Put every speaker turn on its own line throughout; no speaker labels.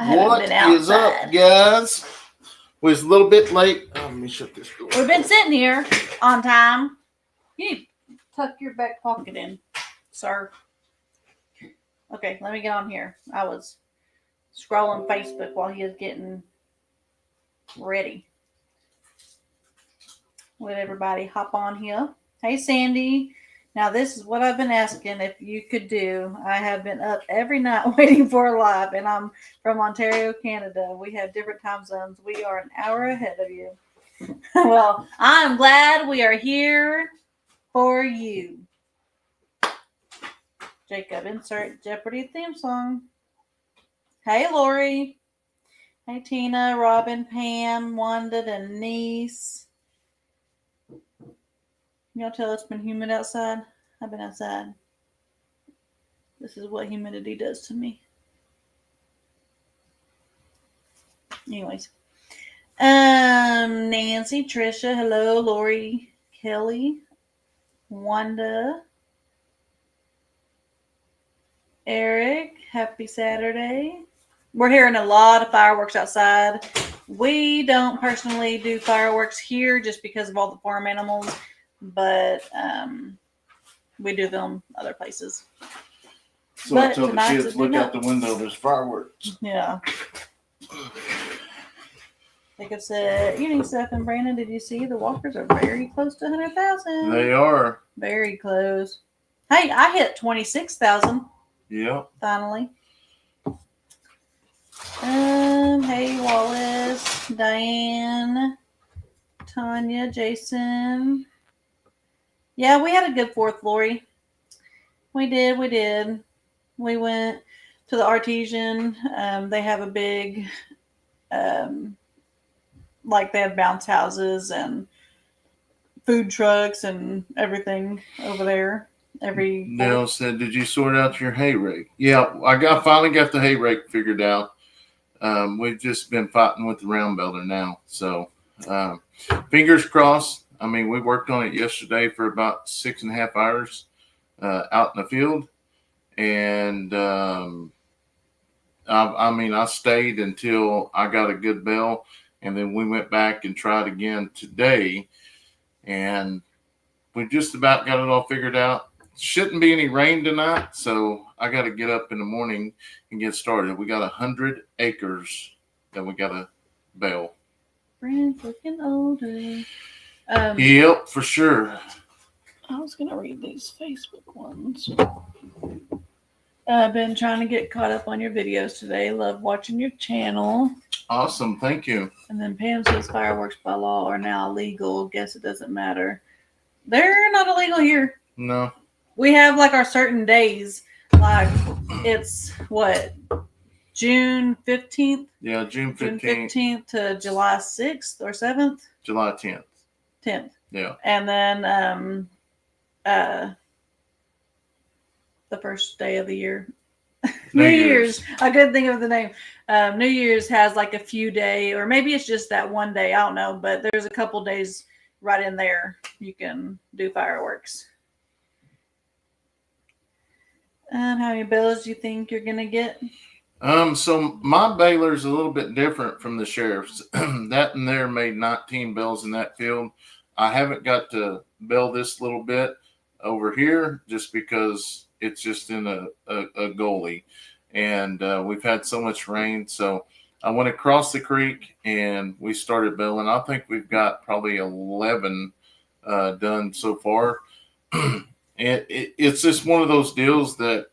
What is up, guys? We're a little bit late. Oh, let me shut this door.
We've been sitting here on time. You need to tuck your back pocket in, sir. Okay, let me get on here. I was scrolling Facebook while he was getting ready. Let everybody hop on here. Hey, Sandy. Now, this is what I've been asking if you could do. I have been up every night waiting for a live, and I'm from Ontario, Canada. We have different time zones. We are an hour ahead of you. Well, I'm glad we are here for you. Jacob, insert Jeopardy theme song. Hey, Lori. Hey, Tina, Robin, Pam, Wanda, Denise. Y'all tell it's been humid outside? I've been outside. This is what humidity does to me. Anyways. Nancy, Trisha, hello, Lori, Kelly, Wanda, Eric, happy Saturday. We're hearing a lot of fireworks outside. We don't personally do fireworks here just because of all the farm animals, but we do them other places.
So I tell the kids, look out the window, there's fireworks.
Yeah. Like I said, evening stuff. And Brandon, did you see the walkers are very close to 100,000?
They are.
Very close. Hey, I hit 26,000.
Yeah.
Finally. Hey, Wallace, Diane, Tanya, Jason. Yeah, we had a good 4th, Lori. We did. We went to the Artesian. They have a big, like they have bounce houses and food trucks and everything over there.
Nell said, "Did you sort out your hay rake?" Yeah, I finally got the hay rake figured out. We've just been fighting with the round belter now. So fingers crossed. I mean, we worked on it yesterday for about 6.5 hours out in the field. And I stayed until I got a good bell. And then we went back and tried again today. And we just about got it all figured out. Shouldn't be any rain tonight, so I got to get up in the morning and get started. We got 100 acres that we got to bale.
Brand's looking older.
Yep, for sure.
I was going to read these Facebook ones. I've been trying to get caught up on your videos today. Love watching your channel.
Awesome, thank you.
And then Pam says fireworks by law are now illegal. Guess it doesn't matter. They're not illegal here.
No.
We have like our certain days. Like it's what? June 15th?
Yeah, June 15th.
June 15th to July 6th or 7th?
July 10th.
10th.
Yeah.
And then the first day of the year. New Year's. I couldn't think of the name. New Year's has like a few days, or maybe it's just that one day. I don't know, but there's a couple days right in there you can do fireworks. How many bells do you think you're gonna get?
So my baler's a little bit different from the sheriff's. That and there made 19 bells in that field. I haven't got to bell this little bit over here just because it's just in a gully, and we've had so much rain. So I went across the creek and we started belling. I think we've got probably 11 done so far. It's just one of those deals that,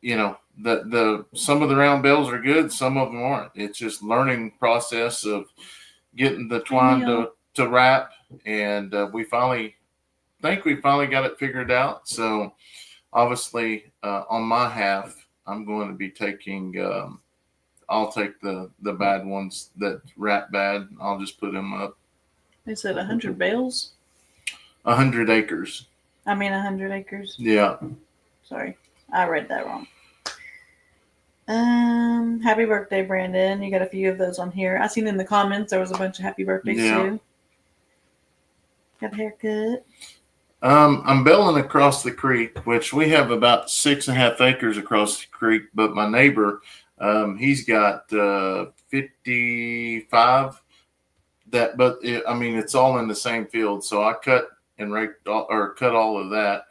you know, the some of the round bells are good, some of them aren't. It's just learning process of getting the twine to wrap, and we finally got it figured out. So obviously on my half, I'm going to be taking I'll take the bad ones that wrap bad. I'll just put them up.
They said 100 bales?
100 acres.
100 acres.
Yeah.
Sorry, I read that wrong. Happy birthday, Brandon. You got a few of those on here. I seen in the comments there was a bunch of happy birthdays too. Got a haircut.
I'm belling across the creek, which we have about 6.5 acres across the creek, but my neighbor He's got 55. I mean, it's all in the same field. So I cut and cut all of that,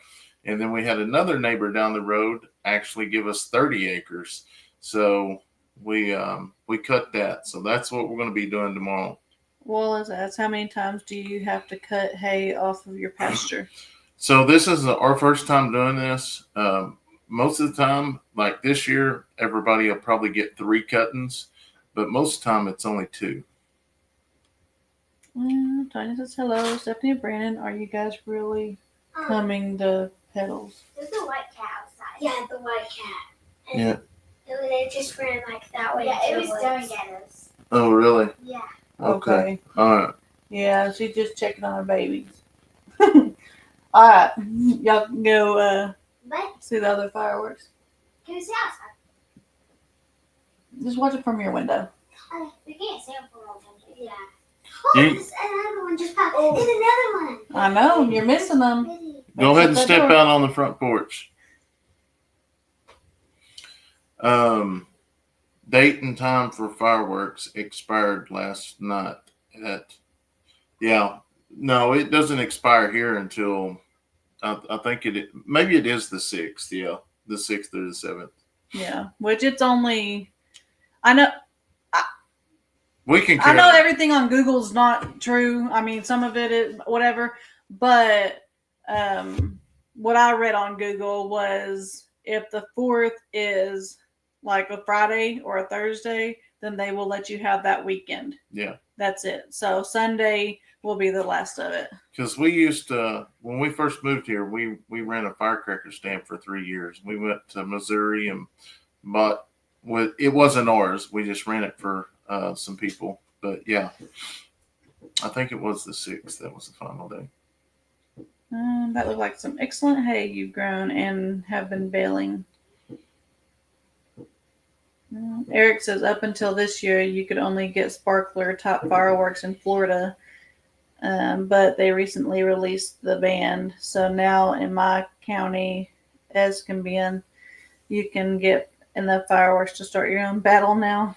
and then we had another neighbor down the road actually give us 30 acres. So we cut that. So that's what we're going to be doing tomorrow.
Well, that's how many times do you have to cut hay off of your pasture?
So this is our first time doing this. Most of the time, like this year, everybody will probably get 3 cuttings, but most of the time it's only 2.
Tanya says hello. Stephanie and Brandon, are you guys really coming to pedals?
There's a white cat outside. Yeah, the white cat. And
Yeah.
They just ran like that way. Yeah, it was staring at us.
Oh, really?
Yeah.
Okay. All right.
Yeah, she's just checking on her babies. All right, y'all can go see the other fireworks.
Can we see outside?
Just watch it from your window.
We can't see them from our window. Yeah.
There's
another one just popped. There's another one.
I know, you're missing them.
Go ahead and step out on the front porch. Date and time for fireworks expired last night no, it doesn't expire here until I think maybe it is the 6th. Yeah, the 6th or the 7th.
Yeah, which it's only, I know.
I
know everything on Google's not true. I mean, some of it is whatever, but what I read on Google was if the 4th is like a Friday or a Thursday, then they will let you have that weekend.
Yeah.
That's it. So Sunday will be the last of it.
Because we used to, when we first moved here, we ran a firecracker stand for 3 years. We went to Missouri and bought, it wasn't ours. We just ran it for some people. But yeah, I think it was the 6th. That was the final day.
That looked like some excellent hay you've grown and have been baling. Eric says up until this year, you could only get sparkler top fireworks in Florida. But they recently released the ban. So now in my county, Escambia, you can get enough fireworks to start your own battle now.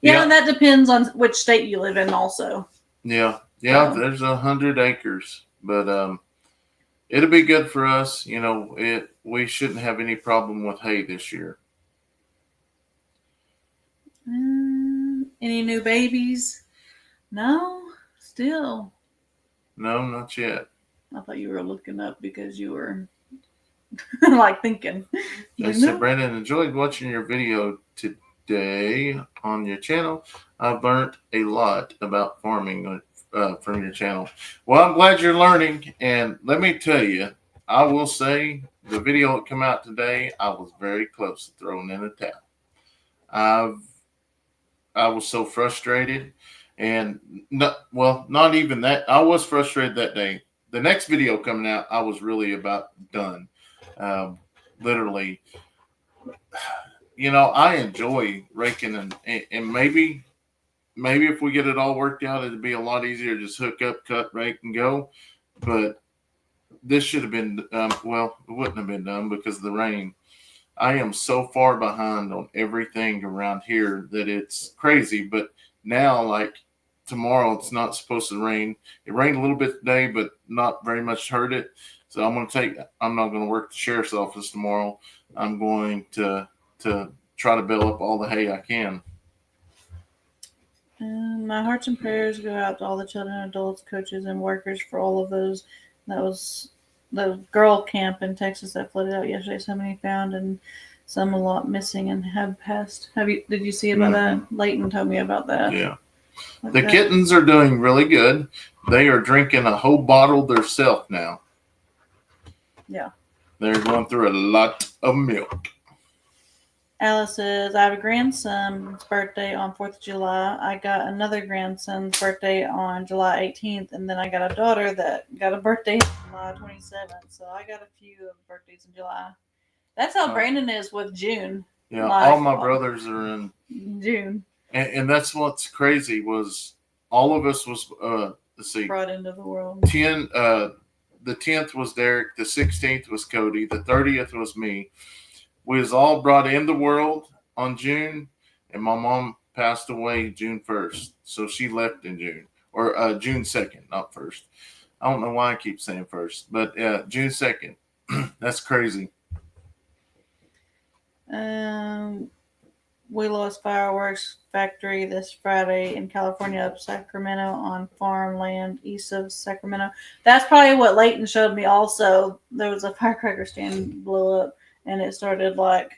Yeah, and that depends on which state you live in also.
Yeah. There's 100 acres, but it'll be good for us. You know, we shouldn't have any problem with hay this year.
Any new babies? No, still.
No, not yet.
I thought you were looking up because you were like thinking.
I said, Brandon, enjoyed watching your video today on your channel. I've learned a lot about farming from your channel. Well, I'm glad you're learning. And let me tell you, I will say the video that came out today, I was very close to throwing in a towel. I was so frustrated. And not even that. I was frustrated that day. The next video coming out, I was really about done. Literally, I enjoy raking and maybe if we get it all worked out, it'd be a lot easier to just hook up, cut, rake, and go. But this should have been it wouldn't have been done because of the rain. I am so far behind on everything around here that it's crazy. But now, like tomorrow, it's not supposed to rain. It rained a little bit today, but not very much hurt it. So I'm not going to work the sheriff's office tomorrow. I'm going to try to bale up all the hay I can.
My hearts and prayers go out to all the children, adults, coaches, and workers for all of those. That was the girl camp in Texas that flooded out yesterday. So many found and some a lot missing and have passed. Did you see about that? Leighton told me about that.
Yeah. The kittens are doing really good. They are drinking a whole bottle themselves now.
Yeah.
They're going through a lot of milk.
Alice says, I have a grandson's birthday on 4th of July. I got another grandson's birthday on July 18th. And then I got a daughter that got a birthday on July 27th. So I got a few of birthdays in July. That's how Brandon is with June.
Yeah, all my brothers are in
June.
And that's what's crazy was all of us was, let's see.
Brought into the world.
The 10th was Derek. The 16th was Cody. The 30th was me. We was all brought in the world on June, and my mom passed away June 1st, so she left in June or June 2nd, not first. I don't know why I keep saying first, but June 2nd. That's crazy.
We lost fireworks factory this Friday in California up Sacramento on farmland east of Sacramento. That's probably what Leighton showed me also. There was a firecracker stand blew up and it started like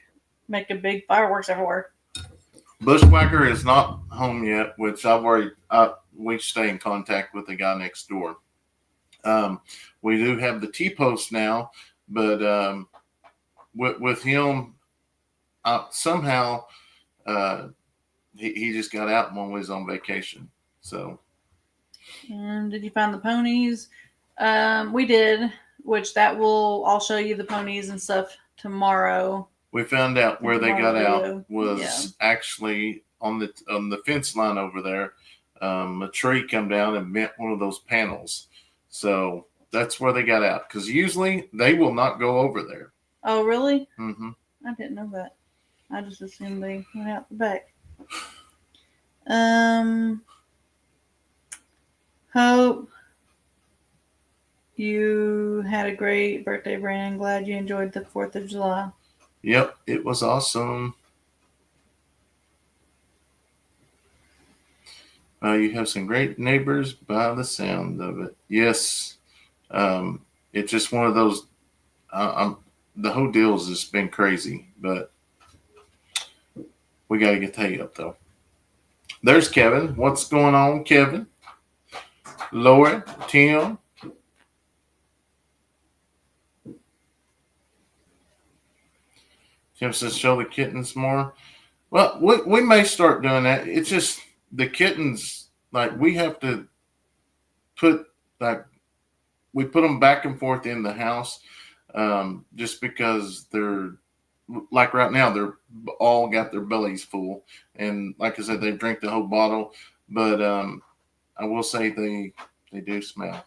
making big fireworks everywhere.
Bushwhacker is not home yet, which we stay in contact with the guy next door. We do have the T-post now, but with him, somehow he just got out when we was on vacation. So,
did you find the ponies? We did, which I'll show you the ponies and stuff tomorrow.
We found out where they got out was actually on the fence line over there. A tree come down and bent one of those panels. So that's where they got out. Because usually they will not go over there.
Oh, really?
Mm-hmm.
I didn't know that. I just assumed they went out the back. Hope you had a great birthday, Brandon. Glad you enjoyed the 4th of July.
Yep, it was awesome. You have some great neighbors by the sound of it. Yes. It's just one of those. The whole deal has just been crazy, but we got to get Tay up, though. There's Kevin. What's going on, Kevin? Laura, Tim. Tim says, show the kittens more. Well, we may start doing that. It's just the kittens, like we have to we put them back and forth in the house just because they're, like right now, they're all got their bellies full. And like I said, they drink the whole bottle. But I will say they do smell.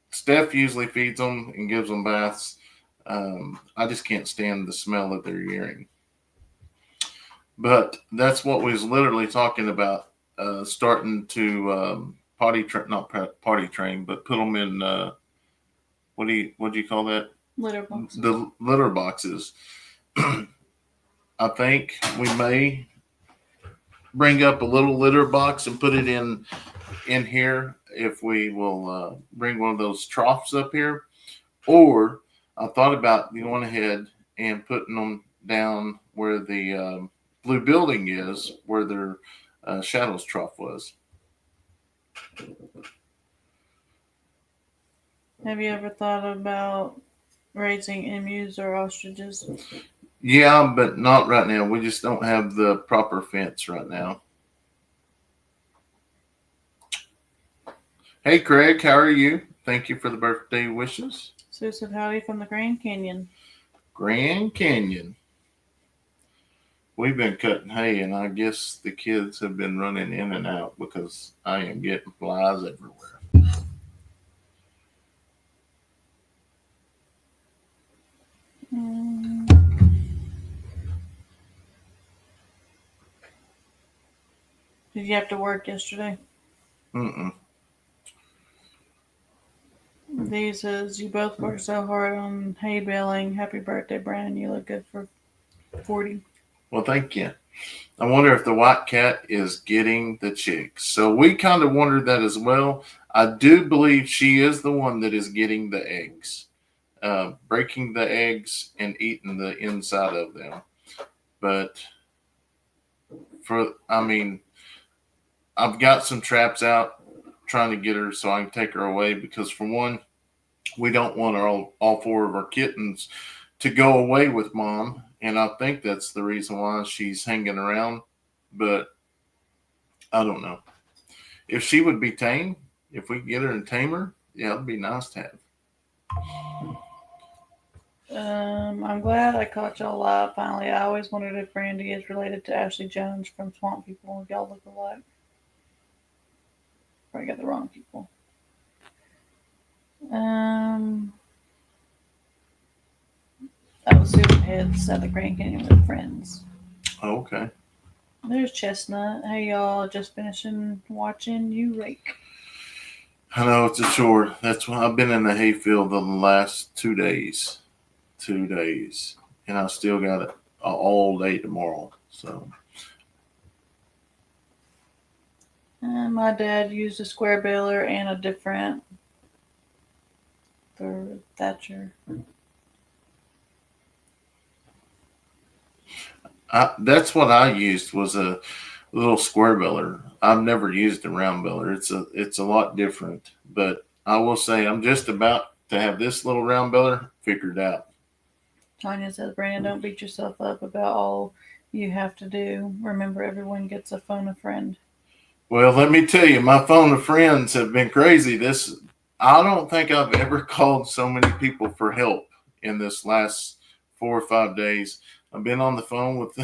Steph usually feeds them and gives them baths. I just can't stand the smell of their urine. But that's what we was literally talking about, starting to not potty train, but put them in, what do you call that?
Litter boxes.
The litter boxes. I think we may bring up a little litter box and put it in here if we will bring one of those troughs up here. Or I thought about going ahead and putting them down where the blue building is, where their Shadows trough was.
Have you ever thought about raising emus or ostriches?
Yeah, but not right now. We just don't have the proper fence right now. Hey, Craig, how are you? Thank you for the birthday wishes.
Sue said howdy from the Grand Canyon.
Grand Canyon. We've been cutting hay, and I guess the kids have been running in and out because I am getting flies everywhere.
Did you have to work yesterday?
Mm-mm.
Dee says, you both worked so hard on hay baling. Happy birthday, Brandon. You look good for 40.
Well, thank you. I wonder if the white cat is getting the chicks. So we kind of wondered that as well. I do believe she is the one that is getting the eggs, breaking the eggs and eating the inside of them. But I've got some traps out trying to get her so I can take her away because, for one, we don't want all four of our kittens to go away with mom. And I think that's the reason why she's hanging around. But I don't know. If she would be tame, if we could get her and tame her, yeah, it'd be nice to have.
I'm glad I caught y'all live finally. I always wondered if Brandy is related to Ashley Jones from Swamp People. Y'all look alike. Probably got the wrong people. I was super heads at the Grand Canyon with friends.
Okay.
There's Chestnut. Hey y'all, just finishing watching you rake.
I know it's a chore. That's why I've been in the hayfield the last 2 days. 2 days. And I still got it all day tomorrow. So
And my dad used a square baler and a different for Thatcher.
that's what I used was a little square beller. I've never used a round beller. It's a lot different. But I will say I'm just about to have this little round beller figured out.
Tanya says, Brandon, don't beat yourself up about all you have to do. Remember, everyone gets a phone a friend.
Well, let me tell you, my phone of friends have been crazy. I don't think I've ever called so many people for help in this last 4 or 5 days. I've been on the phone with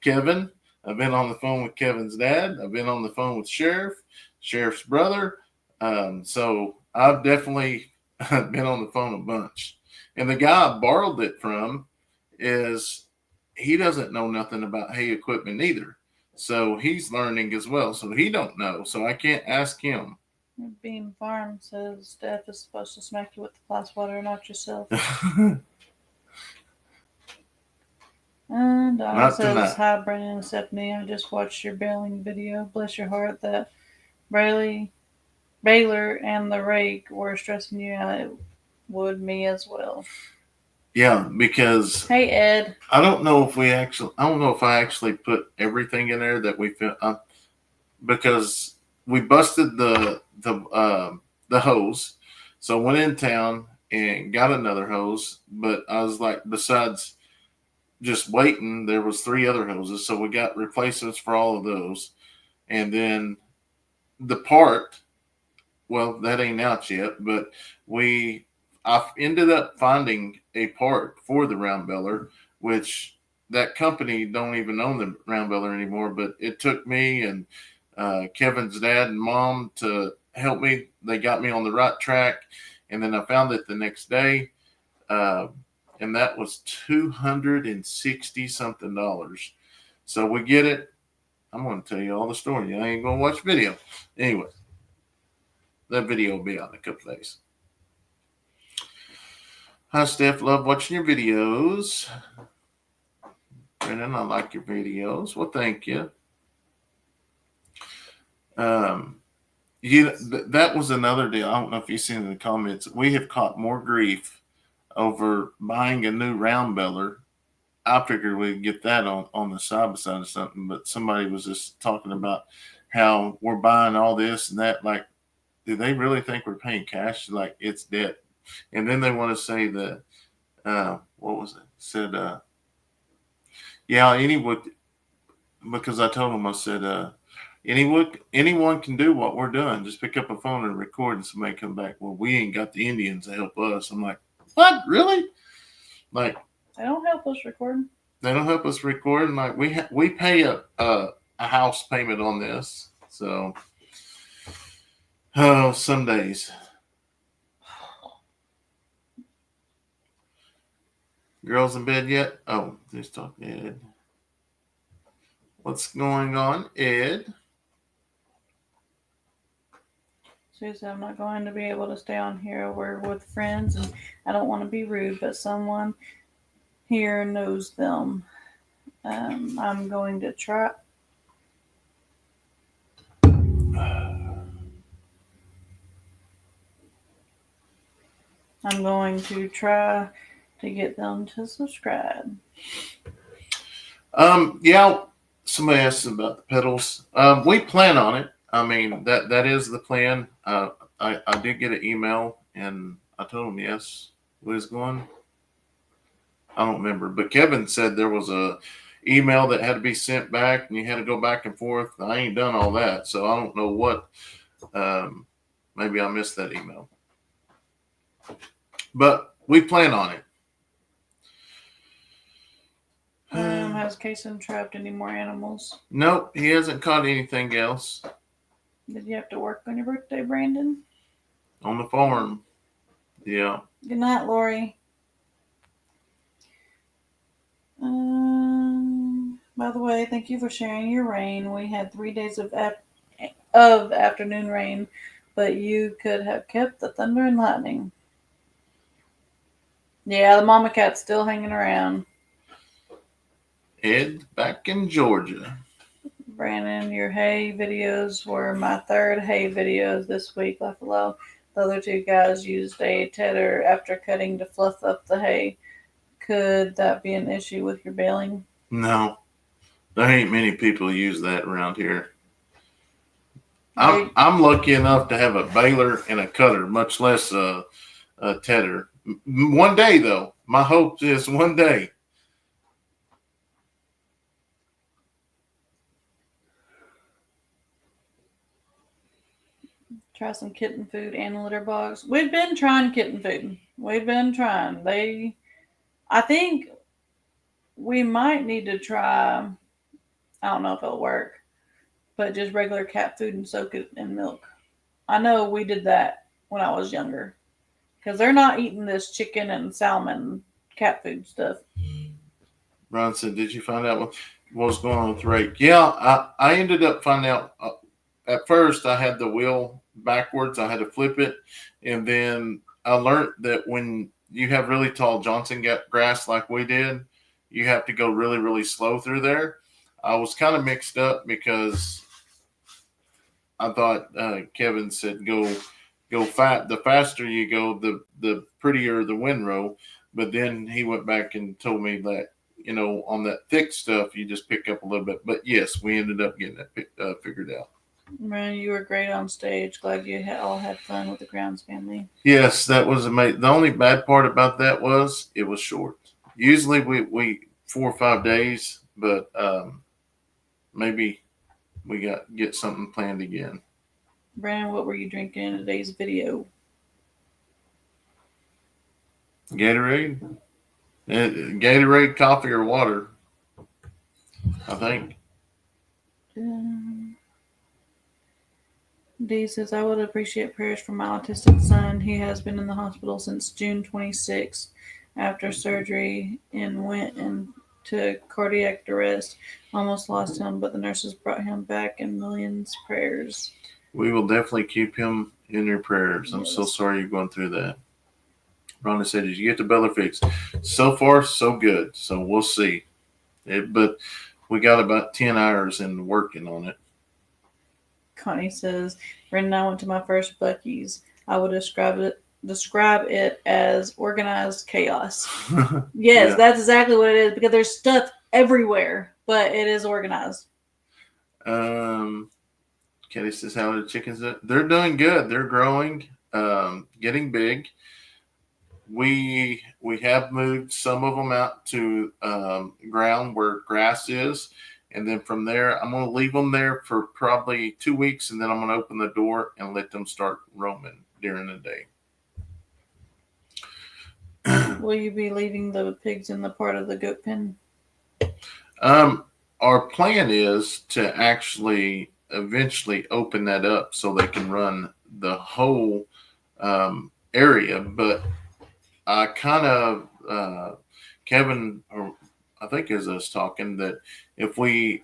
Kevin. I've been on the phone with Kevin's dad. I've been on the phone with Sheriff's brother. So I've definitely been on the phone a bunch. And the guy I borrowed it from he doesn't know nothing about hay equipment either. So he's learning as well. So he don't know. So I can't ask him.
Beam Farm says Steph is supposed to smack you with the fly swatter, not yourself. And Donna
Not
says,
tonight.
hi, Brandon and Stephanie. I just watched your baling video. Bless your heart that Braylee, Baylor and the rake were stressing you out. It would me as well.
Yeah, because
Hey, Ed.
I don't know if I actually put everything in there that we feel because we busted the hose. So I went in town and got another hose, but I was like, besides just waiting, there was 3 other hoses. So we got replacements for all of those. And then the part, well, that ain't out yet, but I ended up finding a part for the round beller, which that company don't even own the round beller anymore. But it took me and Kevin's dad and mom to help me. They got me on the right track, and then I found it the next day, and that was $260 something. So we get it. I'm going to tell you all the story. I ain't going to watch the video. Anyway, that video will be out in a couple of days. Hi, Steph. Love watching your videos. Brennan, I like your videos. Well, thank you. That was another deal. I don't know if you've seen in the comments. We have caught more grief over buying a new round beller. I figured we'd get that on the side by side or something, but somebody was just talking about how we're buying all this and that. Like, do they really think we're paying cash? Like, it's debt. And then they want to say that, what was it? Said, yeah, because I told them, I said, anyone can do what we're doing. Just pick up a phone and record, and somebody come back. Well, we ain't got the Indians to help us. I'm like, what? Really? Like,
they don't help us record.
They don't help us record. And like we pay a house payment on this. So, some days. Girls in bed yet? Oh, let's talk to Ed. What's going on, Ed?
Susan, I'm not going to be able to stay on here. We're with friends, and I don't want to be rude, but someone here knows them. I'm going to try. I'm going to try to get them to subscribe.
Yeah. Somebody asked about the pedals. We plan on it. I mean, that is the plan. I did get an email, and I told him yes. Was going. I don't remember, but Kevin said there was a email that had to be sent back, and you had to go back and forth. I ain't done all that, so I don't know what. Maybe I missed that email, but we plan on it.
Has Kayson trapped any more animals?
Nope, he hasn't caught anything else.
Did you have to work on your birthday, Brandon?
On the farm. Yeah.
Good night, Lori. By the way, thank you for sharing your rain. We had 3 days of afternoon rain, but you could have kept the thunder and lightning. Yeah, the mama cat's still hanging around.
Ed, back in Georgia.
Brandon, your hay videos were my third hay videos this week. Laugh aloud. The other two guys used a tedder after cutting to fluff up the hay. Could that be an issue with your baling?
No, there ain't many people use that around here.
Right.
I'm lucky enough to have a baler and a cutter, much less a tedder. One day, though, my hope is one day.
Try some kitten food and litter box. We've been trying kitten food. We've been trying. I think we might need to try. I don't know if it'll work, but just regular cat food and soak it in milk. I know we did that when I was younger because they're not eating this chicken and salmon cat food stuff.
Ron said, "Did you find out what was going on with Rake?" Yeah, I ended up finding out. At first, I had the wheel backwards. I had to flip it, and then I learned that when you have really tall Johnson grass like we did, you have to go really, really slow through there. I was kind of mixed up because I thought Kevin said go fat. The faster you go, the prettier the windrow. But then he went back and told me that on that thick stuff you just pick up a little bit. But yes, we ended up getting that figured out.
Man, you were great on stage. Glad you all had fun with the Grounds family.
Yes, that was amazing. The only bad part about that was it was short. Usually we 4 or 5 days, but maybe we get something planned again.
Brandon, what were you drinking in today's video?
Gatorade, Gatorade, coffee or water. I think.
D says, I would appreciate prayers for my autistic son. He has been in the hospital since June 26th after surgery and went into cardiac arrest. Almost lost him, but the nurses brought him back in millions prayers.
We will definitely keep him in your prayers. I'm
Yes.
so sorry you're going through that. Rhonda said, did you get the Bella fixed? So far, so good. So we'll see. But we got about 10 hours in working on it.
Connie says, Brandon and I went to my first Buc-ee's. I would describe it as organized chaos. Yes,
Yeah.
That's exactly what it is because there's stuff everywhere, but it is organized.
Kelly says, how are the chickens? They're doing good. They're growing, getting big. We have moved some of them out to ground where grass is. And then from there, I'm going to leave them there for probably 2 weeks. And then I'm going to open the door and let them start roaming during the day.
Will you be leaving the pigs in the part of the goat pen?
Our plan is to actually eventually open that up so they can run the whole area. But I kind of, Kevin, or I think is us talking that if we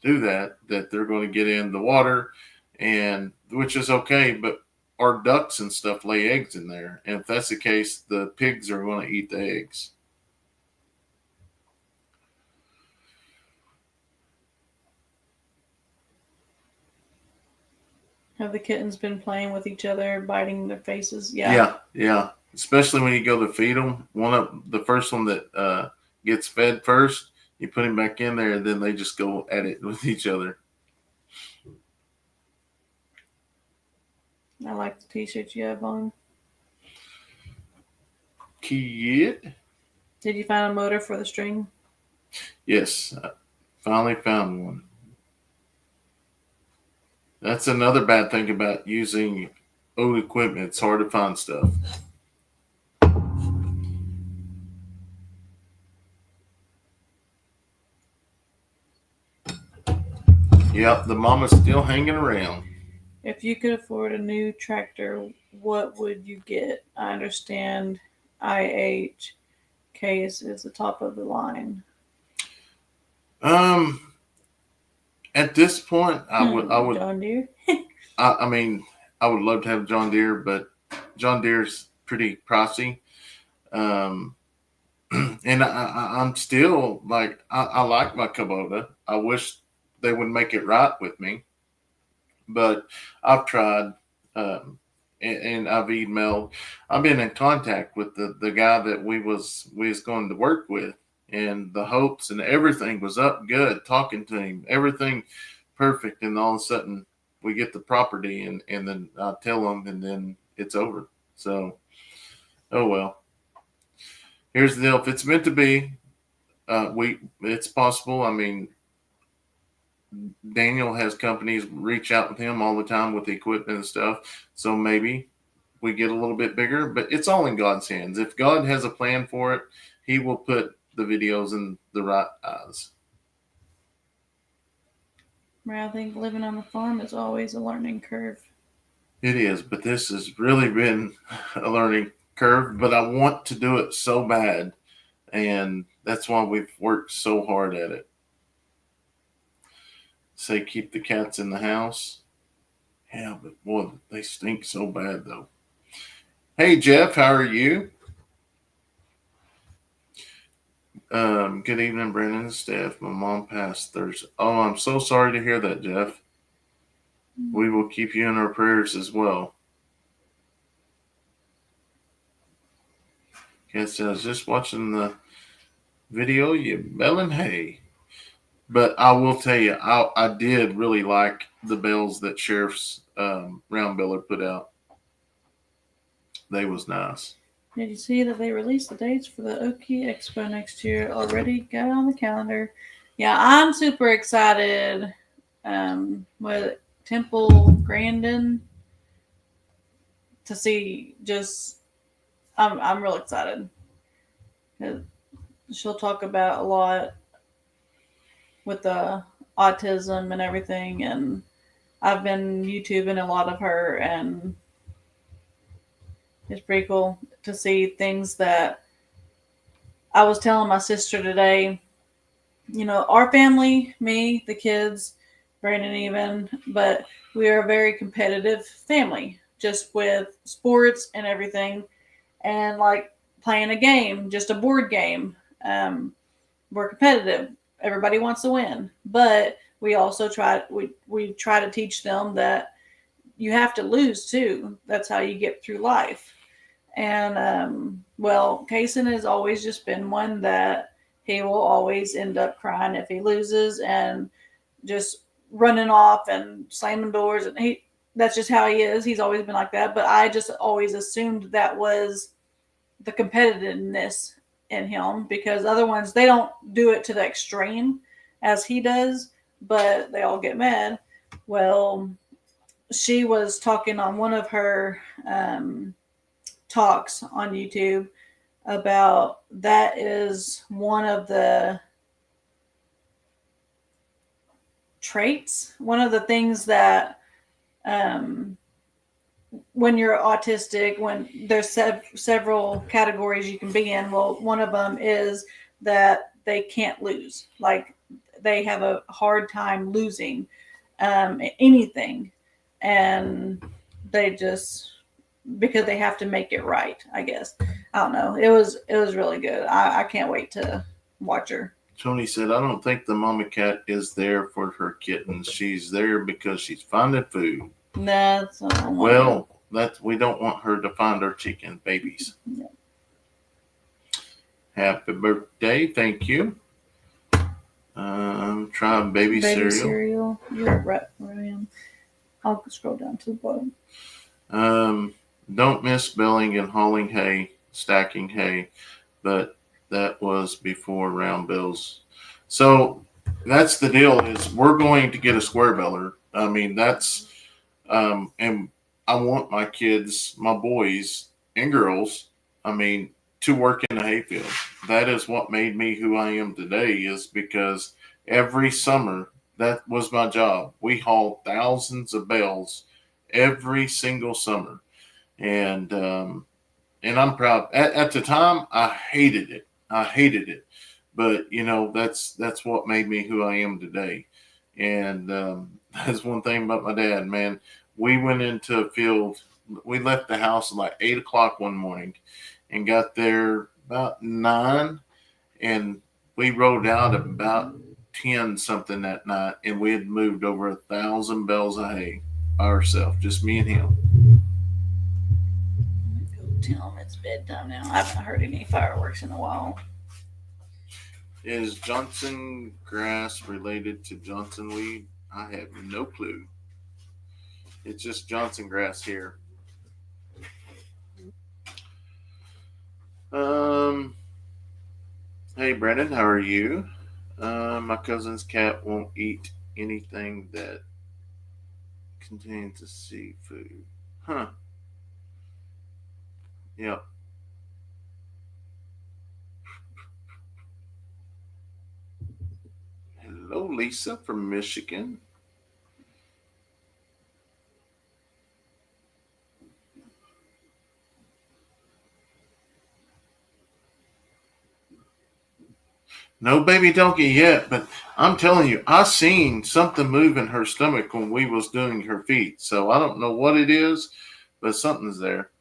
do that they're going to get in the water, and which is okay, but our ducks and stuff lay eggs in there. And if that's the case, the pigs are going to eat the eggs.
Have the kittens been playing with each other, biting their faces? Yeah.
Especially when you go to feed them. The first one that gets fed first, you put him back in there, and then they just go at it with each other.
I like the t-shirt you have on.
Kid.
Did you find a motor for the string?
Yes, I finally found one. That's another bad thing about using old equipment. It's hard to find stuff. Yep, the mama's still hanging around.
If you could afford a new tractor, what would you get? I understand IH case is the top of the line.
At this point, I would,
John Deere.
I mean, I would love to have John Deere, but John Deere's pretty pricey. Um, and I'm still like, I like my Kubota. I wish they would make it right with me, but I've tried, um, and I've emailed. I've been in contact with the guy that we was going to work with, and the hopes and everything was up good. Talking to him, everything perfect, and all of a sudden we get the property, and then I tell him, and then it's over. So, oh well. Here's the deal: if it's meant to be, it's possible. I mean, Daniel has companies reach out with him all the time with the equipment and stuff. So maybe we get a little bit bigger, but it's all in God's hands. If God has a plan for it, He will put the videos in the right eyes.
I think living on the farm is always a learning curve.
It is, but this has really been a learning curve. But I want to do it so bad, and that's why we've worked so hard at it. Say keep the cats in the house. Yeah, but boy, they stink so bad though. Hey Jeff, how are you? Good evening, Brandon and staff. My mom passed Thursday. Oh, I'm so sorry to hear that, Jeff. We will keep you in our prayers as well. Yes, I was just watching the video. You belling hay. But I will tell you, I did really like the bells that Sheriff's Round Beller put out. They was nice.
Did you see that they released the dates for the Oki Expo next year? Already got it on the calendar. Yeah, I'm super excited. With Temple Grandin to see. I'm real excited. She'll talk about a lot with the autism and everything, and I've been YouTubing a lot of her, and it's pretty cool to see things that I was telling my sister today. You know, our family, me, the kids, Brandon even, but we are a very competitive family, just with sports and everything, and like playing a game, just a board game. We're competitive. Everybody wants to win, but we also we try to teach them that you have to lose too. That's how you get through life. And well, Kayson has always just been one that he will always end up crying if he loses and just running off and slamming doors, and that's just how he is. He's always been like that, but I just always assumed that was the competitiveness in him, because other ones, they don't do it to the extreme as he does, but they all get mad. Well, she was talking on one of her talks on YouTube about that is one of the traits, one of the things that when you're autistic, when there's several categories you can be in. Well, one of them is that they can't lose. Like they have a hard time losing anything, and they just, because they have to make it right, I guess. I don't know. It was really good. I can't wait to watch her.
Tony said, I don't think the mama cat is there for her kittens. She's there because she's finding food.
That's
well, we don't want her to find our chicken babies.
Yeah.
Happy birthday. Thank you. Try baby cereal.
You're right where I am. I'll scroll down to the bottom.
Don't miss baling and hauling hay, stacking hay, but that was before round bells. So that's the deal, is we're going to get a square beller. I mean, that's and I want my kids, my boys and girls, I mean, to work in a hayfield. That is what made me who I am today, is because every summer, that was my job. We hauled thousands of bales every single summer. And I'm proud. At the time, I hated it. But that's what made me who I am today. And that's one thing about my dad, man. We went into a field. We left the house at like 8 o'clock one morning, and got there about 9, and we rode out at about 10 something that night, and we had moved over 1,000 bales of hay by ourselves, just me and him.
Go tell him it's bedtime now. I haven't heard any fireworks in a while.
Is Johnson grass related to Johnson weed? I have no clue. It's just Johnson grass here. Hey Brandon, how are you? My cousin's cat won't eat anything that contains a seafood. Huh. Yep. Hello, Lisa from Michigan. No baby donkey yet, but I'm telling you, I seen something move in her stomach when we was doing her feet. So I don't know what it is, but something's there.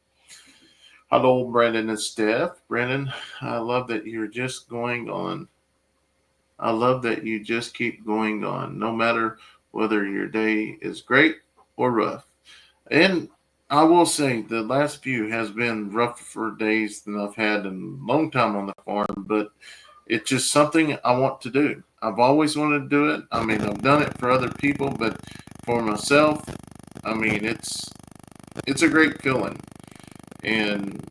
Hello, Brandon and Steph. Brandon, I love that you're just going on. I love that you just keep going on, no matter whether your day is great or rough. And I will say the last few has been rougher days than I've had in a long time on the farm, but it's just something I want to do. I've always wanted to do it. I mean, I've done it for other people, but for myself, I mean, it's a great feeling, and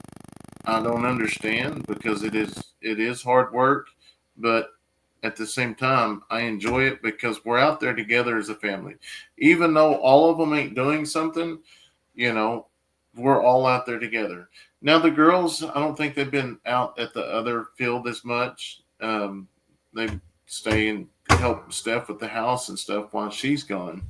I don't understand because it is hard work, but at the same time, I enjoy it because we're out there together as a family. Even though all of them ain't doing something, you know, we're all out there together. Now the girls, I don't think they've been out at the other field as much. They stay and help Steph with the house and stuff while she's gone.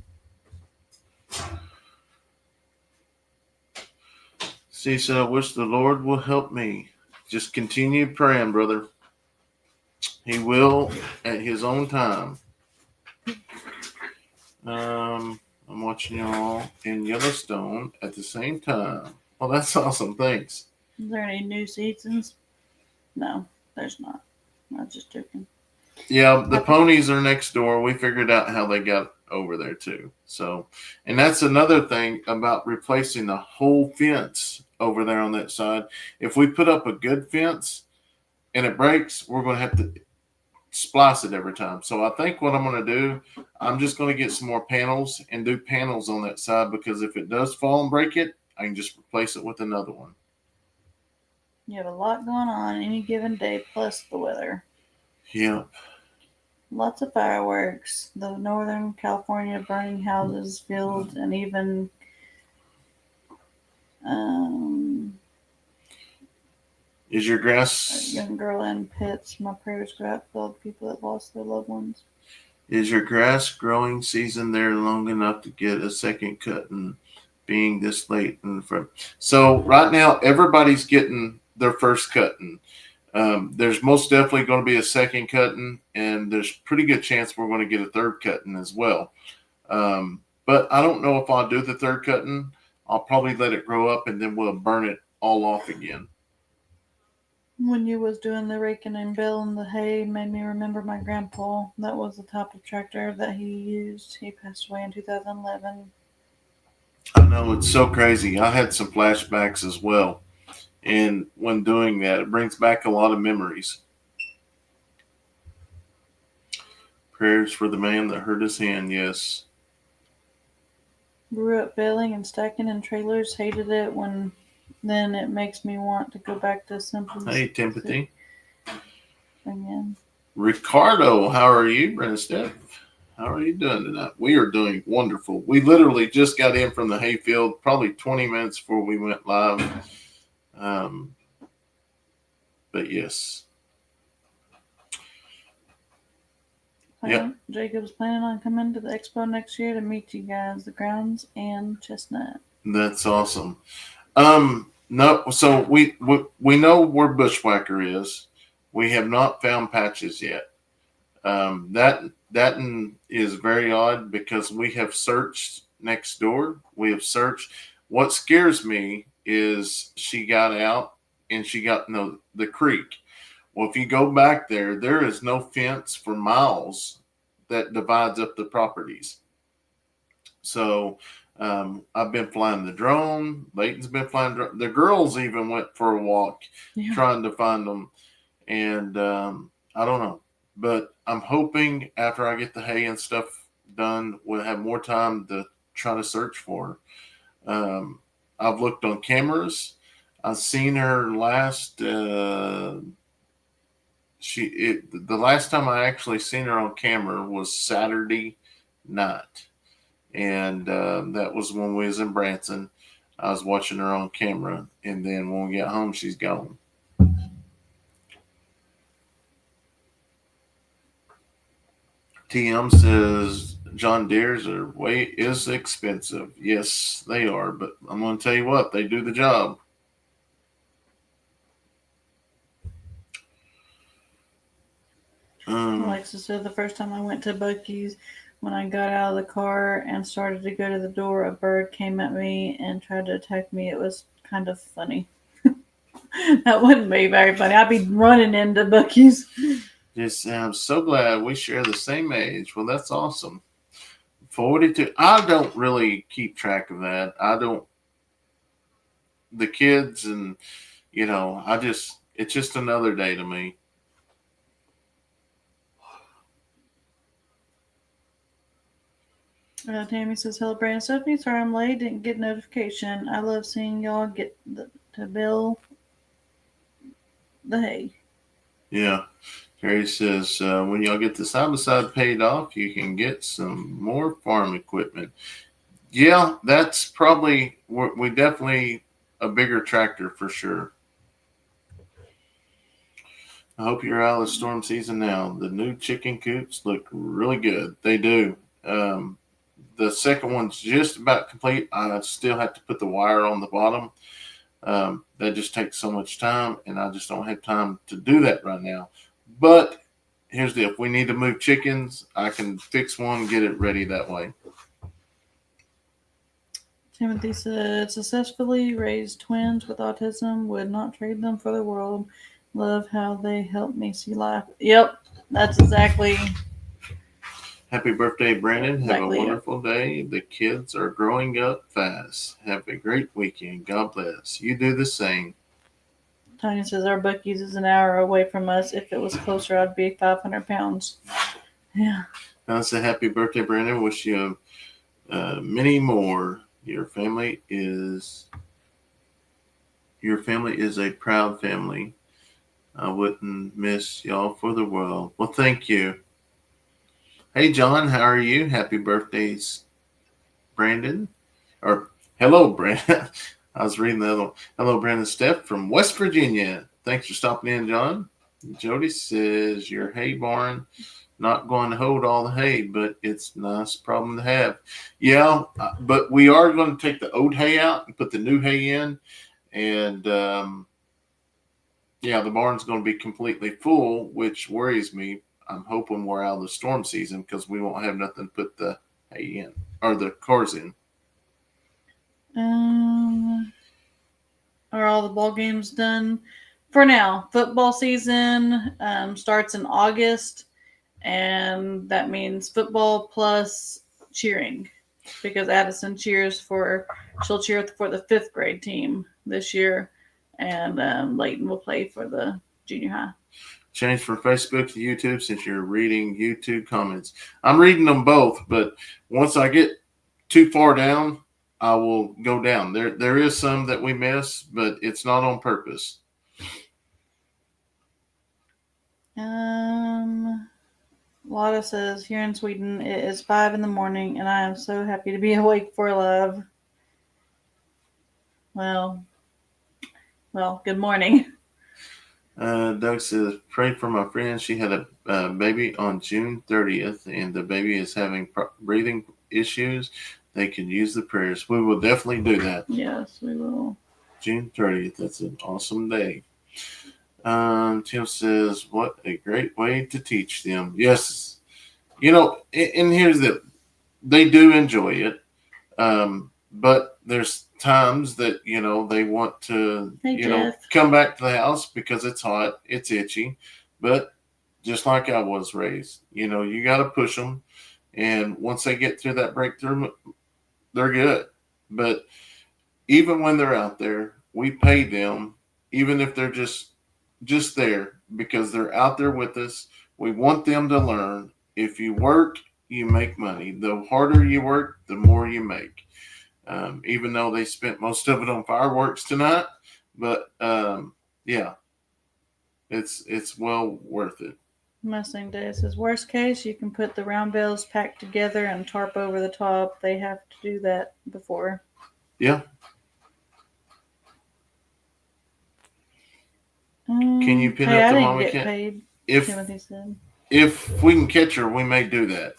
See, so I wish the Lord will help me. Just continue praying, brother. He will at his own time. I'm watching y'all in Yellowstone at the same time. Well, that's awesome. Thanks.
Is there any new seasons? No, there's not. I'm just joking.
Yeah, the ponies are next door. We figured out how they got over there too. So, and that's another thing about replacing the whole fence over there on that side. If we put up a good fence and it breaks, we're going to have to splice it every time. So I think what I'm going to do, I'm just going to get some more panels and do panels on that side, because if it does fall and break it, I can just replace it with another one.
You have a lot going on any given day, plus the weather.
Yep.
Lots of fireworks. The Northern California burning houses, fields, and even
Is your
a
grass
young girl in pits. My prayers go out for all the people that lost their loved ones.
is your grass growing season there long enough to get a second cutting, being this late in the front? So right now everybody's getting their first cutting. There's most definitely going to be a second cutting, and there's pretty good chance we're going to get a third cutting as well. But I don't know if I'll do the third cutting. I'll probably let it grow up, and then we'll burn it all off again.
When you was doing the raking and baling the hay, made me remember my grandpa. That was the type of tractor that he used. He passed away in 2011.
I know, it's so crazy. I had some flashbacks as well. And when doing that, it brings back a lot of memories. Prayers for the man that hurt his hand, yes.
Grew up baling and stacking in trailers. Hated it when. Then it makes me want to go back to simple.
Hey, Timothy.
Again.
Ricardo, how are you, Brenda Steph? How are you doing tonight? We are doing wonderful. We literally just got in from the hayfield probably 20 minutes before we went live. But yes. Yep.
Jacob's planning on coming to the expo next year to meet you guys, the grounds and Chestnut.
That's awesome. No, so we know where Bushwhacker is. We have not found patches yet. That is very odd because we have searched next door. We have searched. What scares me is she got out and she got no the creek. Well, if you go back there, there is no fence for miles that divides up the properties. So I've been flying the drone. Leighton's been flying. The girls even went for a walk trying to find them. And I don't know. But I'm hoping after I get the hay and stuff done, we'll have more time to try to search for her. I've looked on cameras. I've seen her last. The last time I actually seen her on camera was Saturday night, and that was when we was in Branson. I was watching her on camera, and then when we got home, she's gone. TM says John Deere's is expensive. Yes, they are, but I'm going to tell you what, they do the job.
Alexa said the first time I went to Buc-ee's, when I got out of the car and started to go to the door, a bird came at me and tried to attack me. It was kind of funny. That wouldn't be very funny. I'd be running into Buc-ee's.
I'm so glad we share the same age. Well, that's awesome. 42. I don't really keep track of that. I don't. The kids and, it's just another day to me.
Tammy says, hello, Brandon. Stephanie, sorry I'm late. Didn't get notification. I love seeing y'all get to bill the hay.
Yeah. Terry says, when y'all get the side-by-side paid off, you can get some more farm equipment. Yeah, that's probably, we definitely a bigger tractor for sure. I hope you're out of the storm season now. The new chicken coops look really good. They do. The second one's just about complete. I still have to put the wire on the bottom. That just takes so much time, and I just don't have time to do that right now. But here's the deal. If we need to move chickens, I can fix one and get it ready that way.
Timothy said, successfully raised twins with autism. Would not trade them for the world. Love how they help me see life. Yep, that's exactly.
Happy birthday, Brandon. Have a wonderful day. The kids are growing up fast. Have a great weekend. God bless. You do the same.
Tanya says, our Buc-ee's is an hour away from us. If it was closer, I'd be 500 pounds. Yeah.
I say happy birthday, Brandon. Wish you many more. Your family is a proud family. I wouldn't miss y'all for the world. Well, thank you. Hey, John, how are you? Happy birthdays, Brandon. Or hello, Brandon. I was reading the other one. Hello, Brandon Steph from West Virginia. Thanks for stopping in, John. Jody says your hay barn not going to hold all the hay, but it's a nice problem to have. Yeah, but we are going to take the old hay out and put the new hay in. And, the barn's going to be completely full, which worries me. I'm hoping we're out of the storm season because we won't have nothing to put the hay in or the cars in.
Are all the ball games done for now? Football season starts in August, and that means football plus cheering because Addison she'll cheer for the 5th grade team this year, and Leighton will play for the junior high.
Change from Facebook to YouTube since you're reading YouTube comments. I'm reading them both, but once I get too far down, I will go down. There is some that we miss, but it's not on purpose.
Lotta says, here in Sweden, it is 5 a.m, and I am so happy to be awake for live. Well, good morning.
Doug says, pray for my friend. She had a baby on June 30th, and the baby is having breathing issues. They could use the prayers. We will definitely do that.
Yes, we will.
June 30th. That's an awesome day. Tim says, "What a great way to teach them." Yes, and here's they do enjoy it, but there's times that they want to
Hey, Jeff.
come back to the house because it's hot, it's itchy, but just like I was raised, you got to push them, and once they get through that breakthrough, they're good. But even when they're out there, we pay them, even if they're just there because they're out there with us. We want them to learn. If you work, you make money. The harder you work, the more you make. Even though they spent most of it on fireworks tonight, but yeah, it's well worth it.
Mustang Day says, worst case, you can put the round bales packed together and tarp over the top. They have to do that before.
Yeah. Can you pin up the mama cat?
Paid,
if
Timothy said.
If we can catch her, we may do that.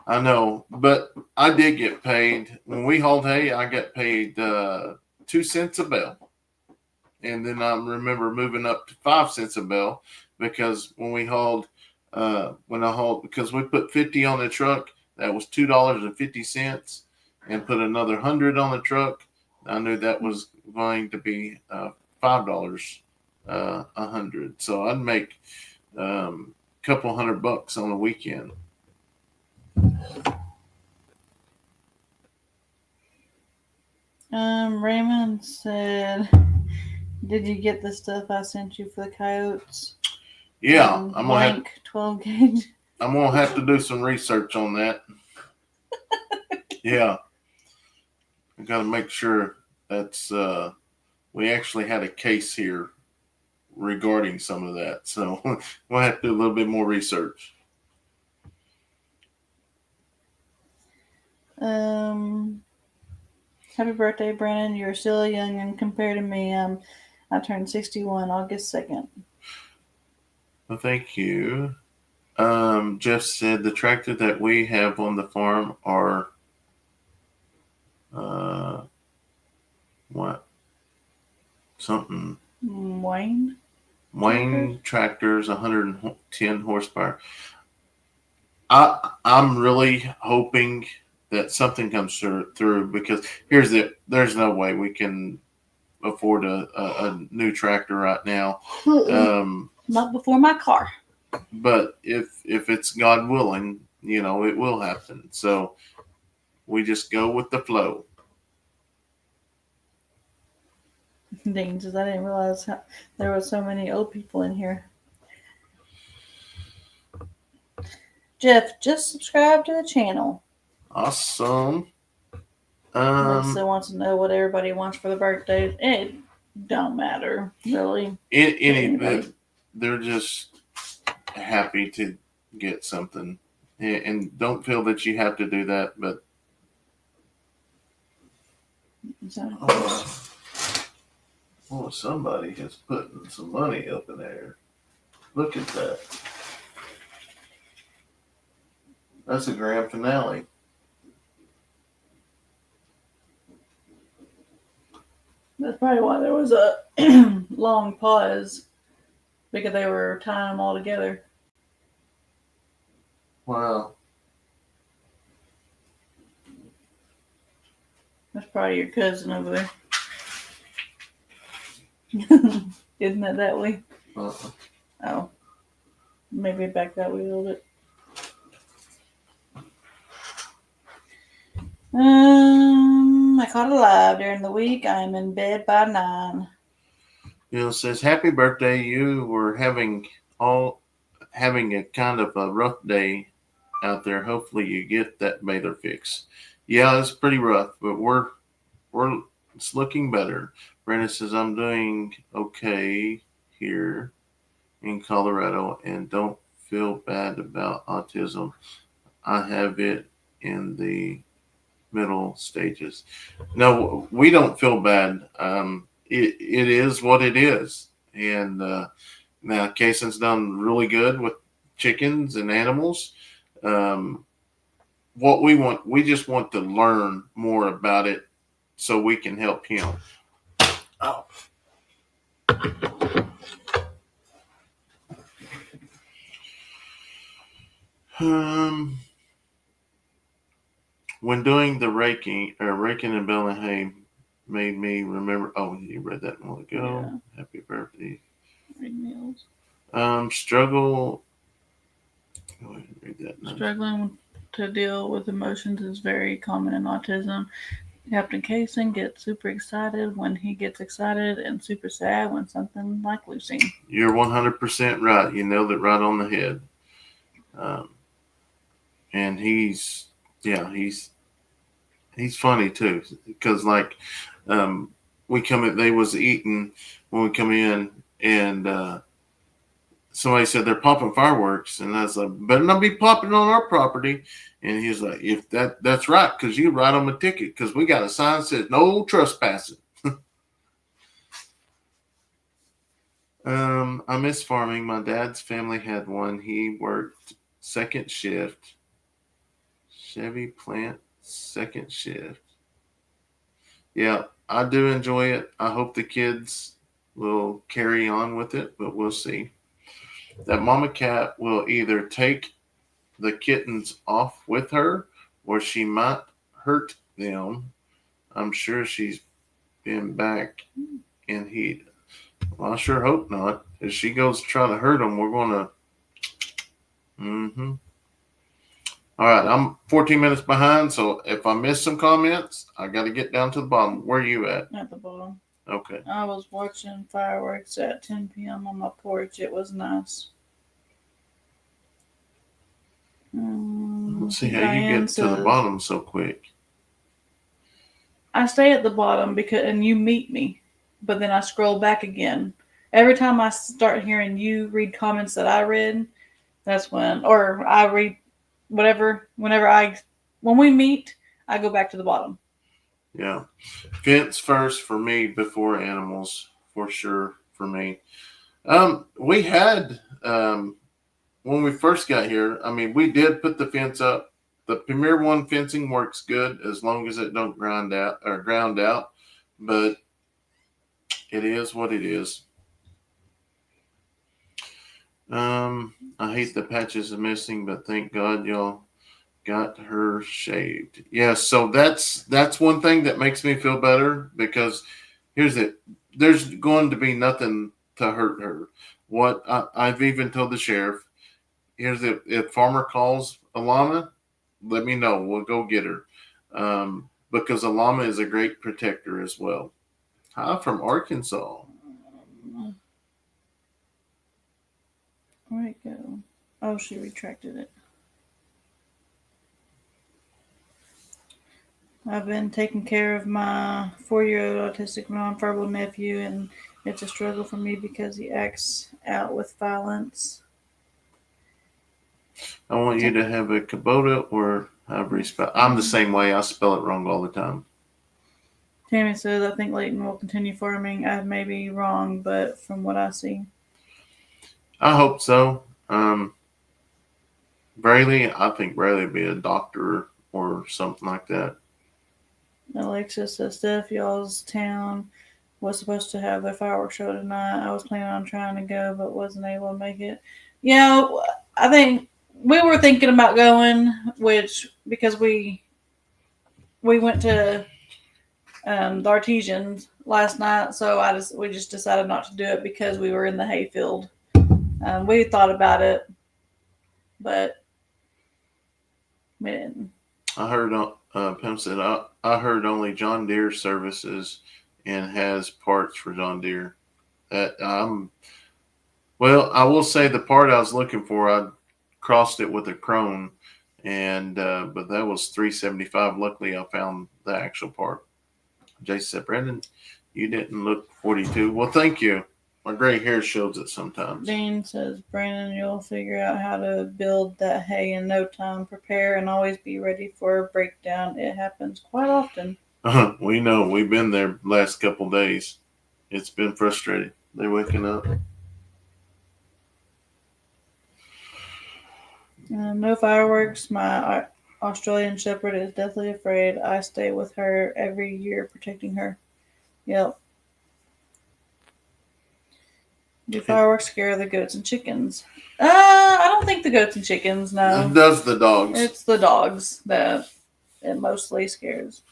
I know, but I did get paid when we hauled hay. I got paid 2 cents a bale, and then I remember moving up to 5 cents a bale because when we hauled, because we put 50 on the truck, that was $2.50, and put another 100 on the truck. I knew that was going to be $5 100, so I'd make a couple $100 on a weekend.
Raymond said, did you get the stuff I sent you for the coyotes?
Yeah, I'm gonna have
12 gauge.
I'm gonna have to do some research on that. Yeah, I gotta make sure that's we actually had a case here regarding some of that, so we'll have to do a little bit more research.
Happy birthday, Brandon. You're still a youngin' compared to me. I turned 61 August 2nd.
Well, thank you. Jeff said the tractor that we have on the farm are what? Something.
Wayne
Tractors, 110 horsepower. I'm really hoping that something comes through because there's no way we can afford a new tractor right now.
Not before my car.
But if it's God willing, it will happen. So we just go with the flow.
Dean says, I didn't realize there were so many old people in here. Jeff, just subscribe to the channel.
Awesome.
Melissa wants to know what everybody wants for the birthday. It don't matter, really.
They're just happy to get something. And don't feel that you have to do that, but somebody is putting some money up in there. Look at that. That's a grand finale.
That's probably why there was a long pause, because they were tying them all together.
Wow.
That's probably your cousin over there. Isn't it that way?
Uh-huh.
Oh. Maybe back that way a little bit. I caught it live during the week. I'm in bed by 9.
Bill says, happy birthday. You were having a kind of a rough day out there. Hopefully you get that baler fix. Yeah, it's pretty rough, but it's looking better. Brandon says, I'm doing okay here in Colorado and don't feel bad about autism. I have it in the middle stages. No, we don't feel bad. It is what it is. And now Kayson's done really good with chickens and animals. What we just want to learn more about it so we can help him. Oh. Um, when doing the raking and baling hay made me remember. Oh, you read that a while ago.
Yeah.
Happy birthday.
Read meals.
Struggle. Go ahead and read that. No.
Struggling to deal with emotions is very common in autism. Captain Kayson gets super excited when he gets excited and super sad when something like losing.
You're 100% right. You nailed it right on the head. And he's funny too, because like we come in, they was eating when we come in, and somebody said they're popping fireworks, and I was like, better not be popping on our property. And he was like, if that's right, because you write them a ticket, because we got a sign that says no trespassing. I miss farming. My dad's family had one. He worked second shift. Chevy plant second shift. Yeah, I do enjoy it. I hope the kids will carry on with it, but we'll see. That mama cat will either take the kittens off with her or she might hurt them. I'm sure she's been back in heat. Well, I sure hope not. If she goes to try to hurt them, we're going to. Mm-hmm. All right, I'm 14 minutes behind, so if I miss some comments, I got to get down to the bottom. Where are you at?
At the bottom.
Okay.
I was watching fireworks at 10 p.m. on my porch. It was nice.
Let's see how
Diane
you get to the
says,
bottom so quick.
I stay at the bottom and you meet me, but then I scroll back again. Every time I start hearing you read comments that I read, that's or I read whatever. When we meet, I go back to the bottom.
Yeah. Fence first for me before animals, for sure, for me. We had, when we first got here, I mean, we did put the fence up. The Premier One fencing works good as long as it don't ground out, but it is what it is. I hate the patches are missing, but thank God y'all got her shaved. Yeah, so that's one thing that makes me feel better, because here's it. There's going to be nothing to hurt her. What I've even told the sheriff, here's it. If Farmer calls Alana, let me know. We'll go get her. Because Alana is a great protector as well. Hi from Arkansas.
Where'd it go? Oh, she retracted it. I've been taking care of my 4-year-old autistic nonverbal nephew, and it's a struggle for me because he acts out with violence.
I want you to have a Kubota or however you spell. I'm the same way. I spell it wrong all the time.
Tammy says, I think Leighton will continue farming. I may be wrong, but from what I see.
I hope so. Braylee, I think Braylee would be a doctor or something like that.
Alexis says, Steph, y'all's town was supposed to have their fireworks show tonight. I was planning on trying to go, but wasn't able to make it. Yeah, I think we were thinking about going, because we went to the Artesians last night, so we just decided not to do it because we were in the hayfield. We thought about it, but we didn't.
I heard Pam said I heard only John Deere services and has parts for John Deere. Well, I will say the part I was looking for, I crossed it with a Krone, and but that was $375. Luckily, I found the actual part. Jason said, Brandon, you didn't look 42. Well, thank you. My gray hair shows it sometimes.
Dean says, Brandon, you'll figure out how to build that hay in no time. Prepare and always be ready for a breakdown. It happens quite often.
We know. We've been there last couple days. It's been frustrating. They're waking up.
No fireworks. My Australian Shepherd is deathly afraid. I stay with her every year, protecting her. Yep. Do fireworks scare the goats and chickens? I don't think the goats and chickens, no.
It does the dogs.
It's the dogs that it mostly scares.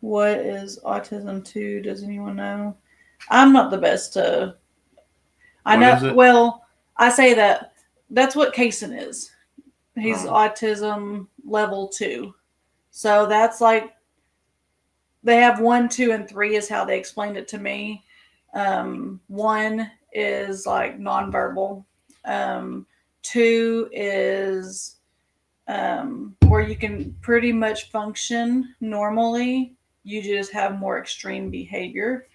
What is autism 2? Does anyone know? I'm not the best to. I
What
know.
is it?
Well, I say that that's what Kayson is. He's
Oh.
autism level 2. So that's like they have 1, 2, and 3 is how they explained it to me. 1 is like nonverbal. 2 is where you can pretty much function normally. You just have more extreme behavior.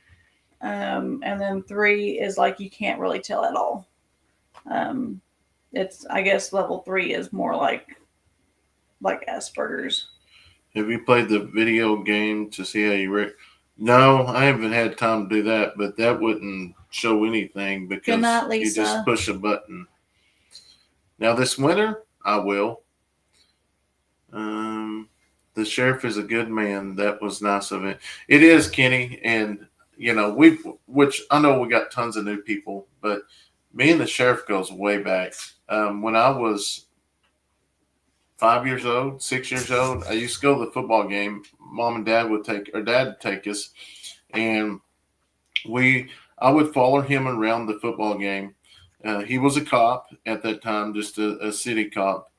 And then 3 is like you can't really tell at all. It's I guess level 3 is more like Asperger's.
Have you played the video game to see how you No, I haven't had time to do that, but that wouldn't show anything because
Good night,
you
Lisa.
just push a button. Now this winter, I will. The sheriff is a good man. That was nice of it. It is, Kenny, and which I know we got tons of new people, but me and the sheriff goes way back. When I was 5 years old, 6 years old, I used to go to the football game. Mom and Dad would take us, and I would follow him around the football game. He was a cop at that time, just a city cop,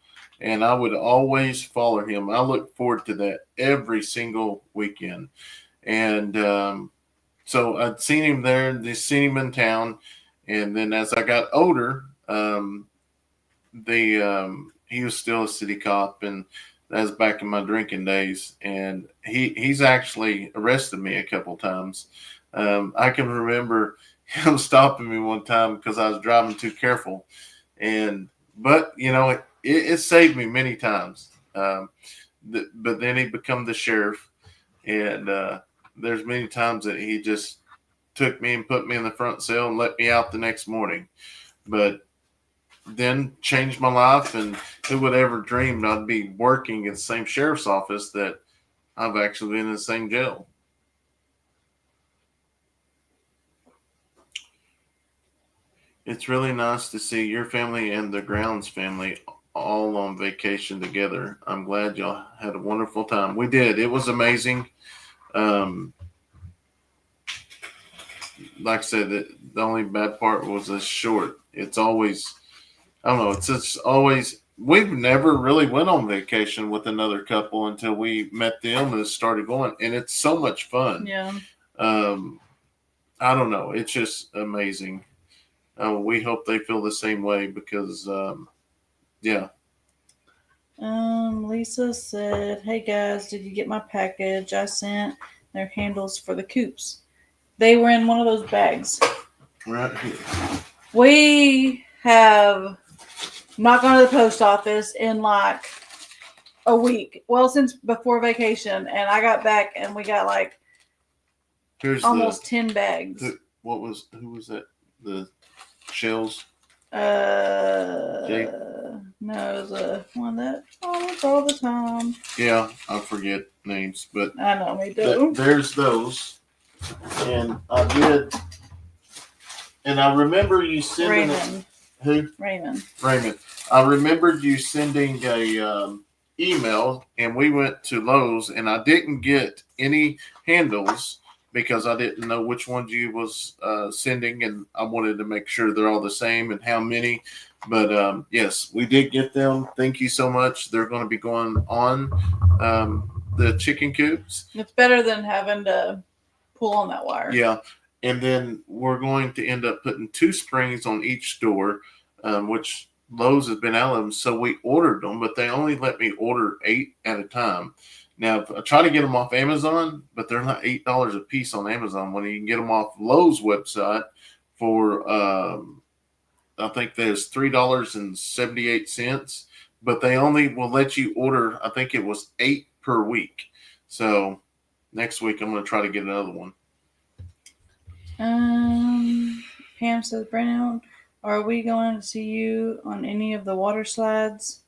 and I would always follow him. I look forward to that every single weekend, and so I'd seen him there, and seen him in town, and then as I got older, he was still a city cop, and that was back in my drinking days. And he's actually arrested me a couple times. I can remember him stopping me one time because I was driving too careful, but it saved me many times. But then he become the sheriff, and there's many times that he just took me and put me in the front cell and let me out the next morning. But then changed my life, and who would ever dreamed I'd be working in the same sheriff's office that I've actually been in the same jail. It's really nice to see your family and the Grounds family all on vacation together. I'm glad y'all had a wonderful time. We did. It was amazing. Like I said, the only bad part was it's short. It's always, I don't know, it's just always, we've never really went on vacation with another couple until we met them and started going. And it's so much fun.
Yeah.
I don't know. It's just amazing. We hope they feel the same way because, yeah.
Lisa said, "Hey guys, did you get my package? I sent their handles for the coops. They were in one of those bags."
Right here.
We have not gone to the post office in like a week. Well, since before vacation, and I got back and we got like
Here's
almost 10 bags.
Who was that? The shells?
Jake? No, it was a one that all the time.
Yeah, I forget names, but
I know, me too.
There's those. And I did, and I remember you sending
Raymond.
Who?
Raymond.
I remembered you sending a email, and we went to Lowe's, and I didn't get any handles because I didn't know which ones you was sending, and I wanted to make sure they're all the same and how many. But yes, we did get them. Thank you so much. They're going to be going on the chicken coops.
It's better than having to pull on that wire.
Yeah. And then we're going to end up putting 2 springs on each door, which Lowe's has been out of them. So we ordered them, but they only let me order 8 at a time. Now, I try to get them off Amazon, but they're not $8 a piece on Amazon when you can get them off Lowe's website for, I think there's $3.78, but they only will let you order, I think it was 8 per week. So next week, I'm going to try to get another one.
Pam says, "Brandon, are we going to see you on any of the water slides?"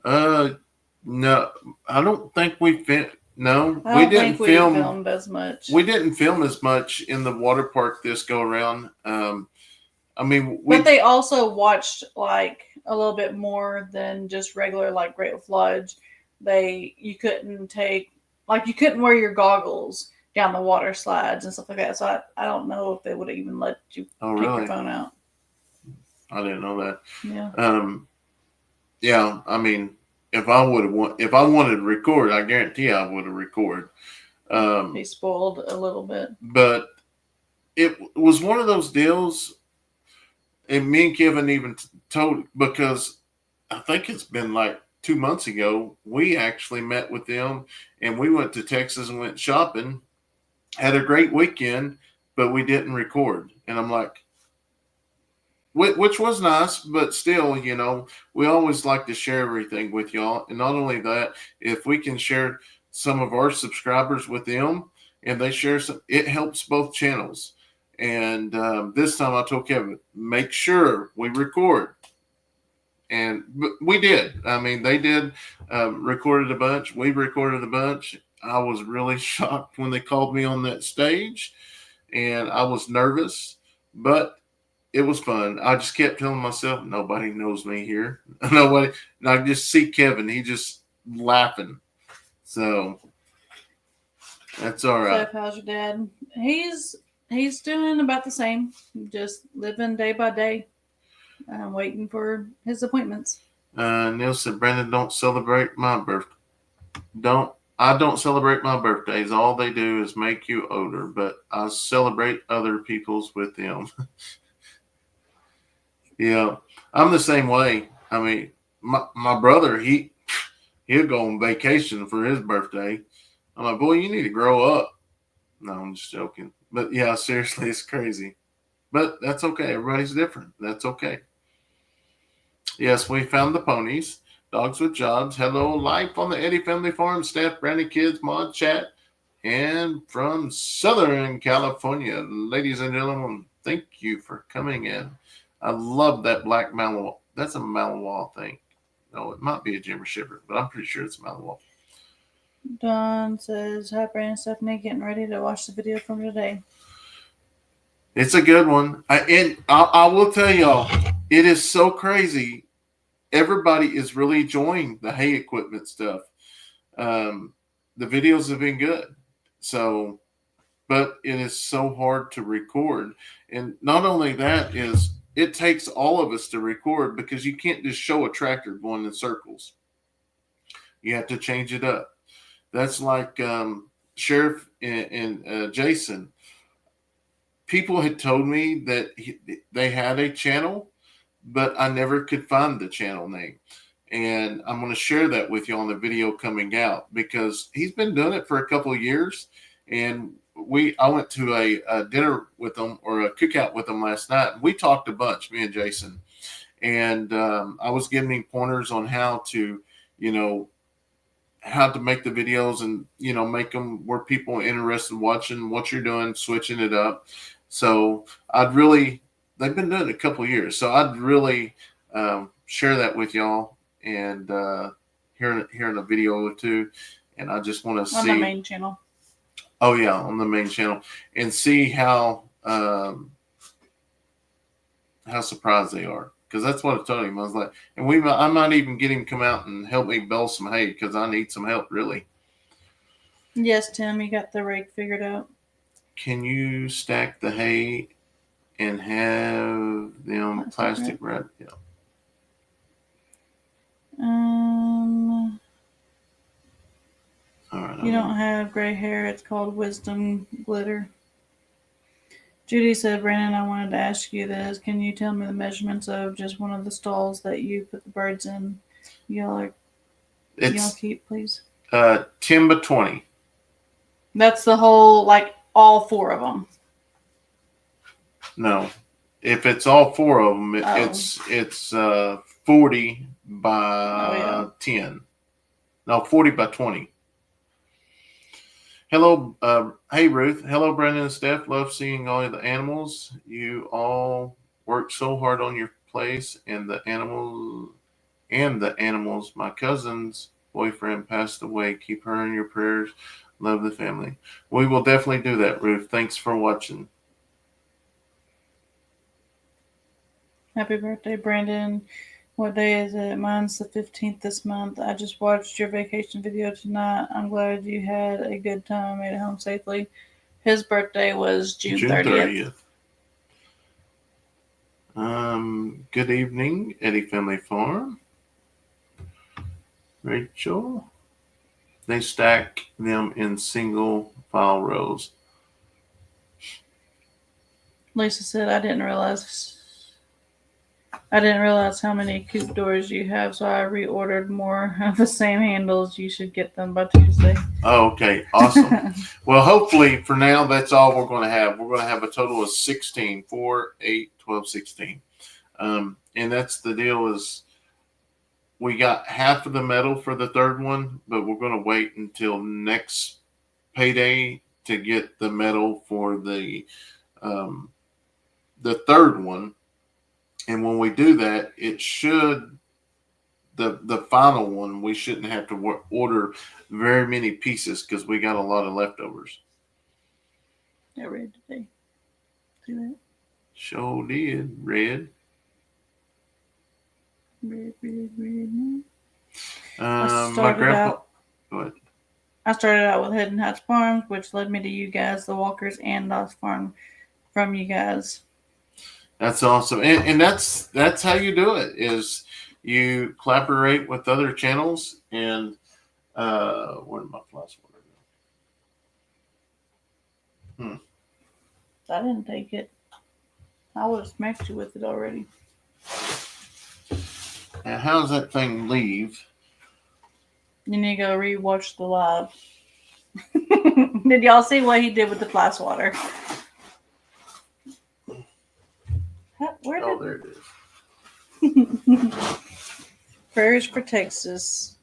No, I don't think we've been. No,
I don't think we filmed as much.
We didn't film as much in the water park this go around. I mean,
but they also watched like a little bit more than just regular like Great Wolf Lodge. You couldn't wear your goggles down the water slides and stuff like that. So I don't know if they would have even let you take your phone out.
I didn't know that.
Yeah.
Yeah. I mean, if I wanted to record, I guarantee I would have recorded.
He spoiled a little bit,
but it was one of those deals. And me and Kevin even told, because I think it's been like 2 months ago, we actually met with them and we went to Texas and went shopping, had a great weekend, but we didn't record. And I'm like, which was nice, but still, we always like to share everything with y'all. And not only that, if we can share some of our subscribers with them and they share some, it helps both channels. And this time I told Kevin, make sure we record. And we did. I mean, they did recorded a bunch. We recorded a bunch. I was really shocked when they called me on that stage. And I was nervous, but it was fun. I just kept telling myself, nobody knows me here. Nobody. And I just see Kevin. He just laughing. So that's all right.
So how's your dad? He's doing about the same, just living day by day. I'm waiting for his appointments.
Neil said, Brandon, don't celebrate my birthday. I don't celebrate my birthdays. All they do is make you older, but I celebrate other people's with them. Yeah, I'm the same way. I mean, my brother, he'll go on vacation for his birthday. I'm like, boy, you need to grow up. No, I'm just joking. But yeah, seriously, it's crazy. But that's okay. Everybody's different. That's okay. Yes, we found the ponies. Dogs with Jobs. Hello, life on the Eddy Family Farm. Staff, Brandy Kids, Mod Chat. And from Southern California. Ladies and gentlemen, thank you for coming in. I love that black Malinois. That's a Malinois thing. No, it might be a German Shepherd, but I'm pretty sure it's a Malinois.
Don says, hi, Brandon and Stephanie, getting ready to watch the video from today.
It's a good one. I will tell y'all, it is so crazy. Everybody is really enjoying the hay equipment stuff. The videos have been good. So, but it is so hard to record. And not only that is, it takes all of us to record because you can't just show a tractor going in circles. You have to change it up. That's like Sheriff and Jason. People had told me that they had a channel, but I never could find the channel name. And I'm going to share that with you on the video coming out because he's been doing it for a couple of years. And I went to a dinner with them or a cookout with them last night. And we talked a bunch, me and Jason. And I was giving him pointers on how to make the videos and, make them where people are interested in watching what you're doing, switching it up. So they've been doing it a couple of years. So I'd really share that with y'all and hearing a video or two. And I just want to see.
On the main channel.
Oh, yeah, on the main channel. And see how surprised they are. Because that's what I told him. I was like, and I might even get him come out and help me bale some hay because I need some help, really.
Yes, Tim, you got the rake figured out.
Can you stack the hay and have them plastic wrapped? Yeah. All right.
You don't have gray hair. It's called wisdom glitter. Judy said, Brandon, I wanted to ask you this. Can you tell me the measurements of just one of the stalls that you put the birds in? Y'all keep, please.
10 by 20.
That's the whole, like, all four of them.
No. If it's all four of them, it's 40 by 10. No, 40 by 20. Hello, hey Ruth. Hello, Brandon and Steph. Love seeing all of the animals. You all work so hard on your place, and the animals. My cousins boyfriend passed away. Keep her in your prayers. Love the family. We will definitely do that, Ruth. Thanks for watching.
Happy birthday, Brandon. What day is it? Mine's the 15th this month. I just watched your vacation video tonight. I'm glad you had a good time, made it home safely. His birthday was June 30th.
Good evening, Eddy Family Farm. Rachel. They stack them in single file rows.
Lisa said, I didn't realize how many coupe doors you have, so I reordered more of the same handles. You should get them by Tuesday.
Oh, okay, awesome. Well, hopefully for now, that's all we're going to have. We're going to have a total of 16, 4, 8, 12, 16. And that's the deal is we got half of the metal for the third one, but we're going to wait until next payday to get the metal for the third one. And when we do that, it should, the final one, we shouldn't have to order very many pieces because we got a lot of leftovers.
I read today. See that?
Sure did. Red.
Red.
My grandpa. Go ahead.
I started out with Hidden Heights Farms, which led me to you guys, the Walkers, and Doss Farm from you guys.
That's awesome. And that's how you do it, is you collaborate with other channels. And where did my flash water go?
I didn't take it. I would have smacked you with it already.
And how does that thing leave?
You need to go rewatch the live. Did y'all see what he did with the flash water?
There it is.
Prayers for Texas.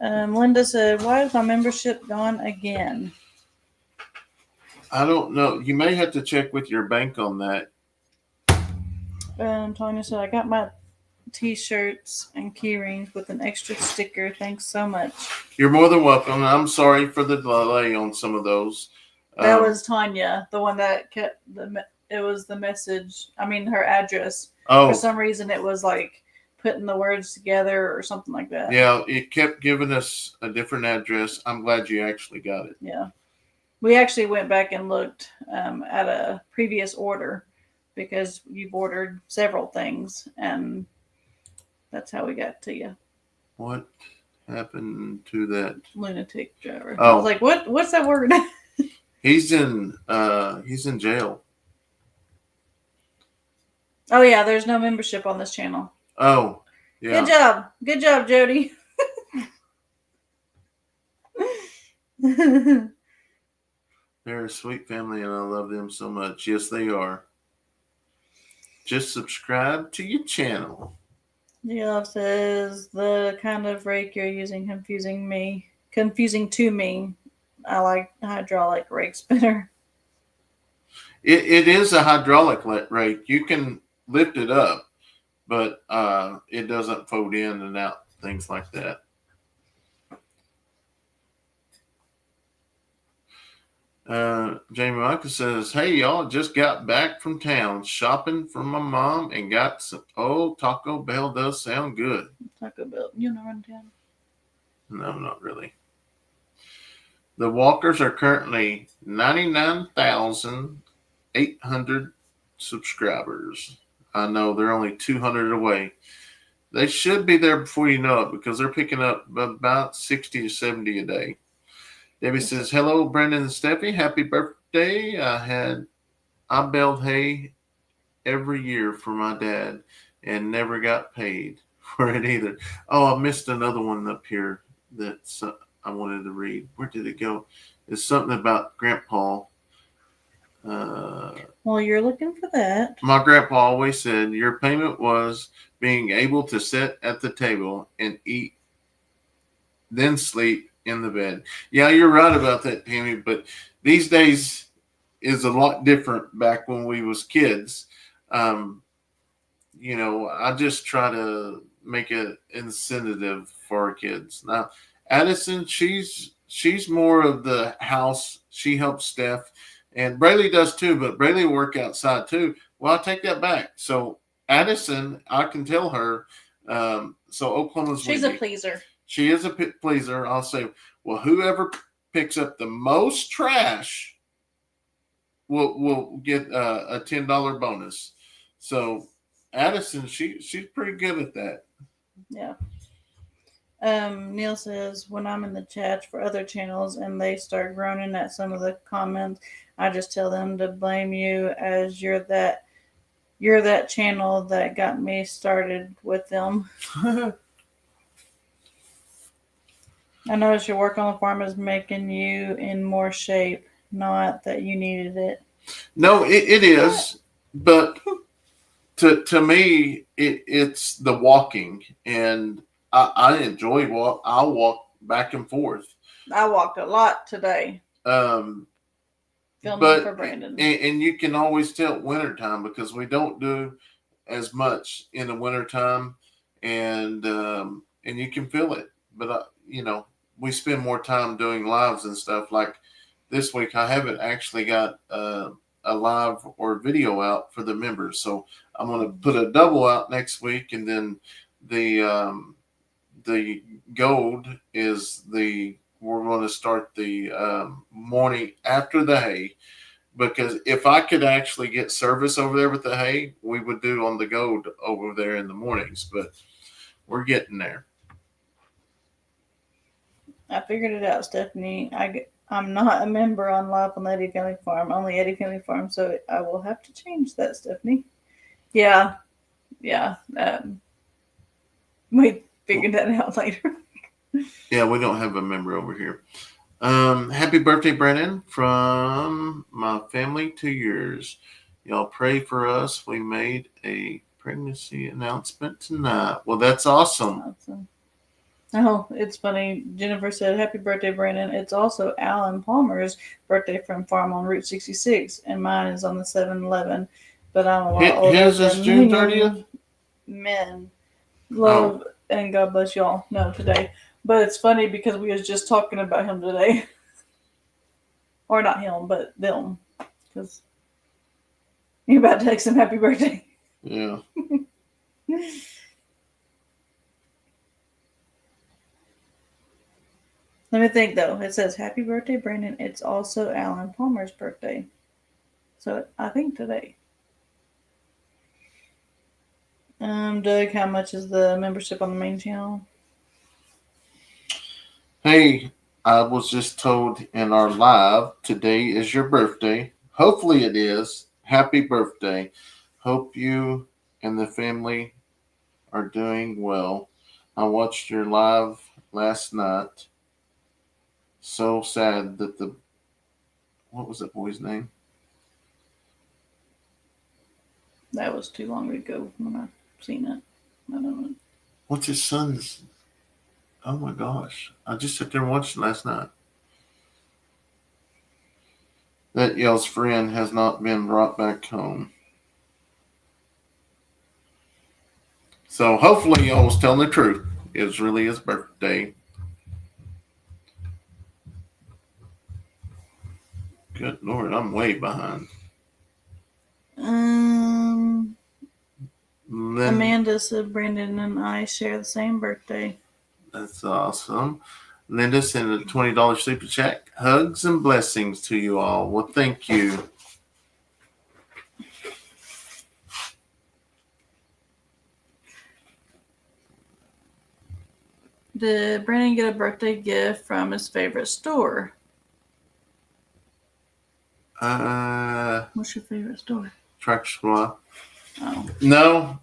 Linda said, why is my membership gone again?
I don't know. You may have to check with your bank on that.
Tanya said, I got my t-shirts and key rings with an extra sticker. Thanks so much.
You're more than welcome. I'm sorry for the delay on some of those.
That was Tanya, the one that kept it was the message. I mean, her address.
Oh.
For some reason, it was like putting the words together or something like that.
Yeah, it kept giving us a different address. I'm glad you actually got it.
Yeah. We actually went back and looked at a previous order because you've ordered several things, and that's how we got to you.
What happened to that
lunatic driver?
Oh.
I was like, what's that word?
He's in jail.
Oh yeah, there's no membership on this channel.
Oh, yeah.
Good job, Jody.
They're a sweet family, and I love them so much. Yes, they are. Just subscribe to your channel.
Yeah, says the kind of rake you're using confusing to me. I like hydraulic rakes better.
It is a hydraulic rake. You can lift it up, but it doesn't fold in and out, things like that. Jamie Michael says, hey, y'all, just got back from town shopping for my mom and got some. Oh, Taco Bell does sound good.
Taco Bell, you know, run town.
No, not really. The Walkers are currently 99,800 subscribers. I know they're only 200 away. They should be there before you know it because they're picking up about 60 to 70 a day. Debbie says, hello, Brendan and Steffi. Happy birthday. I baled hay every year for my dad and never got paid for it either. Oh, I missed another one up here that I wanted to read. Where did it go? It's something about Grandpa.
Well, you're looking for that.
My grandpa always said your payment was being able to sit at the table and eat, then sleep in the bed. Yeah, you're right about that, Tammy, but these days is a lot different back when we was kids. You know, I just try to make an incentive for our kids. Now, Addison, she's more of the house. She helps Steph, and Braylee does too. But Braylee work outside too. Well, I take that back. So Addison, I can tell her. So Oklahoma's
She's
windy.
a pleaser.
She is a pleaser. I'll say, well, whoever picks up the most trash will get a $10 bonus. So Addison, she's pretty good at that.
Yeah. Neil says, when I'm in the chat for other channels and they start groaning at some of the comments, I just tell them to blame you, as you're that channel that got me started with them. I noticed your work on the farm is making you in more shape. Not that you needed it.
No, it is, but to me, it's the walking, and I enjoy walk. I'll walk back and forth.
I walked a lot today. Filming for Brandon.
And you can always tell wintertime because we don't do as much in the wintertime, and you can feel it. But we spend more time doing lives and stuff. Like this week, I haven't actually got a live or video out for the members, so I'm going to put a double out next week, and then the gold is we're going to start the morning after the hay, because if I could actually get service over there with the hay, we would do on the gold over there in the mornings, but we're getting there.
I figured it out, Stephanie. I'm not a member on Live on the Eddy Family Farm, only Eddy Family Farm, so I will have to change that, Stephanie. Yeah. We figured that out later.
Yeah, we don't have a member over here. Happy birthday, Brennan, from my family to yours. Y'all pray for us. We made a pregnancy announcement tonight. Well, that's awesome.
Oh, it's funny. Jennifer said, happy birthday, Brandon. It's also Alan Palmer's birthday from Farm on Route 66, and mine is on the 7-Eleven. But I'm a lot older
His is
than
June 30th?
Men. Love and God bless y'all. No, today. But it's funny because we was just talking about him today. Or not him, but them. Because you're about to text him happy birthday.
Yeah.
Let me think, though. It says, happy birthday, Brandon. It's also Alan Palmer's birthday. So I think today. Doug, how much is the membership on the main channel?
Hey, I was just told in our live, today is your birthday. Hopefully it is. Happy birthday. Hope you and the family are doing well. I watched your live last night. So sad that what was that boy's name?
That was too long ago when I seen it. I don't know.
What's his son's? Oh my gosh. I just sat there and watched it last night. That y'all's friend has not been brought back home. So hopefully y'all was telling the truth. It was really his birthday. Good Lord, I'm way behind.
Amanda said Brandon and I share the same birthday.
That's awesome. Linda sent a $20 super chat. Hugs and blessings to you all. Well, thank you.
Did Brandon get a birthday gift from his favorite store? What's your favorite store?
Tractor Supply.
Oh.
No,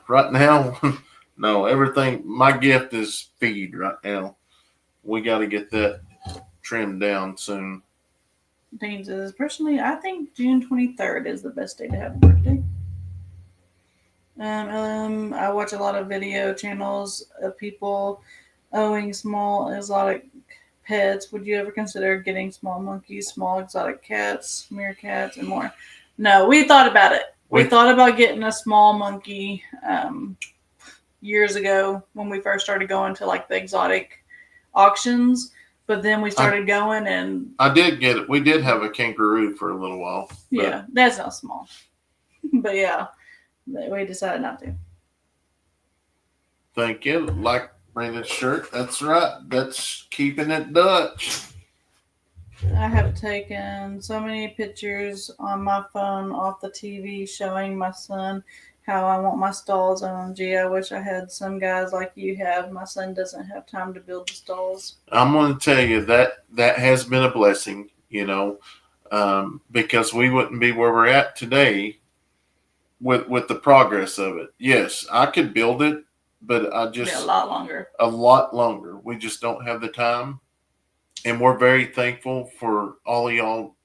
right now, no. Everything. My gift is feed right now. We got to get that trimmed down soon.
Dean says, personally, I think June 23rd is the best day to have a birthday. I watch a lot of video channels of people owning small exotic pets. Would you ever consider getting small monkeys, small exotic cats, meerkats, and more? No, we thought about it. We thought about getting a small monkey. years ago when we first started going to like the exotic auctions. But then we started going, and
I did get it. We did have a kangaroo for a little while.
Yeah, that's not small. But yeah, we decided not to.
Thank you. Like Brandon's shirt. That's right. That's keeping it Dutch.
I have taken so many pictures on my phone off the TV showing my son how I want my stalls. OMG, I wish I had some guys like you have. My son doesn't have time to build the stalls.
I'm going to tell you that has been a blessing, because we wouldn't be where we're at today with the progress of it. Yes, I could build it, but I just
a lot longer.
A lot longer. We just don't have the time. And we're very thankful for all of y'all,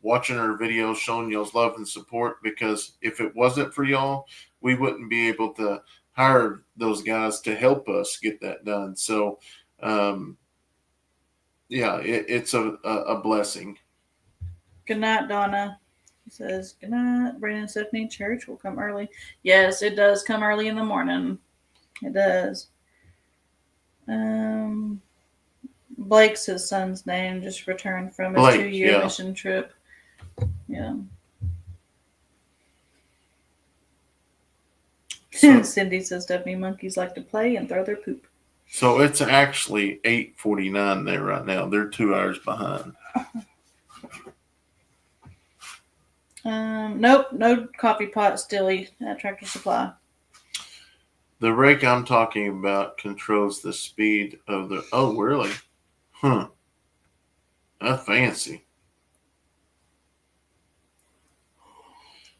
watching our videos, showing y'all's love and support, because if it wasn't for y'all, we wouldn't be able to hire those guys to help us get that done. So, it's a blessing.
Good night, Donna. He says, good night, Brandon and Stephanie. Church will come early. Yes, it does come early in the morning. It does. Blake's his son's name, just returned from his 2-year mission trip. Yeah. So, Cindy says Stephanie, monkeys like to play and throw their poop.
So it's actually 8:49 there right now. They're 2 hours behind.
Nope, no coffee pot still at Tractor Supply.
The rake I'm talking about controls the speed of the. Oh, really? Huh. That's fancy.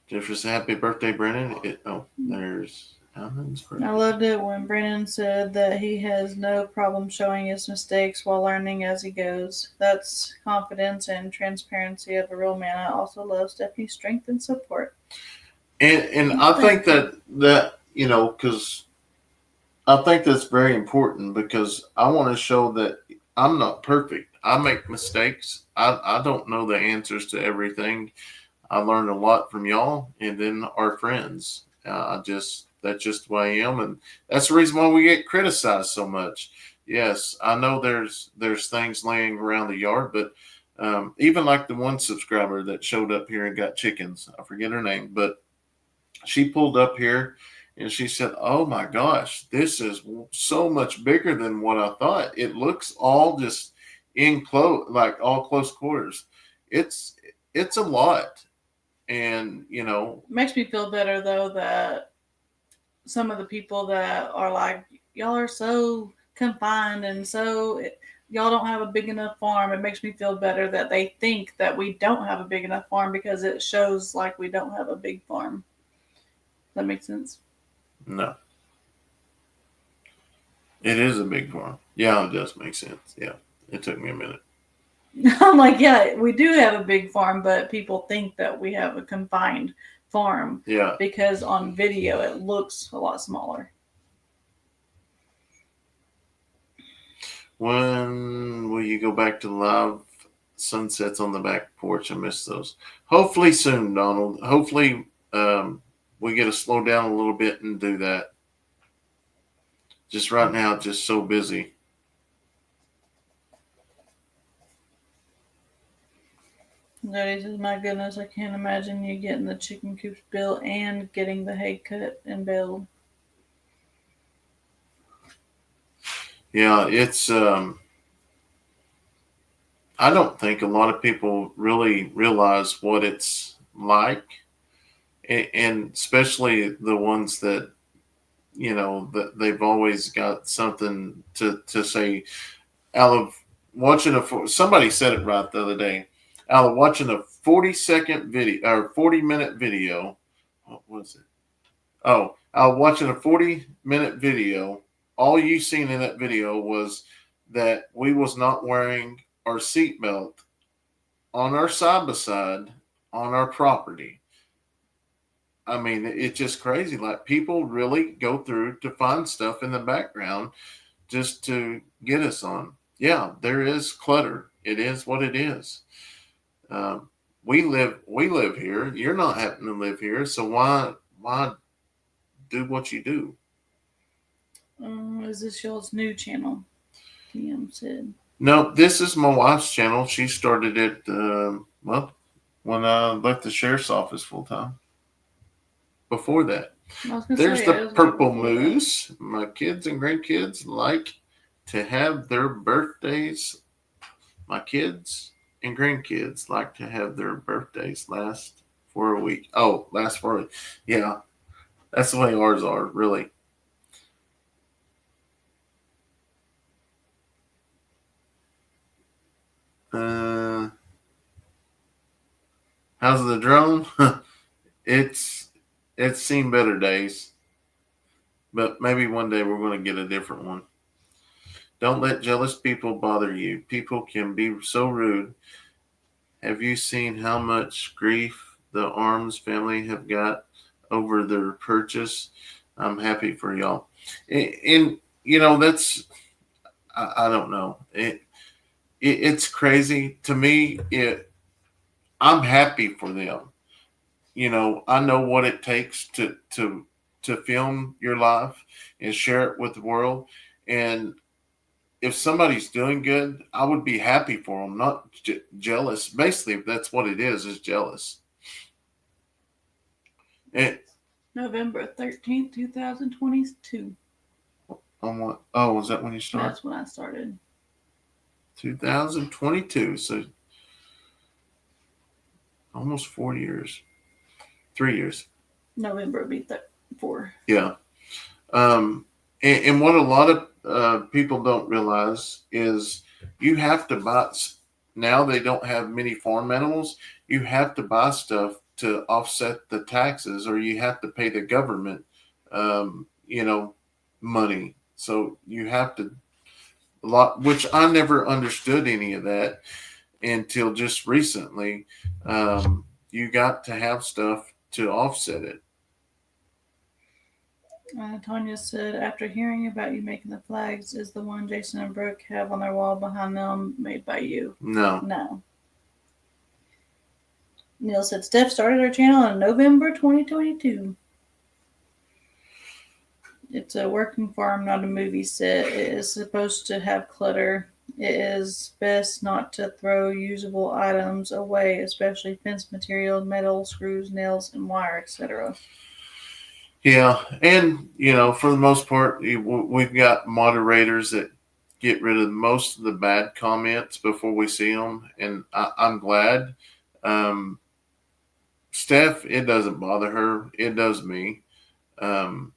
Jefferson, happy birthday, Brennan. There's Alan's birthday.
I loved it when Brennan said that he has no problem showing his mistakes while learning as he goes. That's confidence and transparency of a real man. I also love Stephanie's strength and support.
And I think that because I think that's very important, because I want to show that I'm not perfect. I make mistakes. I don't know the answers to everything. I learned a lot from y'all and then our friends. That's just the way I am, and that's the reason why we get criticized so much. Yes, I know there's things laying around the yard, but even like the one subscriber that showed up here and got chickens, I forget her name, but she pulled up here and she said, "Oh my gosh, this is so much bigger than what I thought. It looks all just like all close quarters. It's a lot." And
it makes me feel better though that some of the people that are like, y'all are so confined and so y'all don't have a big enough farm. It makes me feel better that they think that we don't have a big enough farm, because it shows like we don't have a big farm. Does that make sense?
No. It is a big farm. Yeah, it does make sense. Yeah. It took me a minute.
I'm like, yeah, we do have a big farm, but people think that we have a confined farm.
Yeah.
Because on video it looks a lot smaller.
When will you go back to live sunsets on the back porch? I miss those. Hopefully soon, Donald. Hopefully we get to slow down a little bit and do that. Just right now, just so busy.
Daddy says, my goodness, I can't imagine you getting the chicken coops built and getting the hay cut and baled.
Yeah, it's I don't think a lot of people really realize what it's like, and especially the ones that that they've always got something to say out of watching somebody said it right the other day, out of watching a 40-second video or 40-minute video. What was it? Oh, out of watching a 40-minute video, all you seen in that video was that we was not wearing our seatbelt on our side-by-side on our property. I mean, it's just crazy. Like, people really go through to find stuff in the background just to get us on. Yeah, there is clutter. It is what it is. We live here. You're not having to live here, so why do what you do?
Is this y'all's new channel? TM said.
No, this is my wife's channel. She started it, when I left the sheriff's office full time. Before that,
I was gonna
there's
say,
the
it was
purple
before that.
moose. My kids and grandkids like to have their birthdays. My kids and grandkids like to have their birthdays last for a week. Oh, last for a week. Yeah, that's the way ours are, really. Uh, how's the drone? it's it's seen better days, but maybe one day we're going to get a different one. Don't let jealous people bother you. People can be so rude. Have you seen how much grief the Arms family have got over their purchase? I'm happy for y'all. And that's I don't know. It's crazy to me. I'm happy for them. I know what it takes to film your life and share it with the world. And if somebody's doing good, I would be happy for them, not jealous. Basically, that's what it is jealous. And
November 13th, 2022.
on what? Oh, was that when you started?
That's when I started.
2022. So almost 4 years. 3 years.
November would be 4.
Yeah. And what a lot of people don't realize is you have to buy. Now they don't have many farm animals. You have to buy stuff to offset the taxes, or you have to pay the government, money. So you have to a lot, which I never understood any of that until just recently. You got to have stuff to offset it.
Tanya said, after hearing about you making the flags, is the one Jason and Brooke have on their wall behind them made by you?
No.
No. Neil said, Steph started her channel in November 2022. It's a working farm, not a movie set. It is supposed to have clutter. It is best not to throw usable items away, especially fence material, metal, screws, nails, and wire, etc.
Yeah, and for the most part, we've got moderators that get rid of most of the bad comments before we see them, and I'm glad. Um, Steph, it doesn't bother her; it does me, um,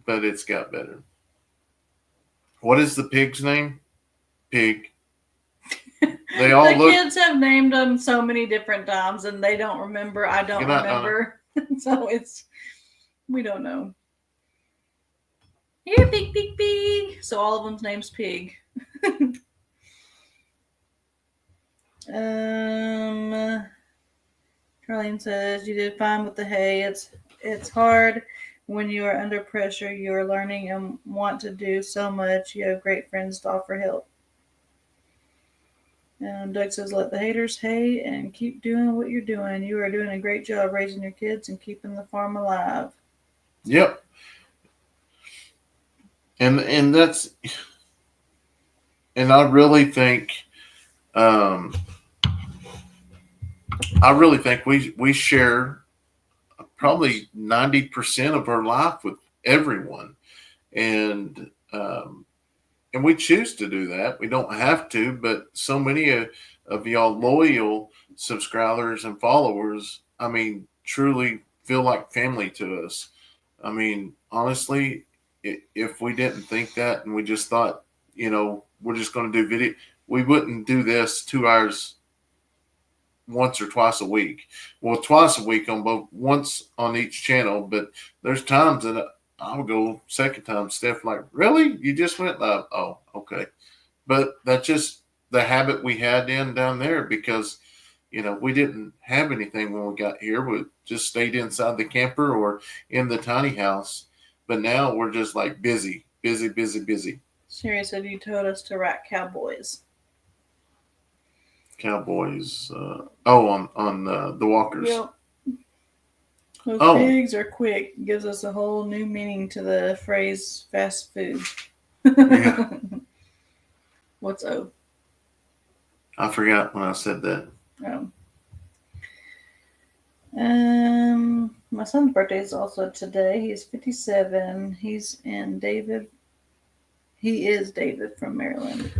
but it's got better. What is the pig's name? Pig. They all
The
look.
kids have named them so many different times, and they don't remember. I don't remember, so we don't know. Here, pig, pig, pig. So all of them's name's Pig. Charlene says you did fine with the hay. It's hard when you are under pressure. You are learning and want to do so much. You have great friends to offer help. And Doug says, let the haters hate and keep doing what you're doing. You are doing a great job raising your kids and keeping the farm alive.
Yep. And that's, and I really think, we share probably 90% of our life with everyone, and we choose to do that. We don't have to, but so many of y'all loyal subscribers and followers, I mean, truly feel like family to us. I mean, honestly, if we didn't think that and we just thought, we're just going to do video, we wouldn't do this 2 hours once or twice a week. Well, twice a week on both, once on each channel, but there's times that I'll go second time. Steph, like, really? You just went live? Oh, okay. But that's just the habit we had down there because, we didn't have anything when we got here. We just stayed inside the camper or in the tiny house. But now we're just like busy.
Sherry said you told us to write cowboys.
Cowboys. On the walkers.
Yep. Those
Oh.
pigs are quick. Gives us a whole new meaning to the phrase fast food.
Yeah.
What's O?
I forgot when I said that.
Oh. My son's birthday is also today. He's 57. He is David from Maryland.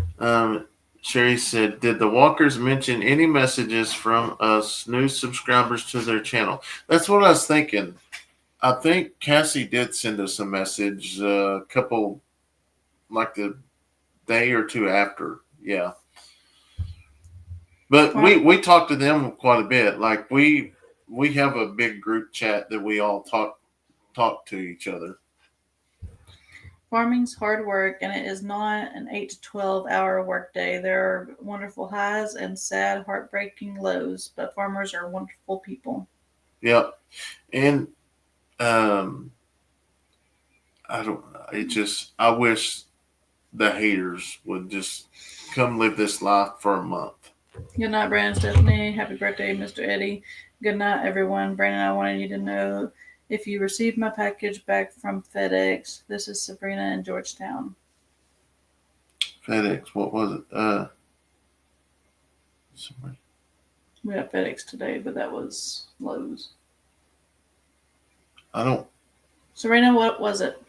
Sherry said, did the Walkers mention any messages from us new subscribers to their channel? That's what I was thinking. I think Cassie did send us a message a couple, like the day or two after. Yeah. But we talked to them quite a bit. Like we have a big group chat that we all talk to each other.
Farming's hard work, and it is not an 8 to 12 hour workday. There are wonderful highs and sad, heartbreaking lows, but farmers are wonderful people.
Yep. And I wish the haters would just come live this life for a month.
Good night, Brandon, Stephanie. Happy birthday, Mr. Eddy. Good night, everyone. Brandon, I wanted you to know if you received my package back from FedEx. This is Sabrina in Georgetown.
FedEx, what was it? Sorry.
We got FedEx today, but that was Lowe's.
I don't.
Serena, what was it?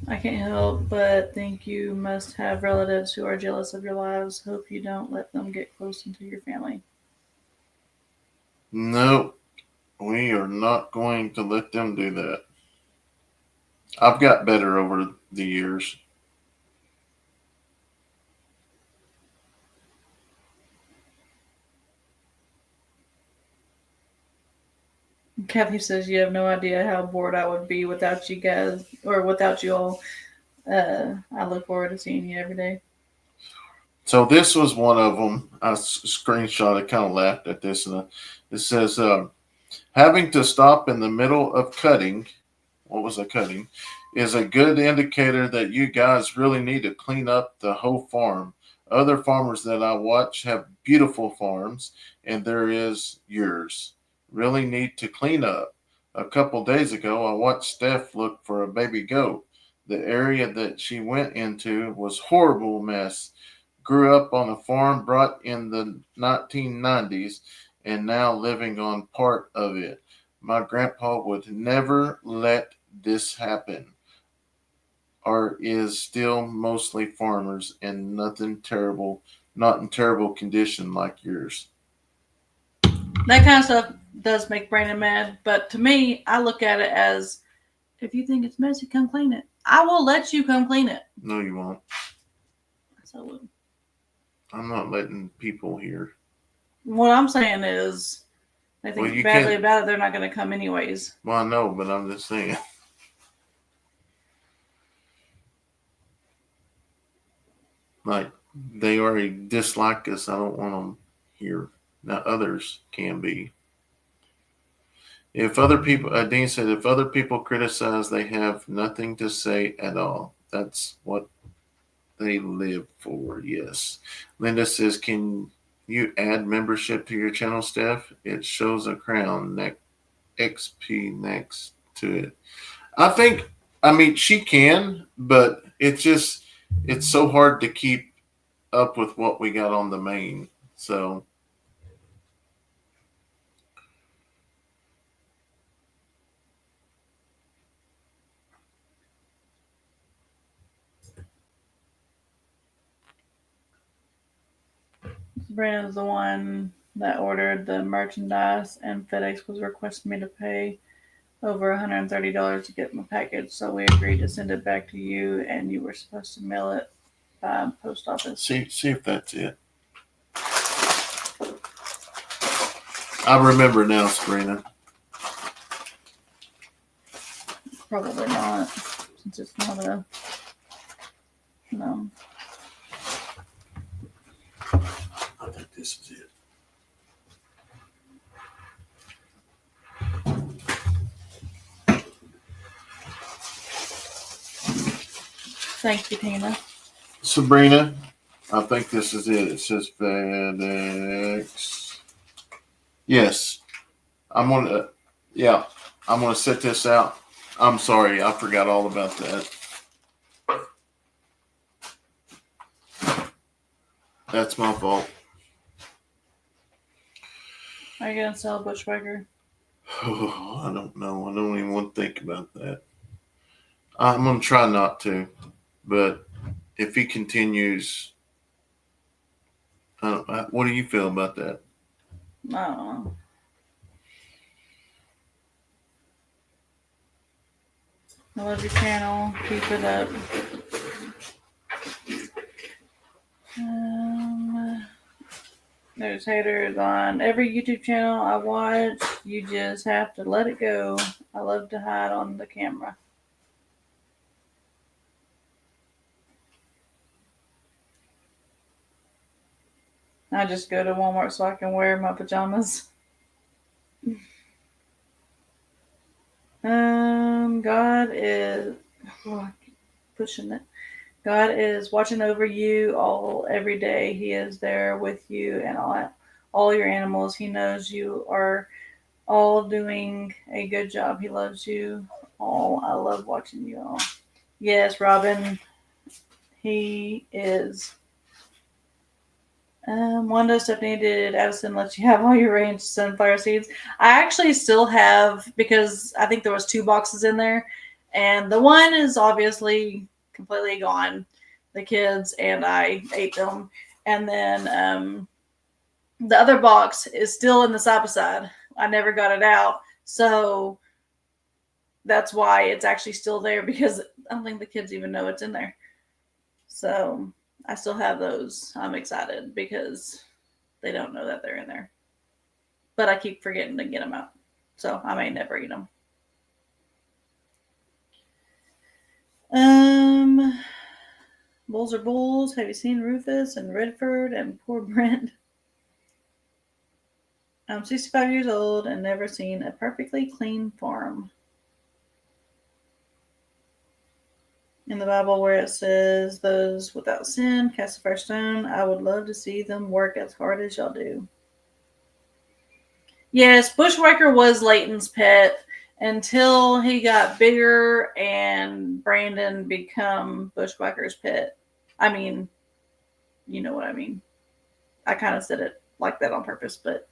I can't help but think you must have relatives who are jealous of your lives. Hope you don't let them get close into your family.
No, we are not going to let them do that. I've got better over the years.
Kathy says you have no idea how bored I would be without you guys or without you all. I look forward to seeing you every day.
So this was one of them. I screenshot. I kind of laughed at this, and it says, "Having to stop in the middle of cutting. What was I cutting? Is a good indicator that you guys really need to clean up the whole farm. Other farmers that I watch have beautiful farms, and there is yours. Really need to clean up. A couple days ago, I watched Steph look for a baby goat. The area that she went into was horrible mess. Grew up on a farm, brought in the 1990s, and now living on part of it. My grandpa would never let this happen. Or is still mostly farmers and not in terrible condition like yours."
That kind of stuff does make Brandon mad, but to me, I look at it as if you think it's messy, come clean it. I will let you come clean it.
No, you won't.
So
I'm not letting people here.
what I'm saying is, they think badly about it, they're not going to come anyways.
Well, I know, but I'm just saying. Like, they already dislike us. I don't want them here. Now, others can be. If other people, Dean said, if other people criticize, they have nothing to say at all. That's what they live for. Yes. Linda says, can you add membership to your channel, Steph? It shows a crown, XP next to it. I mean, she can, but it's so hard to keep up with what we got on the main. So.
Brandon's the one that ordered the merchandise, and FedEx was requesting me to pay over $130 to get my package. So we agreed to send it back to you, and you were supposed to mail it by post office.
See if that's it. I remember now, Sabrina.
Probably not, since it's not a no.
I think this is it.
Thank you, Tina.
Sabrina, I think this is it. It says FedEx. Yes. I'm gonna. Yeah. I'm gonna set this out. I'm sorry. I forgot all about that. That's my fault.
Are you gonna sell Bushwhacker?
Oh, I don't know. I don't even want to think about that. I'm gonna try not to, but if he continues, what do you feel about that?
I don't know. I love your channel. Keep it up. There's haters on every YouTube channel I watch. You just have to let it go. I love to hide on the camera. I just go to Walmart so I can wear my pajamas. God is pushing it. God is watching over you all every day. He is there with you and all your animals. He knows you are all doing a good job. He loves you all. I love watching you all. Yes, Robin. He is. Wanda, Stephanie, did Addison let you have all your range sunflower seeds? I actually still have, because I think there was 2 boxes in there, and the one is obviously completely gone. The kids and I ate them, and then the other box is still in the side by side. I never got it out, so that's why it's actually still there, because I don't think the kids even know it's in there. So I still have those. I'm excited because they don't know that they're in there. But I keep forgetting to get them out. So I may never eat them. Bulls are bulls. Have you seen Rufus and Redford and poor Brent? I'm 65 years old and never seen a perfectly clean farm. In the Bible where it says those without sin cast the first stone, I would love to see them work as hard as y'all do. Yes, Bushwhacker was Leighton's pet until he got bigger and Brandon become Bushwhacker's pet. I mean, you know what I mean. I kind of said it like that on purpose, but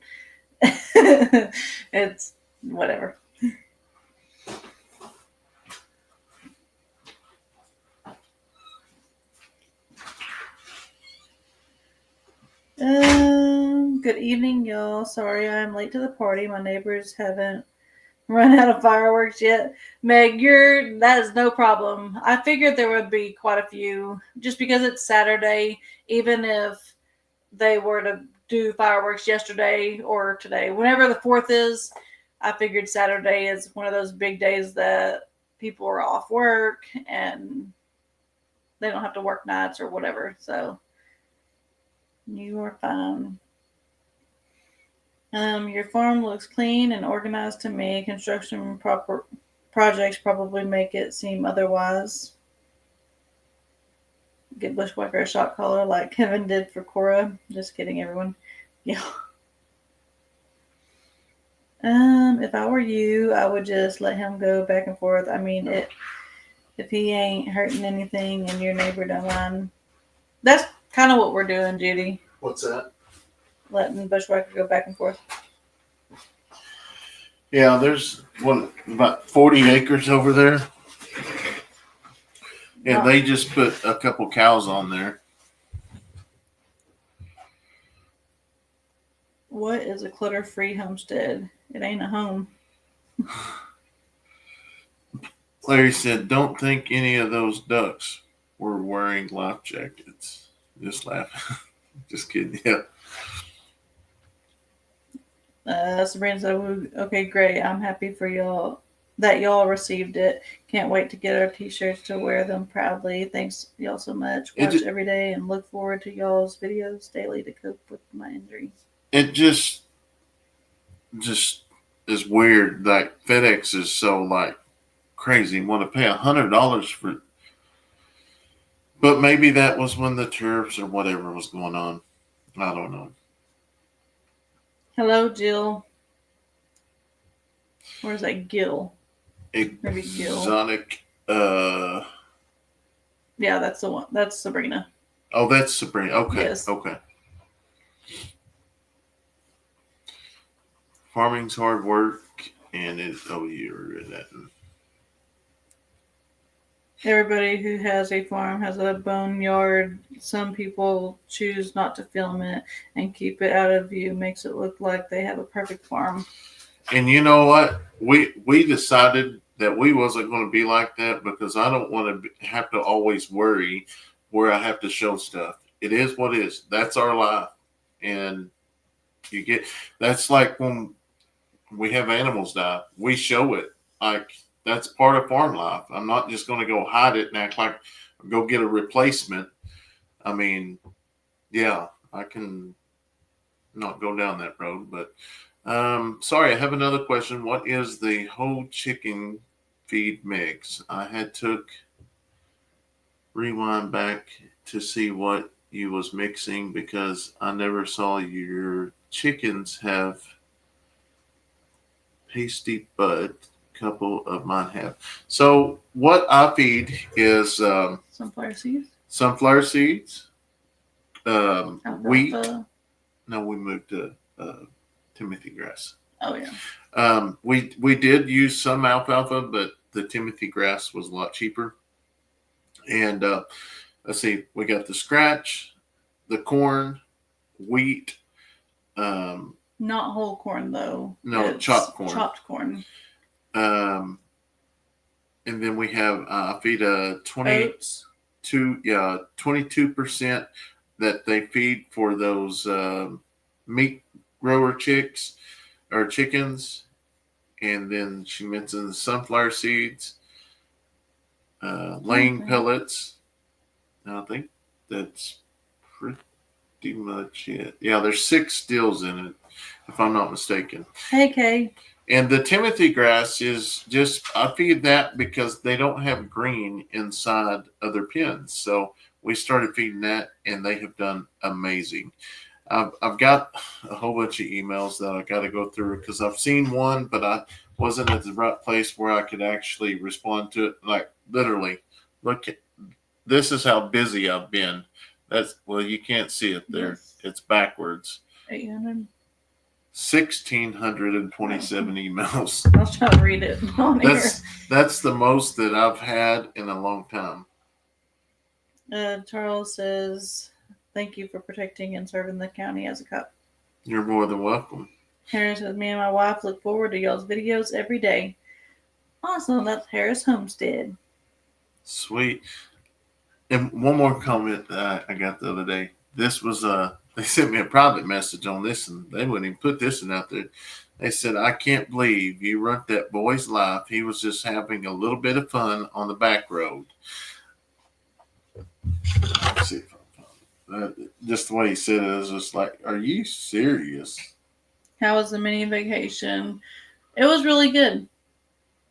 it's whatever. Good evening, y'all. Sorry I'm late to the party. My neighbors haven't run out of fireworks yet. Meg, that is no problem. I figured there would be quite a few just because it's Saturday. Even if they were to do fireworks yesterday or today, whenever the 4th is, I figured Saturday is one of those big days that people are off work and they don't have to work nights or whatever. So you are fine. Your farm looks clean and organized to me. Construction projects probably make it seem otherwise. Get Bushwhacker a shot collar like Kevin did for Cora. Just kidding, everyone. Yeah. If I were you, I would just let him go back and forth. I mean, if he ain't hurting anything and your neighbor don't mind. That's kind of what we're doing, Judy.
What's that?
Letting Bushwhacker go back and forth.
Yeah, there's about 40 acres over there. And they just put a couple cows on there.
What is a clutter-free homestead? It ain't a home.
Larry said, don't think any of those ducks were wearing life jackets. Just laughing. Just kidding. Yeah.
Sabrina said, okay, great. I'm happy for y'all that y'all received it. Can't wait to get our t-shirts to wear them proudly. Thanks y'all so much. Watch every day and look forward to y'all's videos daily to cope with my injury.
It just is weird. Like FedEx is so like crazy. Want to pay $100 for, but maybe that was when the tariffs or whatever was going on. I don't know.
Hello, Jill. Where's that Gil? Maybe Gil.
Exotic.
Yeah, that's the one. That's Sabrina.
Oh, that's Sabrina. Okay.
Yes.
Okay. Farming's hard work, and it's you're that.
Everybody who has a farm has a boneyard. Some people choose not to film it and keep it out of view. Makes it look like they have a perfect farm.
And you know what? We decided that we wasn't going to be like that because I don't want to have to always worry where I have to show stuff. It is what it is. That's our life, and you get. That's like when we have animals die. We show it. Like that's part of farm life. I'm not just going to go hide it and act like go get a replacement. I mean, yeah, I can not go down that road, but sorry, I have another question. What is the whole chicken feed mix? I had took rewind back to see what you was mixing because I never saw your chickens have pasty bud. Couple of mine have. So what I feed is
Sunflower seeds.
sunflower seeds, wheat.
Alfalfa.
No, we moved to Timothy grass.
Oh yeah.
We did use some alfalfa, but the Timothy grass was a lot cheaper. And let's see, we got the scratch, the corn, wheat.
Not whole corn though.
No,
It's
chopped corn.
Chopped corn.
And then we have I feed a
Oats.
22% that they feed for those meat grower chicks or chickens. And then she mentions sunflower seeds, laying pellets. And I think that's pretty much it. Yeah, there's 6 stills in it, if I'm not mistaken.
Hey, Kay.
And the Timothy grass is just, I feed that because they don't have green inside of their pens. So we started feeding that and they have done amazing. I've got a whole bunch of emails that I got to go through because I've seen one, but I wasn't at the right place where I could actually respond to it. Like literally, look, this is how busy I've been. That's, well, you can't see it there.
Yes.
It's backwards.
800.
1,627 emails.
I was trying to read it on here.
That's the most that I've had in a long time.
Charles says, "Thank you for protecting and serving the county as a cop."
You're more than welcome.
Harris says, "Me and my wife look forward to y'all's videos every day." Awesome. That's Harris Homestead.
Sweet. And one more comment that I got the other day. This was they sent me a private message on this, and they wouldn't even put this one out there. They said, "I can't believe you ruined that boy's life. He was just having a little bit of fun on the back road." Let's see if I found it. Just the way he said it is just like, are you serious?
How was the mini vacation? It was really good.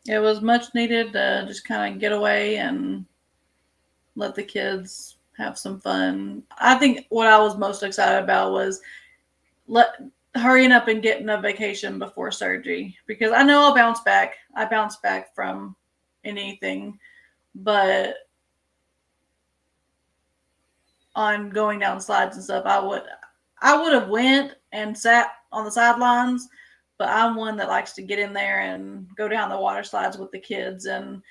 It was much needed to just kind of get away and let the kids have some fun. I think what I was most excited about was hurrying up and getting a vacation before surgery because I know I'll bounce back. I bounce back from anything, but on going down slides and stuff, I would have went and sat on the sidelines, but I'm one that likes to get in there and go down the water slides with the kids and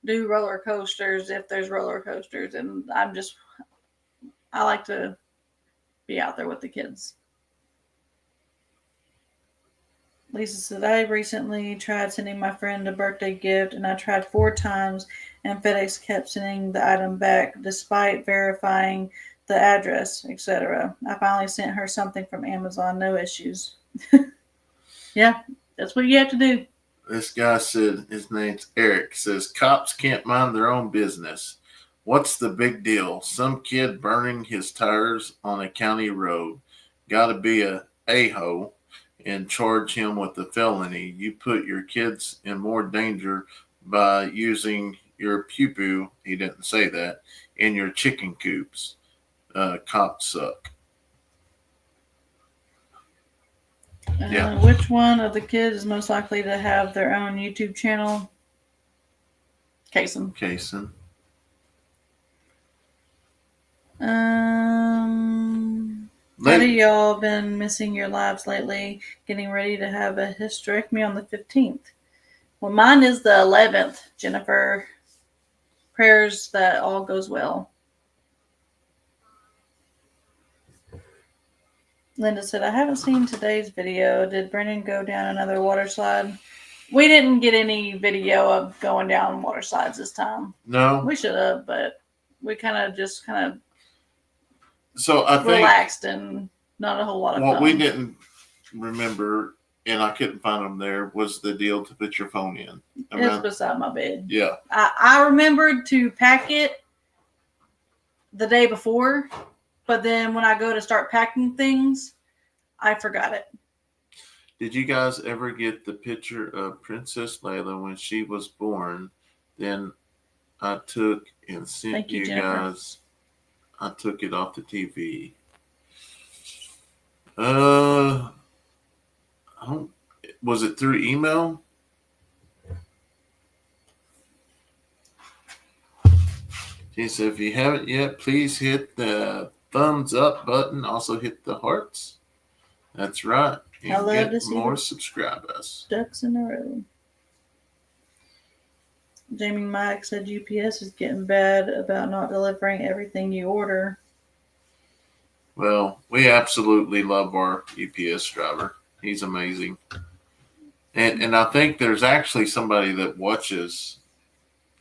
do roller coasters if there's roller coasters, and I like to be out there with the kids. Lisa said, "I recently tried sending my friend a birthday gift, and I tried 4 times, and FedEx kept sending the item back despite verifying the address, etc. I finally sent her something from Amazon, no issues." Yeah, that's what you have to do.
This guy said, his name's Eric, says, "Cops can't mind their own business. What's the big deal? Some kid burning his tires on a county road. Gotta be a a-hole and charge him with a felony. You put your kids in more danger by using your pew-pew," he didn't say that, "in your chicken coops. Cops suck." Yeah.
Which one of the kids is most likely to have their own YouTube channel? Kayson.
Kayson.
How do y'all been missing your lives lately? Getting ready to have a hysterectomy on the 15th. Well, mine is the 11th, Jennifer. Prayers that all goes well. Linda said, I haven't seen today's video. Did Brennan go down another water slide? We didn't get any video of going down water slides this time.
No.
We should have, but we kind of
so I think
relaxed and not a whole lot of
what
fun.
we didn't remember, and I couldn't find them there, was the deal to put your phone in.
It's beside my bed.
Yeah.
I remembered to pack it the day before, but then when I go to start packing things, I forgot it.
Did you guys ever get the picture of Princess Layla when she was born? Then I took and sent
Thank you,
you
Jennifer.
guys. I took it off the TV. Was it through email? He said, if you haven't yet, please hit the thumbs up button. Also hit the hearts. That's right. And
I love to see
more subscribers.
Ducks in a row. Jamie Mike said UPS is getting bad about not delivering everything you order.
Well, we absolutely love our UPS driver. He's amazing. And I think there's actually somebody that watches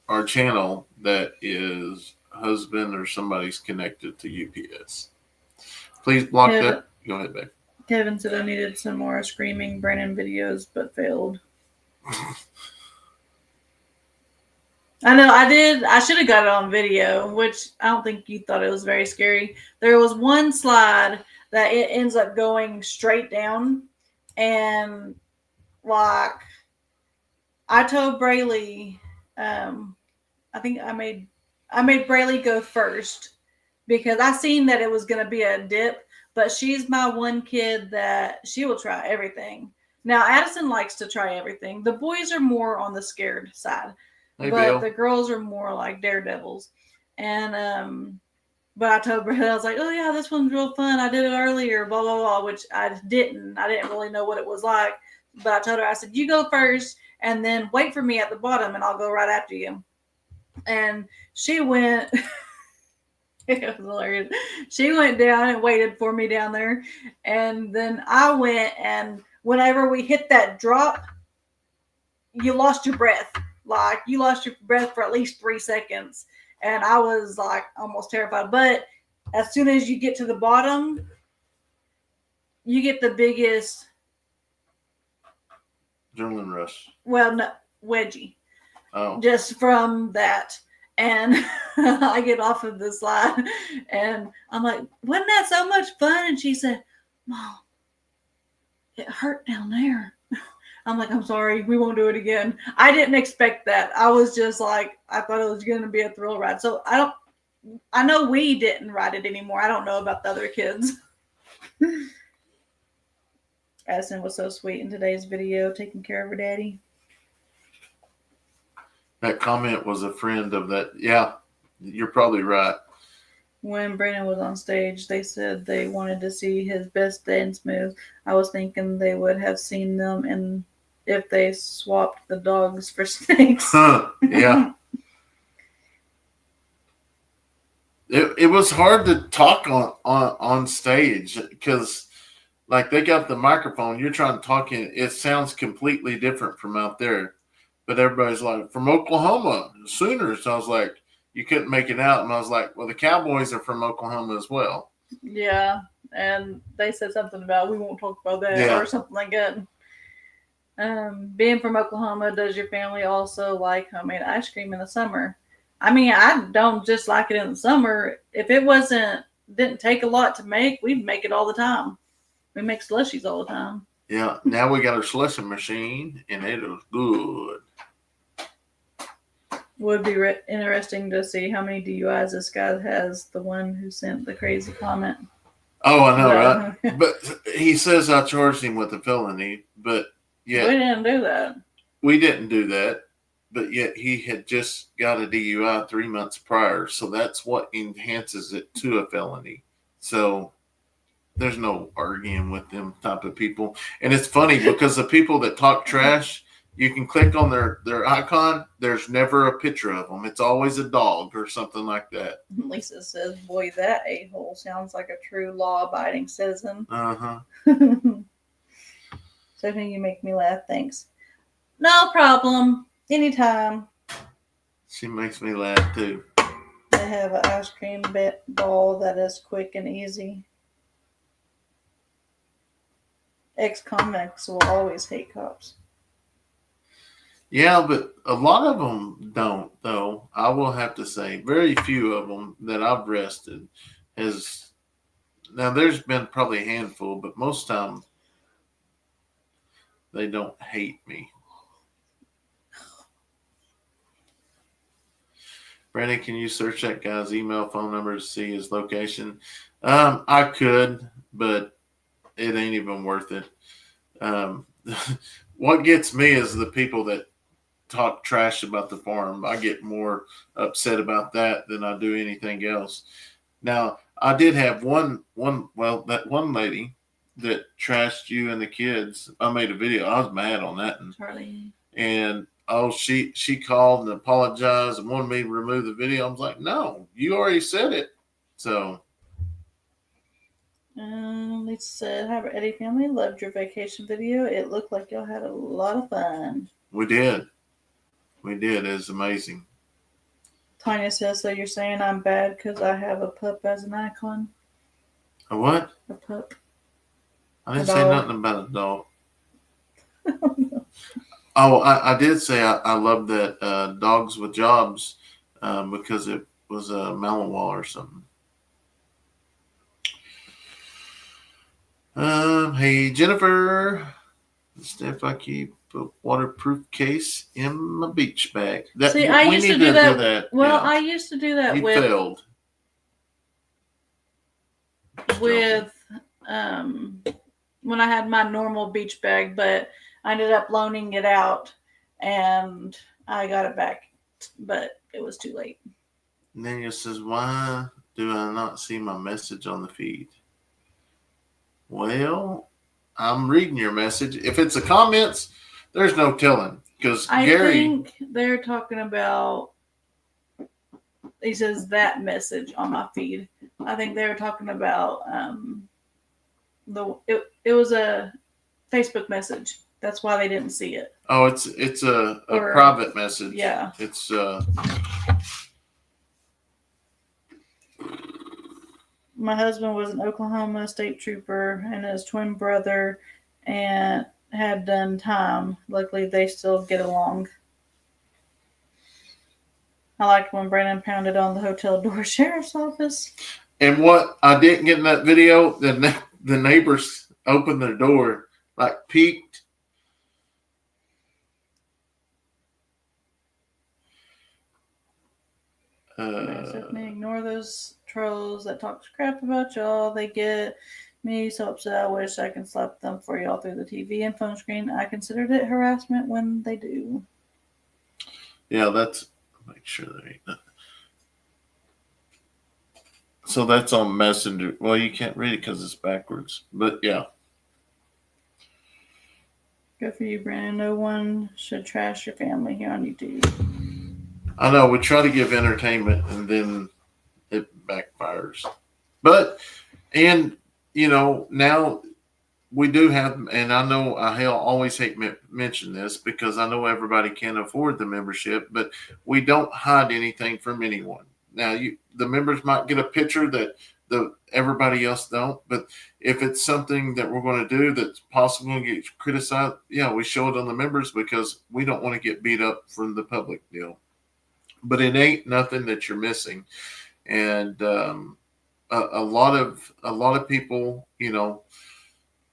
our channel that is husband or somebody's connected to UPS. Please block that. Go ahead, babe.
Kevin said I needed some more screaming Brennan videos, but failed. I know I did. I should have got it on video, which I don't think you thought it was very scary. There was one slide that it ends up going straight down, and like I told Braylee, I think I made Braylee go first because I seen that it was gonna be a dip, but she's my one kid that she will try everything. Now Addison likes to try everything. The boys are more on the scared side.
Hey,
but
Bill.
The girls are more like daredevils. And but I told Brett, I was like, oh yeah, this one's real fun. I did it earlier, blah blah blah, which I didn't really know what it was like. But I told her, I said, you go first and then wait for me at the bottom and I'll go right after you. And she went it was hilarious. She went down and waited for me down there. And then I went, and whenever we hit that drop, you lost your breath. Like you lost your breath for at least 3 seconds. And I was like almost terrified. But as soon as you get to the bottom, you get the biggest
adrenaline rush.
Well, no, wedgie.
Oh.
Just from that. And I get off of the slide and I'm like, wasn't that so much fun? And she said, Mom, it hurt down there. I'm like, I'm sorry, we won't do it again. I didn't expect that. I was just like, I thought it was going to be a thrill ride. So I know we didn't ride it anymore. I don't know about the other kids. Addison was so sweet in today's video, taking care of her daddy.
That comment was a friend of that. Yeah, you're probably right.
When Brandon was on stage, they said they wanted to see his best dance moves. I was thinking they would have seen them and if they swapped the dogs for snakes.
Yeah. It was hard to talk on stage because like they got the microphone, you're trying to talk in, it sounds completely different from out there. But everybody's like, from Oklahoma, Sooners. I was like, you couldn't make it out. And I was like, well, the Cowboys are from Oklahoma as well.
Yeah. And they said something about, we won't talk about that or something like that. Being from Oklahoma, does your family also like homemade ice cream in the summer? I mean, I don't just like it in the summer. If it didn't take a lot to make, we'd make it all the time. We make slushies all the time.
Yeah. Now we got our slushing machine, and it is good.
Would be interesting to see how many DUIs this guy has, the one who sent the crazy comment.
Oh, I know, right? But he says I charged him with a felony, but
We didn't do that.
We didn't do that. But yet he had just got a DUI 3 months prior, so that's what enhances it to a felony. So there's no arguing with them type of people. And it's funny because the people that talk trash, you can click on their icon. There's never a picture of them. It's always a dog or something like that.
Lisa says, boy, that a-hole sounds like a true law-abiding citizen.
Uh-huh.
Stephanie, you make me laugh. Thanks. No problem. Anytime.
She makes me laugh too.
They have an ice cream ball that is quick and easy. Ex-convicts will always hate cops.
Yeah, but a lot of them don't, though. I will have to say, very few of them that I've arrested has. Now, there's been probably a handful, but most time they don't hate me. Brandon, can you search that guy's email, phone number to see his location? I could, but it ain't even worth it. What gets me is the people that talk trash about the farm. I get more upset about that than I do anything else. Now, I did have that one lady that trashed you and the kids. I made a video. I was mad on that one.
Charlie.
And she called and apologized and wanted me to remove the video. I was like, no, you already said it. So
Lisa said, "Hi, Eddy family. Loved your vacation video. It looked like y'all had a lot of fun."
we did. It was amazing.
Tanya says, "So you're saying I'm bad because I have a pup as an icon?"
A what?
A pup.
I didn't say nothing about a dog. Oh, I did say I love that Dogs with Jobs because it was a Malinois or something. Hey, Jennifer. Steph, I keep a waterproof case in my beach bag.
See, I used to do that. Well, I used to do that
He
with
failed.
When I had my normal beach bag, but I ended up loaning it out and I got it back, but it was too late.
And then it says, why do I not see my message on the feed? Well, I'm reading your message. If it's the comments, there's no telling. Because
I
Gary,
think they're talking about, he says that message on my feed. I think they were talking about it was a Facebook message. That's why they didn't see it.
oh, it's a private message.
Yeah.
It's
my husband was an Oklahoma state trooper and his twin brother and had done time. Luckily, they still get along. I liked when Brandon pounded on the hotel door sheriff's office.
And what I didn't get in that video, the neighbors opened their door, like peeked.
Stephanie, ignore those trolls that talk crap about y'all. They get me so upset. I wish I could slap them for y'all through the TV and phone screen. I considered it harassment when they do.
Yeah, that's make sure there ain't nothing. So that's on Messenger. Well, you can't read it because it's backwards. But yeah.
Good for you, Brandon. No one should trash your family here on YouTube.
I know. We try to give entertainment and then it backfires. But, and, you know, now we do have, and I know I always hate mention this because I know everybody can't afford the membership, but we don't hide anything from anyone. Now, the members might get a picture that everybody else don't, but if it's something that we're going to do that's possible to get criticized, yeah, we show it on the members because we don't want to get beat up from the public deal. But it ain't nothing that you're missing, and a lot of people, you know,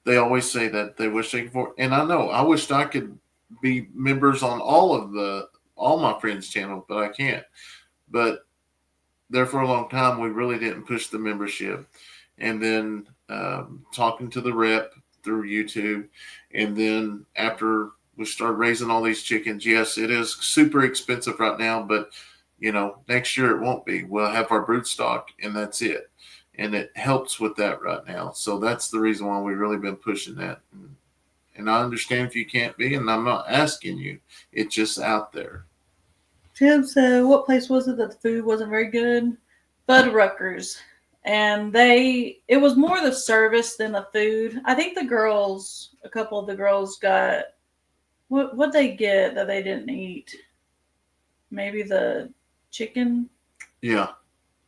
they always say that they wish they could afford, and I know I wished I could be members on all my friends' channels, but I can't. But there for a long time, we really didn't push the membership. and then talking to the rep through YouTube. And then after we start raising all these chickens, yes, it is super expensive right now, but next year it won't be. We'll have our brood stock, and that's it. And it helps with that right now. So that's the reason why we've really been pushing that. And I understand if you can't be, and I'm not asking you. It's just out there.
Tim said, what place was it that the food wasn't very good? Fuddruckers. And it was more the service than the food. I think a couple of the girls got, what'd they get that they didn't eat? Maybe the chicken?
Yeah.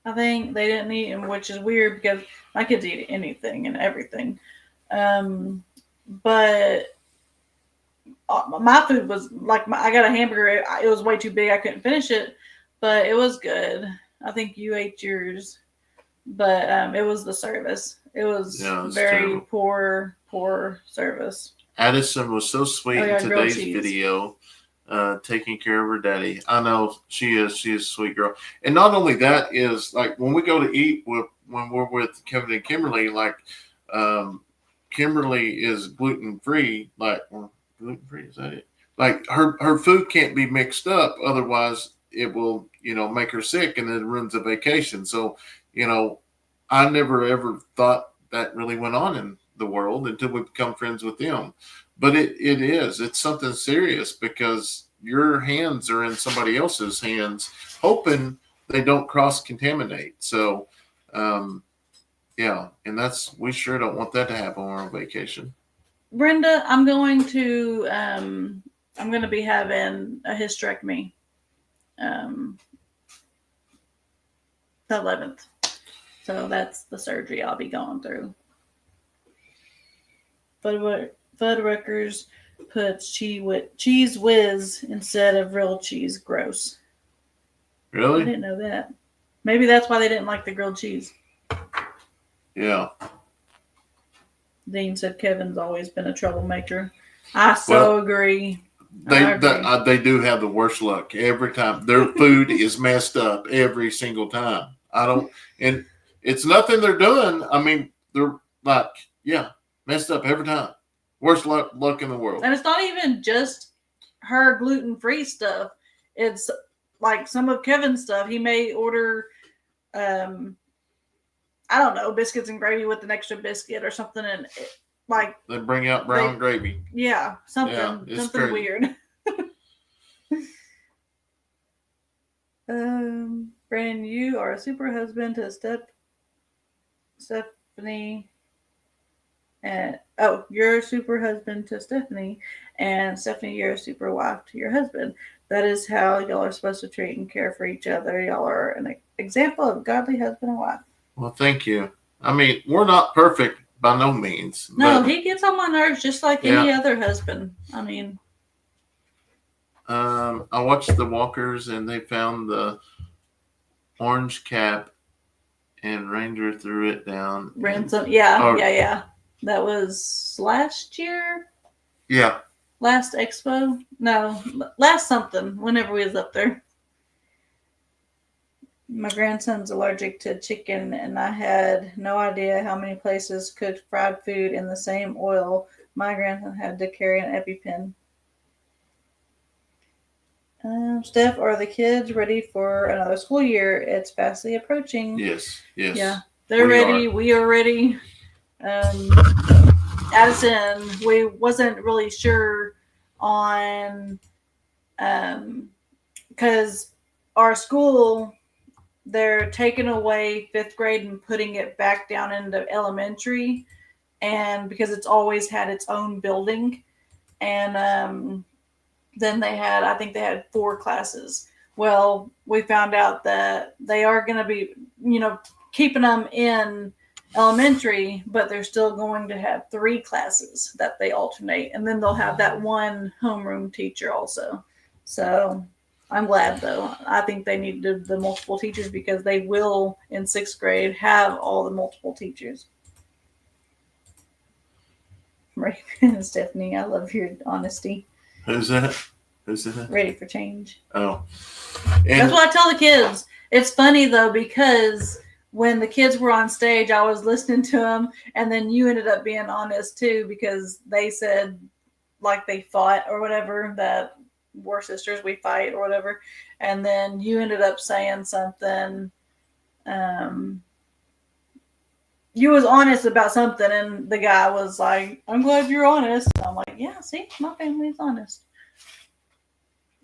I think they didn't eat, which is weird because my kids eat anything and everything. But my food was like, I got a hamburger. It was way too big. I couldn't finish it, but it was good. I think you ate yours, but it was the service. It was very terrible. poor service.
Addison was so sweet in today's video, taking care of her daddy. I know she is a sweet girl. And not only that is like when we go to eat when we're with Kevin and Kimberly, like Kimberly is gluten-free, gluten-free, is that it? Like her food can't be mixed up, otherwise it will, make her sick and it ruins a vacation. So, I never ever thought that really went on in the world until we become friends with them. But it's something serious because your hands are in somebody else's hands, hoping they don't cross-contaminate. So, yeah, and we sure don't want that to happen on our vacation.
Brenda, I'm going to be having a hysterectomy, the 11th. So that's the surgery I'll be going through. Fuddruckers puts cheese whiz instead of real cheese. Gross.
Really?
I didn't know that. Maybe that's why they didn't like the grilled cheese.
Yeah.
Dean said Kevin's always been a troublemaker. I agree.
They do have the worst luck every time. Their food is messed up every single time. And it's nothing they're doing. I mean, they're like, messed up every time. Worst luck in the world.
And it's not even just her gluten-free stuff. It's like some of Kevin's stuff. He may order, I don't know, biscuits and gravy with an extra biscuit or something, and
they bring out brown gravy.
Yeah, something
crazy.
Weird. Brandon, you are a super husband to Stephanie. And you're a super husband to Stephanie, and Stephanie, you're a super wife to your husband. That is how y'all are supposed to treat and care for each other. Y'all are an example of godly husband and wife.
Well, thank you. I mean, we're not perfect by no means.
No, he gets on my nerves just like any other husband. I mean,
I watched the Walkers, and they found the orange cap, and Ranger threw it down.
Ransom, yeah. That was last year?
Yeah.
Last expo? No, last something, whenever we was up there. My grandson's allergic to chicken, and I had no idea how many places cooked fried food in the same oil. My grandson had to carry an EpiPen. Steph, are the kids ready for another school year? It's fastly approaching.
Yes.
Yeah, they're ready. We are ready. Addison, we wasn't really sure on, because our school, they're taking away 5th grade and putting it back down into elementary, and because it's always had its own building, and then I think they had 4 classes. Well, we found out that they are going to be, keeping them in elementary, but they're still going to have 3 classes that they alternate, and then they'll have that one homeroom teacher also. So I'm glad, though. I think they need the multiple teachers because they will in 6th grade have all the multiple teachers. Right, Stephanie, I love your honesty.
Who's that?
Ready for change.
Oh,
that's what I tell the kids. It's funny though because when the kids were on stage, I was listening to them, and then you ended up being honest too, because they said like they fought or whatever, that we're sisters, we fight or whatever, and then you ended up saying something. You was honest about something, and the guy was like, "I'm glad you're honest." I'm like, "Yeah, see, my family's honest."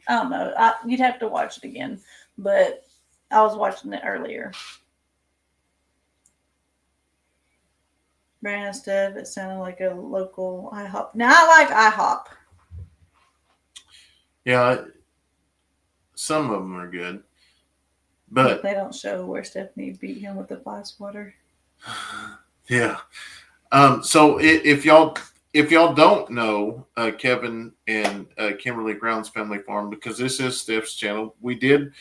I don't know. You'd have to watch it again, but I was watching it earlier. Brandon Stev, it sounded like a local IHOP. Now I like IHOP.
Yeah, some of them are good, but
they don't show where Stephanie beat him with the fly swatter.
Yeah. So if y'all don't know Kevin and Kimberly Brown's Family Farm, because this is Steph's channel, we did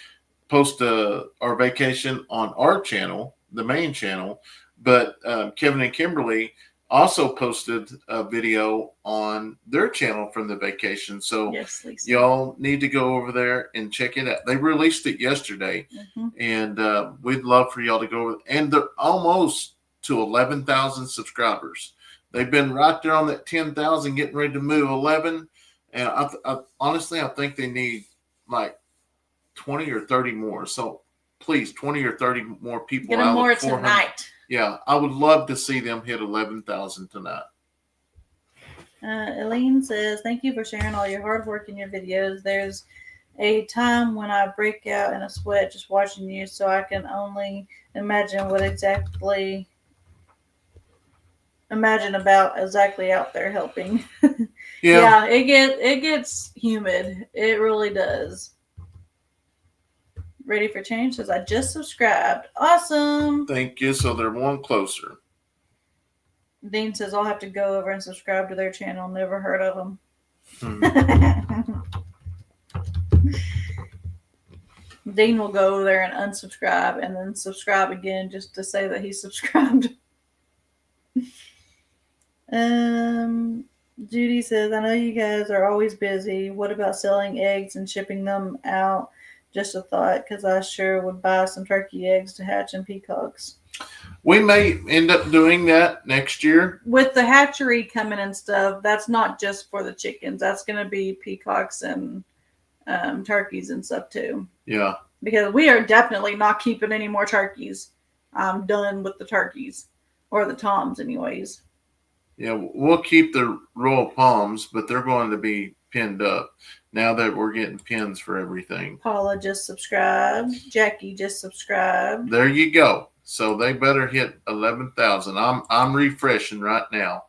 post our vacation on our channel, the main channel, but Kevin and Kimberly also posted a video on their channel from the vacation. So
yes, Lisa.
Y'all need to go over there and check it out. They released it yesterday, and we'd love for y'all to go over. And they're almost to 11,000 subscribers. They've been right there on that 10,000, getting ready to move 11. And I honestly, I think they need like 20 or 30 more. So please, 20 or 30 more people.
Get them more tonight.
Yeah, I would love to see them hit 11,000 tonight.
Elaine says, "Thank you for sharing all your hard work in your videos. There's a time when I break out in a sweat just watching you, so I can only imagine about exactly out there helping." Yeah, it gets humid. It really does. Ready for Change says, "I just subscribed." Awesome.
Thank you. So they're one closer.
Dean says, "I'll have to go over and subscribe to their channel. Never heard of them." Dean will go over there and unsubscribe and then subscribe again just to say that he subscribed. Judy says, "I know you guys are always busy. What about selling eggs and shipping them out? Just a thought, because I sure would buy some turkey eggs to hatch in peacocks."
We may end up doing that next year.
With the hatchery coming and stuff, that's not just for the chickens. That's going to be peacocks and turkeys and stuff too.
Yeah.
Because we are definitely not keeping any more turkeys. I'm done with the turkeys. Or the toms anyways.
Yeah, we'll keep the Royal Palms, but they're going to be pinned up now that we're getting pins for everything.
Paula just subscribed. Jackie just subscribed.
There you go. So they better hit 11,000. I'm refreshing right now.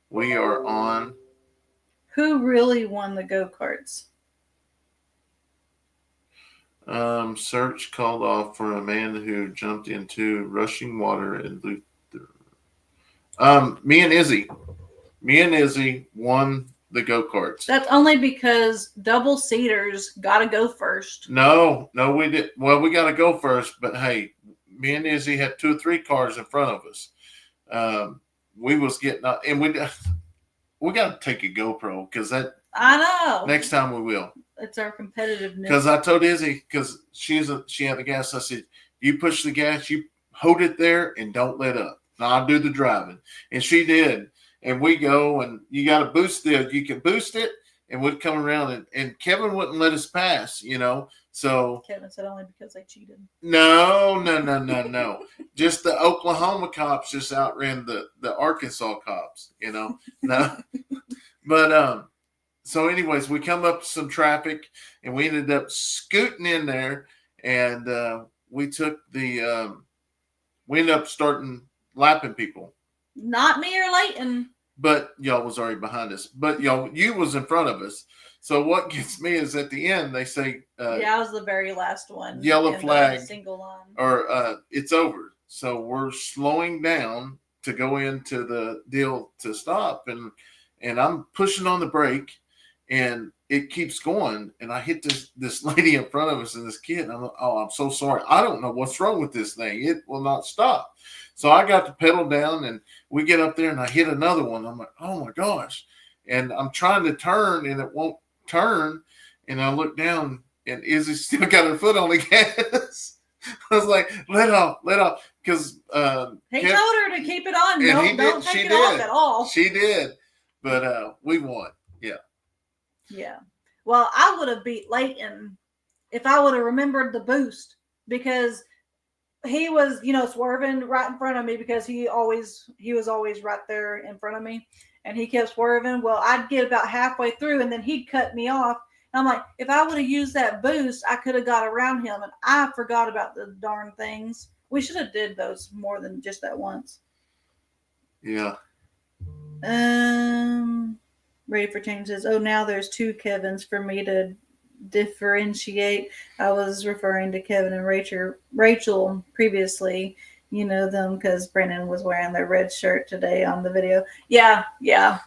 We are on.
Who really won the go-karts?
Search called off for a man who jumped into rushing water and Luther. Me and Izzy won the go-karts.
That's only because double seaters got to go first.
No, we did. Well, we got to go first, but hey, me and Izzy had 2 or 3 cars in front of us. We was getting up, and we got to take a GoPro because that.
I know.
Next time we will.
It's our competitiveness.
Because I told Izzy, because she had the gas, I said, "You push the gas, you hold it there, and don't let up. Now I'll do the driving." And she did. And we go, and you got to boost it. You can boost it, and we'd come around, and Kevin wouldn't let us pass, So
Kevin said only because they cheated.
No. Just the Oklahoma cops just outran the Arkansas cops, No. But so anyways, we come up to some traffic, and we ended up scooting in there, and we ended up starting lapping people.
Not me or Leighton.
But y'all was already behind us. But you was in front of us. So what gets me is at the end they say,
I was the very last one.
Yellow flag,
single line,
or it's over. So we're slowing down to go into the deal to stop, and I'm pushing on the brake, and it keeps going, and I hit this lady in front of us and this kid. And I'm so sorry. I don't know what's wrong with this thing. It will not stop. So I got the pedal down, and we get up there, and I hit another one. I'm like, oh my gosh. And I'm trying to turn, and it won't turn. And I look down, and Izzy still got her foot on the gas. I was like, let off, because
he told her to keep it on.
And
Don't take it off at all.
She did, but we won. Yeah.
Yeah. Well, I would have beat Leighton if I would have remembered the boost, because he was, swerving right in front of me, because he was always right there in front of me, and he kept swerving. Well, I'd get about halfway through, and then he'd cut me off. And I'm like, if I would have used that boost, I could have got around him, and I forgot about the darn things. We should have did those more than just that once.
Yeah.
Ready for change says, now there's 2 Kevins for me to differentiate. I was referring to Kevin and Rachel previously. You know them because Brennan was wearing their red shirt today on the video. Yeah.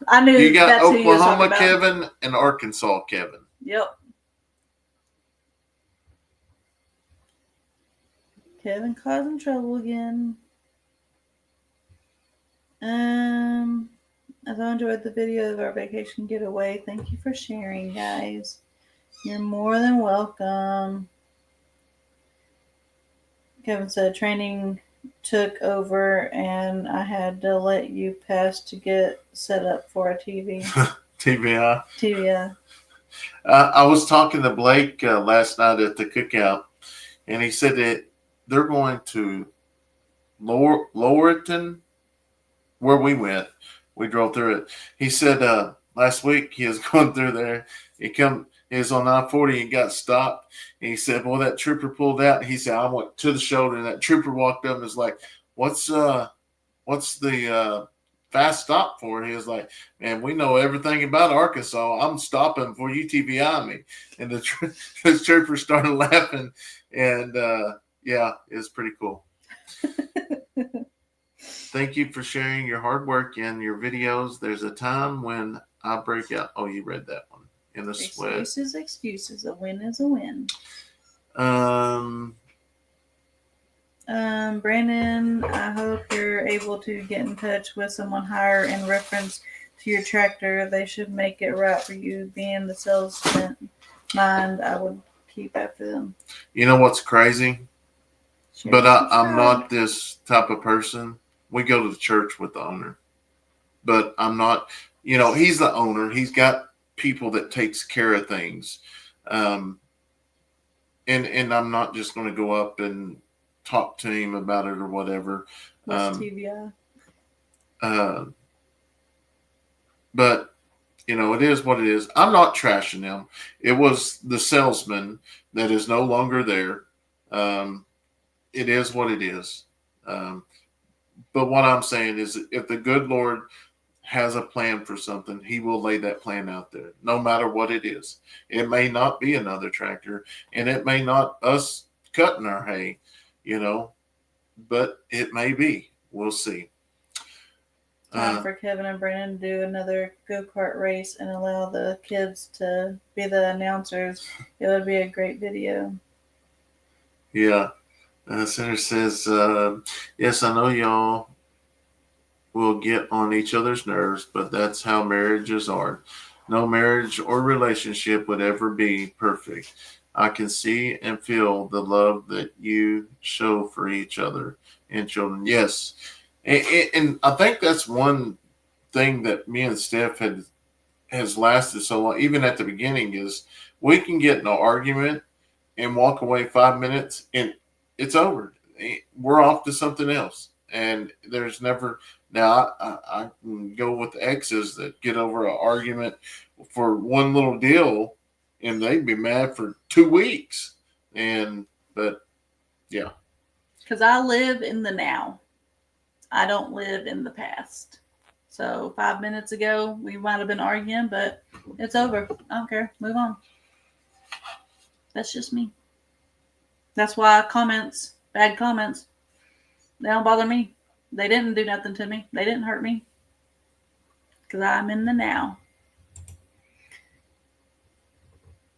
I knew
you got
that's
Oklahoma
who
Kevin and Arkansas Kevin.
Yep. Kevin causing trouble again. As I enjoyed the video of our vacation getaway, thank you for sharing, guys. You're more than welcome. Kevin said training took over and I had to let you pass to get set up for a TV.
TVI. I was talking to Blake last night at the cookout, and he said that they're going to Lorton, where we went. We drove through it. He said last week he was going through there. He was on I-40 and got stopped. And he said, "Well, that trooper pulled out." He said, "I went to the shoulder," and that trooper walked up and was like, "What's the fast stop for?" And he was like, "Man, we know everything about Arkansas. I'm stopping before you TBI me." And the trooper started laughing, and yeah, it's pretty cool. Thank you for sharing your hard work and your videos. There's a time when I break out. Oh, you read that one. In the sweat.
Excuses. A win is a win. Brandon, I hope you're able to get in touch with someone higher in reference to your tractor. They should make it right for you. Being the salesman mind, I would keep after them.
You know what's crazy? But I'm not this type of person. We go to the church with the owner. But I'm not, he's the owner. He's got people that takes care of things. And I'm not just going to go up and talk to him about it or whatever.
What's TVI?
But, it is what it is. I'm not trashing them. It was the salesman that is no longer there. It is what it is. But what I'm saying is, if the good Lord has a plan for something, he will lay that plan out there, no matter what it is. It may not be another tractor, and it may not us cutting our hay, but it may be. We'll see.
Time for Kevin and Brandon to do another go-kart race and allow the kids to be the announcers. It would be a great video.
Yeah. Senator says, yes, I know y'all will get on each other's nerves, but that's how marriages are. No marriage or relationship would ever be perfect. I can see and feel the love that you show for each other and children. Yes. And I think that's one thing that me and Steph has lasted so long, even at the beginning, is we can get in an argument and walk away 5 minutes and it's over. We're off to something else. And there's never, now I can go with exes that get over an argument for one little deal and they'd be mad for 2 weeks. But yeah.
Because I live in the now. I don't live in the past. So 5 minutes ago, we might have been arguing, but it's over. I don't care. Move on. That's just me. That's why bad comments, they don't bother me. They didn't do nothing to me. They didn't hurt me. Because I'm in the now.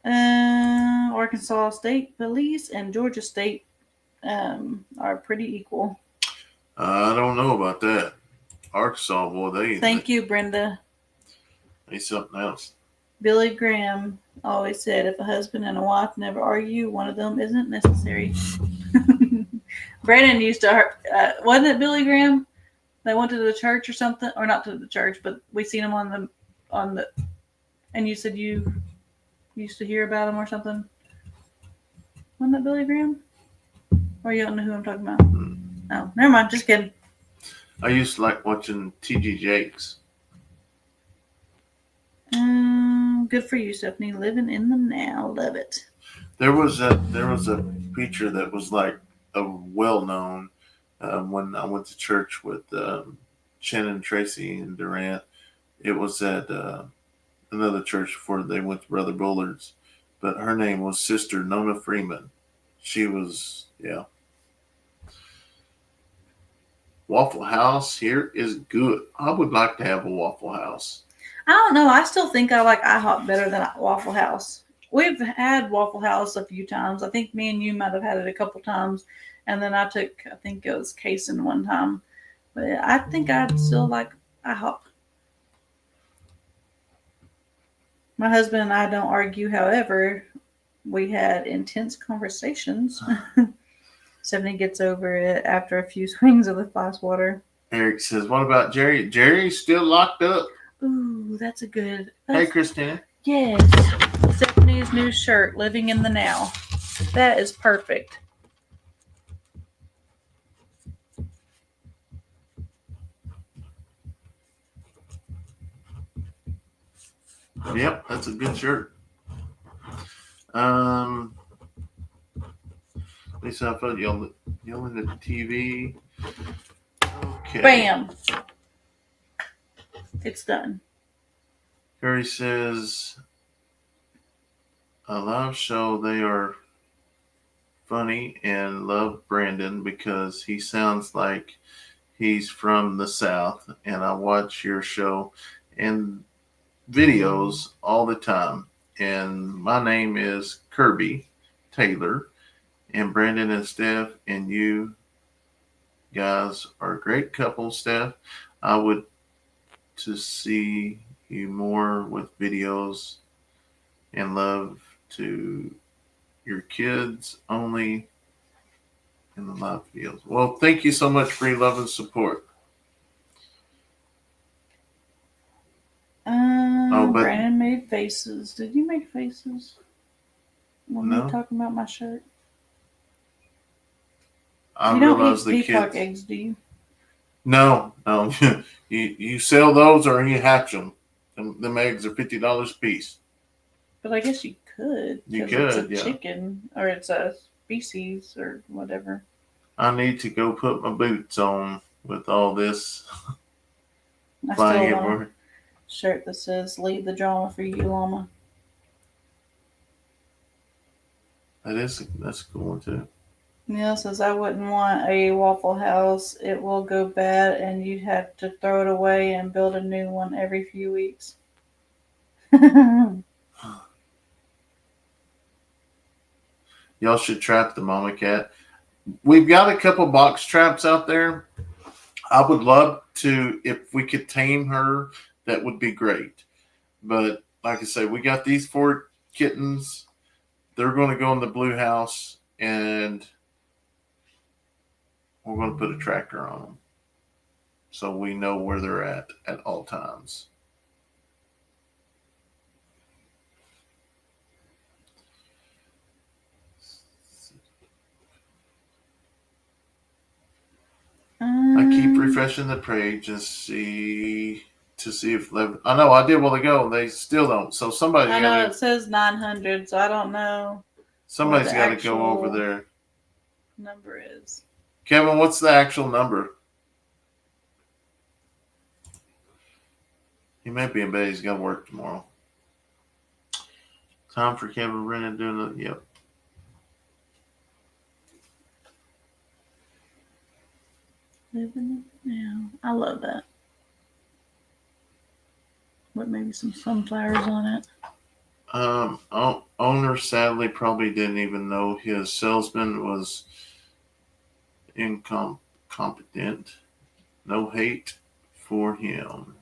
Arkansas State Police and Georgia State are pretty equal.
I don't know about that. Arkansas, boy,
Thank you, Brenda.
They something else.
Billy Graham always said, if a husband and a wife never argue, one of them isn't necessary. Brandon used to, wasn't it Billy Graham? They went to the church or something, or not to the church, but we seen him on the, and you said you used to hear about him or something. Wasn't that Billy Graham? Or you don't know who I'm talking about? Oh, never mind. Just kidding.
I used to like watching T.G. Jakes.
Good for you, Stephanie. Living in the now. Love it.
There was a preacher that was like a well-known when I went to church with Shannon Tracy and Durant. It was at another church before they went to Brother Bullard's, but her name was Sister Nona Freeman. She was, yeah. Waffle House here is good. I would like to have a Waffle House.
I don't know. I still think I like IHOP better than Waffle House. We've had Waffle House a few times. I think me and you might have had it a couple times. And then I think it was Kayson one time. But I think I'd still like IHOP. My husband and I don't argue. However, we had intense conversations. Stephanie gets over it after a few swings of the glass water.
Eric says, what about Jerry? Jerry's still locked up.
Ooh, that's a good.
Hey, Christina.
Yes. Stephanie's new shirt, Living in the Now. That is perfect.
Yep, that's a good shirt. Lisa, I felt yelling at the TV. Okay.
Bam. It's done.
Curry says, a live show, they are funny and love Brandon because he sounds like he's from the South, and I watch your show and videos all the time. And my name is Kirby Taylor, and Brandon and Steph and you guys are a great couple, Steph. I would to see you more with videos and love to your kids only in the live videos. Well, thank you so much for your love and support.
Brandon made faces. Did you make faces when we were talking about my shirt?
I
you don't
realize
eat
the
peacock
kids.
eggs, do you?
No. you sell those or you hatch them. Them eggs are $50 a piece.
But I guess you could.
You could,
it's a chicken or it's a species or whatever.
I need to go put my boots on with all this
I
flying
still want
everywhere.
a shirt that says "Leave the drama for you, Llama."
That's a cool one too.
Neil says, I wouldn't want a Waffle House. It will go bad and you'd have to throw it away and build a new one every few weeks.
Y'all should trap the mama cat. We've got a couple box traps out there. I would love to, if we could tame her, that would be great. But like I say, we got these 4 kittens. They're going to go in the blue house, and we're going to put a tracker on them so we know where they're at all times. I keep refreshing the page and see if I know I did a while ago. They still don't. So somebody.
I know it says 900, so I don't know.
Somebody's got to go over there.
Number is
Kevin. What's the actual number? He might be in bed. He's got to work tomorrow. Time for Kevin Brennan doing it. Yep.
Living now. I love that. What, maybe some sunflowers on it?
Owner sadly probably didn't even know his salesman was incompetent. No hate for him.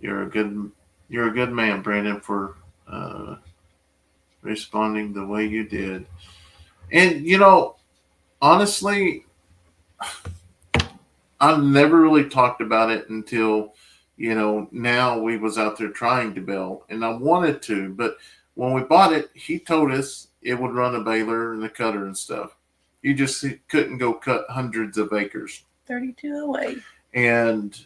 You're a good man, Brandon, for responding the way you did. And honestly, I never really talked about it until, now we was out there trying to bale, and I wanted to, but when we bought it, he told us it would run a baler and a cutter and stuff. You just couldn't go cut hundreds of acres.
32 away.
And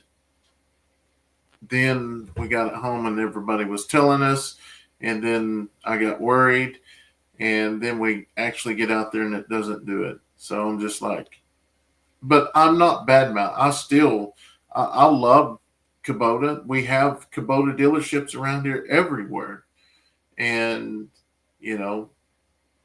then we got it home and everybody was telling us, and then I got worried, and then we actually get out there and it doesn't do it. So I'm just like, but I'm not bad mouth. I love Kubota. We have Kubota dealerships around here everywhere. And, it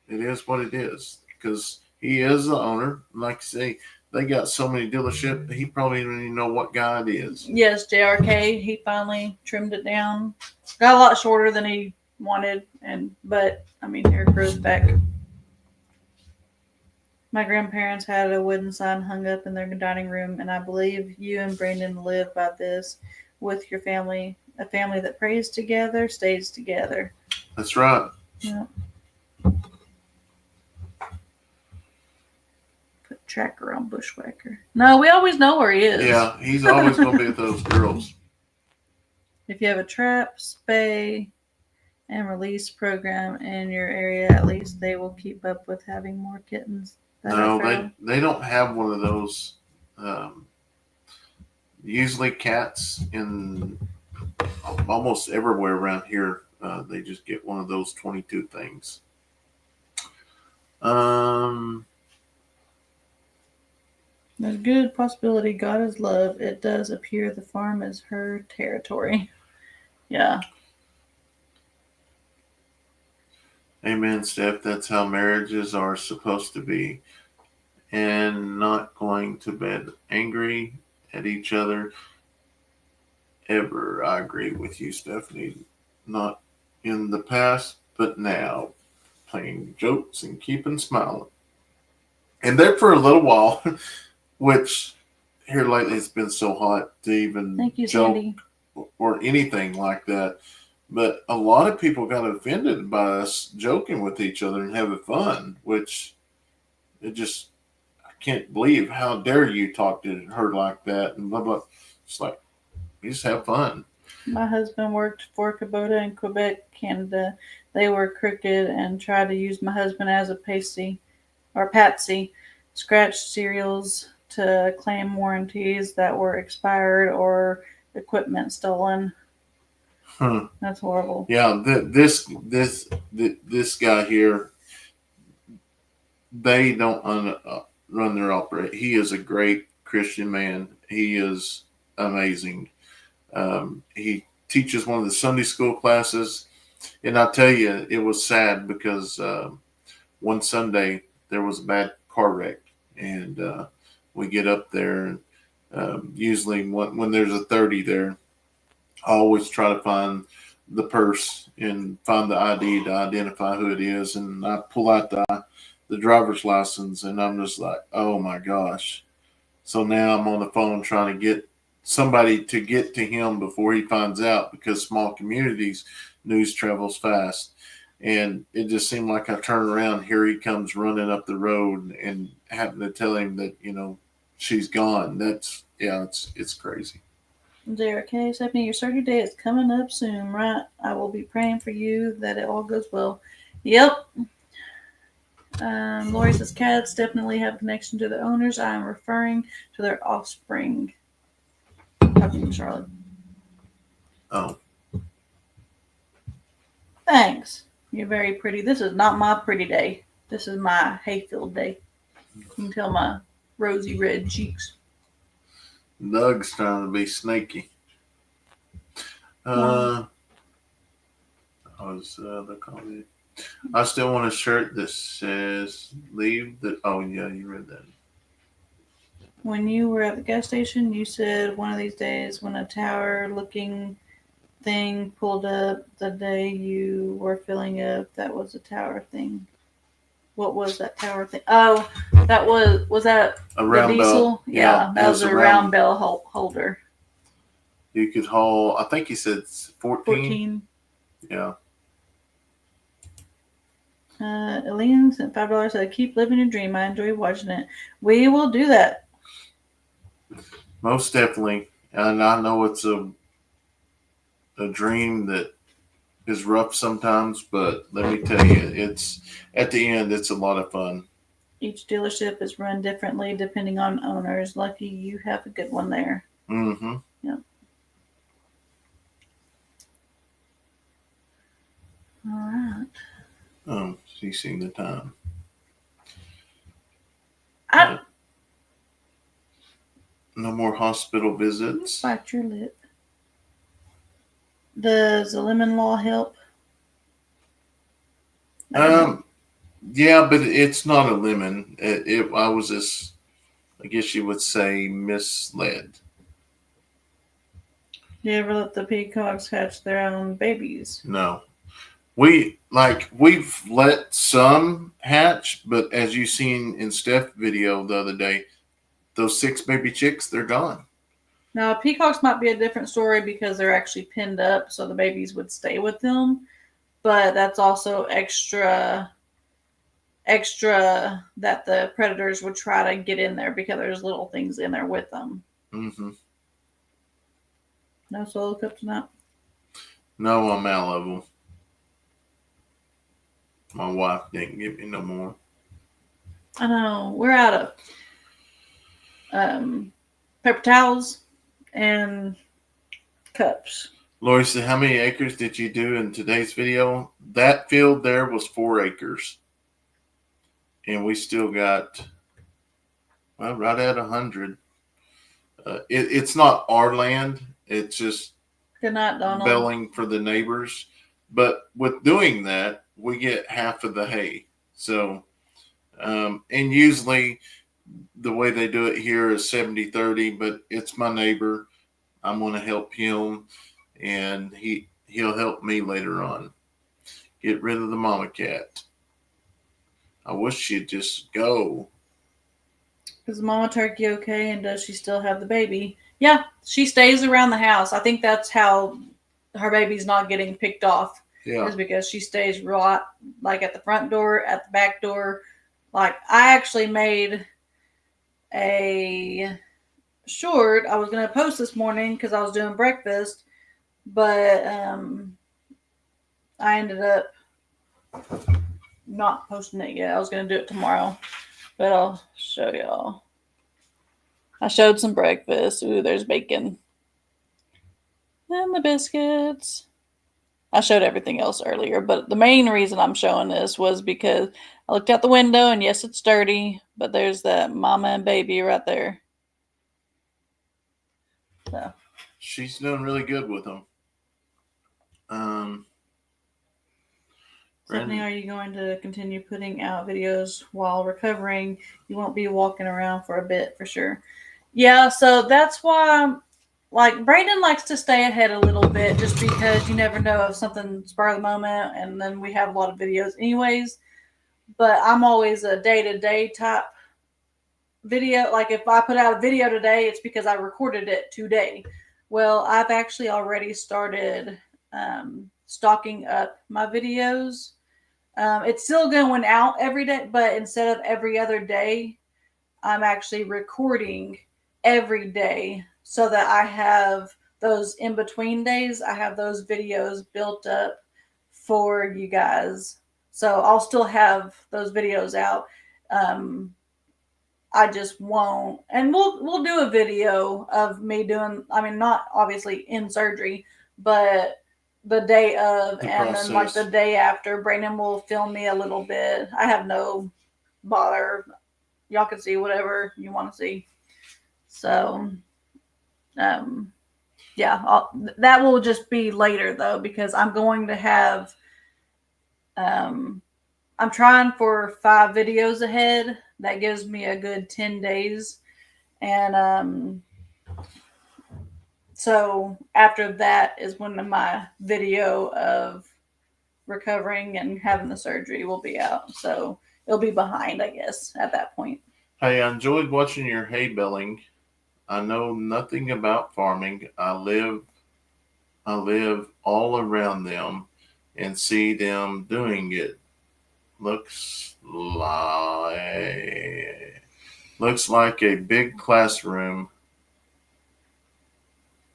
is what it is because he is the owner. Like I say, they got so many dealerships, he probably don't even know what guy it is.
Yes, JRK, he finally trimmed it down. Got a lot shorter than he wanted, but hair grows back. My grandparents had a wooden sign hung up in their dining room, and I believe you and Brandon live by this with your family. A family that prays together stays together.
That's right.
Yeah. Put tracker on Bushwhacker. No, we always know where he is.
Yeah, he's always going to be with those girls.
If you have a trap, spay, and release program in your area, at least they will keep up with having more kittens.
No, they don't have one of those. Usually cats in almost everywhere around here, they just get one of those 22 things. There's
a good possibility God is love. It does appear the farm is her territory. Yeah.
Amen, Steph. That's how marriages are supposed to be. And not going to bed angry at each other ever. I agree with you, Stephanie. Not in the past, but now. Playing jokes and keeping smiling. And there for a little while, which here lately it's been so hot to even joke
Sandy.
Or anything like that. But a lot of people got offended by us joking with each other and having fun, which I can't believe, how dare you talk to her like that and blah, blah. It's like, we just have fun.
My husband worked for Kubota in Quebec, Canada. They were crooked and tried to use my husband as a patsy, scratched serials to claim warranties that were expired or equipment stolen. That's horrible.
Yeah, this guy here, they don't run their operation. He is a great Christian man. He is amazing. He teaches one of the Sunday school classes, and I tell you, it was sad because one Sunday there was a bad car wreck, and we get up there, and usually when there's a 30 there, I always try to find the purse and find the ID to identify who it is, and I pull out the driver's license, and I'm just like, oh my gosh. So now I'm on the phone trying to get somebody to get to him before he finds out, because small communities, news travels fast. And it just seemed like I turn around, here he comes running up the road, and happen to tell him that, she's gone. It's crazy.
JRK, Stephanie, your surgery day is coming up soon, right? I will be praying for you that it all goes well. Yep. Lori says cats definitely have a connection to their owners. I am referring to their offspring. Talking to Charlotte.
Oh.
Thanks. You're very pretty. This is not my pretty day. This is my hayfield day. You can tell my rosy red cheeks.
Doug's trying to be snaky. I still want a shirt that says leave the. Oh yeah, you read that.
When you were at the gas station, you said one of these days when a tower-looking thing pulled up, the day you were filling up, that was a tower thing. What was that tower thing? Oh, that was that
a round
diesel?
Bell.
Yeah, that was a round bell holder.
You could haul, I think he said 14. Yeah.
Elaine sent $5. Said, keep living your dream. I enjoy watching it. We will do that.
Most definitely. And I know it's a dream that is rough sometimes, but let me tell you, it's at the end, it's a lot of fun.
Each dealership is run differently depending on owners. Lucky you have a good one there.
Mm-hmm.
Yep. All right.
She's seen the time.
I
No more hospital visits.
bite your lip. Does the lemon law help?
Yeah, but it's not a lemon. I was just, I guess you would say, misled.
Do you ever let the peacocks hatch their own babies?
No, we've let some hatch, but as you seen in Steph's video the other day, those 6 baby chicks, they're gone.
Now, peacocks might be a different story because they're actually pinned up, so the babies would stay with them. But that's also extra that the predators would try to get in there because there's little things in there with them.
Mm-hmm.
No solo cup tonight?
No, I'm out of them. My wife didn't give me no more.
I know. We're out of paper towels and cups.
Lori said, how many acres did you do in today's video? That field there was 4 acres. And we still got, well, right at 100. It's not our land. It's just
Good night, Donald.
belling for the neighbors. But with doing that, we get half of the hay. So, and usually the way they do it here is 70-30, but it's my neighbor. I'm going to help him, and he'll help me later on. Get rid of the mama cat. I wish she'd just go.
Is Mama Turkey okay, and does she still have the baby? Yeah, she stays around the house. I think that's how her baby's not getting picked off.
Yeah.
Is because she stays right, like at the front door, at the back door. Like, I actually made a short I was going to post this morning because I was doing breakfast, but I ended up not posting it yet. I was going to do it tomorrow, but I'll show y'all. I showed some breakfast. Ooh, there's bacon and the biscuits. I showed everything else earlier, but the main reason I'm showing this was because I looked out the window, and yes, it's dirty, but there's that mama and baby right there. So
She's doing really good with them.
Stephanie, are you going to continue putting out videos while recovering? You won't be walking around for a bit for sure. Yeah, so that's why, like, Brayden likes to stay ahead a little bit just because you never know if something spur of the moment, and then we have a lot of videos anyways. But I'm always a day-to-day type video. Like, if I put out a video today, it's because I recorded it today. Well, I've actually already started stocking up my videos. It's still going out every day, but instead of every other day, I'm actually recording every day so that I have those in between days. I have those videos built up for you guys. So I'll still have those videos out. I just won't, and we'll do a video of me doing, I mean, not obviously in surgery, but the day of, and then like the day after, Brayden will film me a little bit. I have no bother. Y'all can see whatever you want to see. So, yeah, that will just be later though, because I'm going to have, I'm trying for 5 videos ahead. That gives me a good 10 days. And so after that is when my video of recovering and having the surgery will be out. So it'll be behind, I guess, at that point.
Hey, I enjoyed watching your hay baling. I know nothing about farming. I live all around them and see them doing it. Looks like a big classroom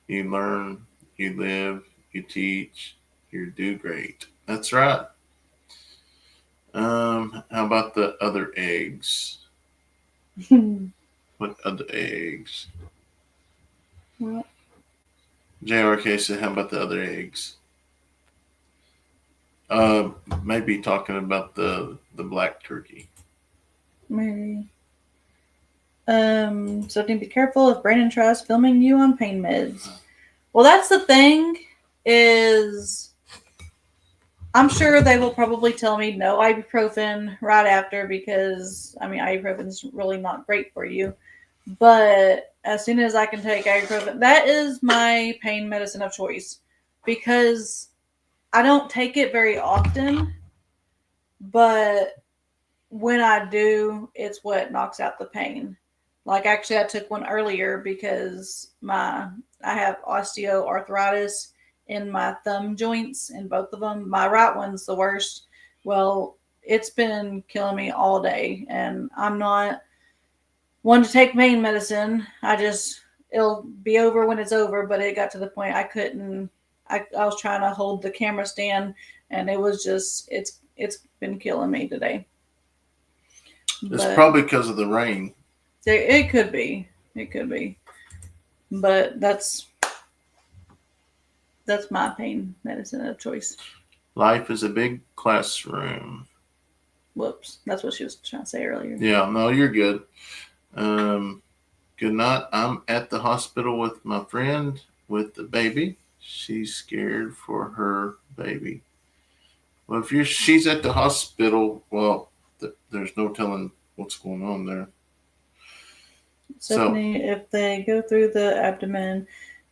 You learn, you live, you teach, you do great. That's right. How about the other eggs? What other eggs?
Well,
JRK said, how about the other eggs? Maybe talking about the black turkey.
maybe. So be careful if Brandon tries filming you on pain meds. Well, that's the thing is I'm sure they will probably tell me no ibuprofen right after because, I mean, ibuprofen's really not great for you. But as soon as I can take ibuprofen, that is my pain medicine of choice because I don't take it very often, but when I do, it's what knocks out the pain. Like actually I took one earlier because I have osteoarthritis in my thumb joints in both of them. My right one's the worst. Well, it's been killing me all day and I'm not one to take pain medicine. It'll be over when it's over, but it got to the point I couldn't I was trying to hold the camera stand and it was just it's been killing me today.
It's
But
probably because of the rain.
it could be. It could be. But that's my pain medicine of choice.
Life is a big classroom.
Whoops. That's what she was trying to say earlier.
Yeah, no, you're good. Good night. I'm at the hospital with my friend with the baby. She's scared for her baby. Well, if she's at the hospital, well, there's no telling what's going on there.
Stephanie, if they go through the abdomen,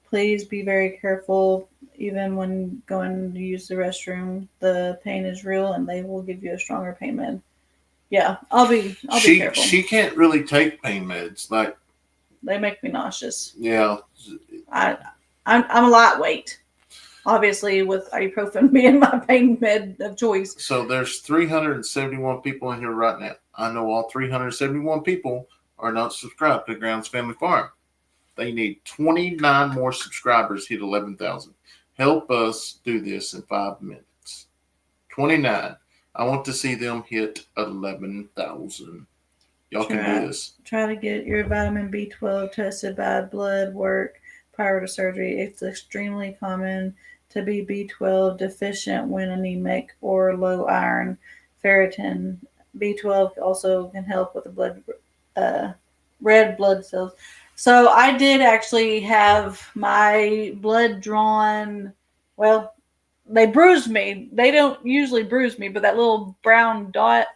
please be very careful. Even when going to use the restroom, the pain is real, and they will give you a stronger pain med. Yeah, I'll be careful.
She can't really take pain meds. Like
they make me nauseous.
Yeah,
I'm a lightweight. Obviously, with ibuprofen being my pain med of choice.
So there's 371 people in here right now. I know all 371 people are not subscribed to Grounds Family Farm. They need 29 more subscribers, hit 11,000. Help us do this in 5 minutes. 29. I want to see them hit 11,000. Y'all can do this.
Try to get your vitamin B12 tested by blood work prior to surgery. It's extremely common to be B12 deficient when anemic or low iron, ferritin. B12 also can help with the red blood cells. So I did actually have my blood drawn. Well, they bruised me. They don't usually bruise me, but that little brown dot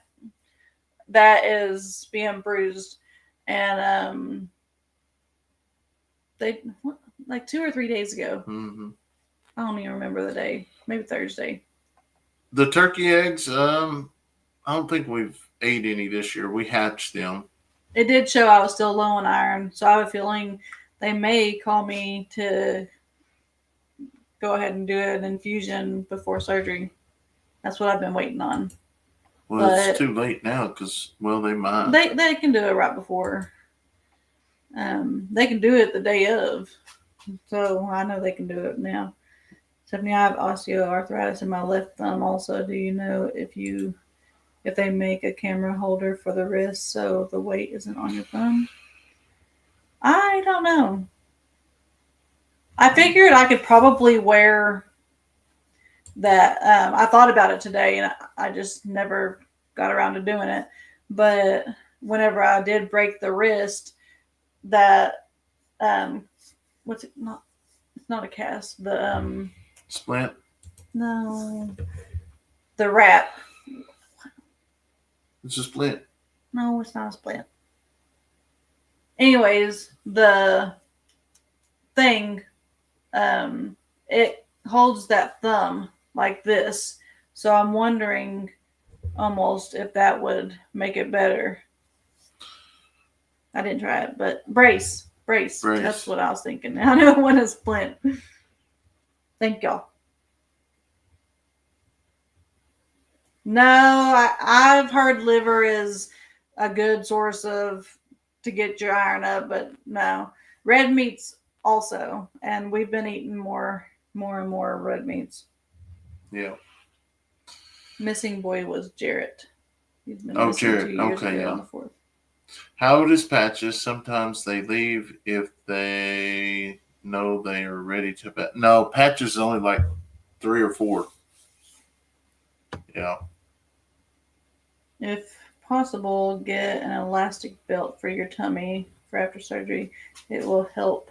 that is being bruised, and they like 2 or 3 days ago.
Mm-hmm.
I don't even remember the day. Maybe Thursday.
The turkey eggs, I don't think we've ate any this year. We hatched them.
It did show I was still low on iron, so I have a feeling they may call me to go ahead and do an infusion before surgery. That's what I've been waiting on.
Well, it's too late now because, well, they might.
They can do it right before. They can do it the day of. So I know they can do it now. Stephanie, I have osteoarthritis in my left thumb also. Do you know if they make a camera holder for the wrist so the weight isn't on your thumb? I don't know. I figured I could probably wear that. I thought about it today and I just never got around to doing it. But whenever I did break the wrist, that what's it not? It's not a cast. The
splint.
No, the wrap.
It's a splint.
No, it's not a splint. Anyways, the thing, it holds that thumb like this. So I'm wondering almost if that would make it better. I didn't try it, but brace. That's what I was thinking. I know it wasn't a splint. Thank y'all. No, I've heard liver is a good source to get your iron up, but no. Red meat's also, and we've been eating more and more red meats.
Yeah.
Missing boy was Jarrett. He's been
Oh,
missing
Jarrett.
2 years
Okay,
ago
yeah.
on the 4th.
How old is Patches? Sometimes they leave if they know they are ready to bet. No, Patches is only like 3 or 4. Yeah.
If possible, get an elastic belt for your tummy for after surgery. It will help.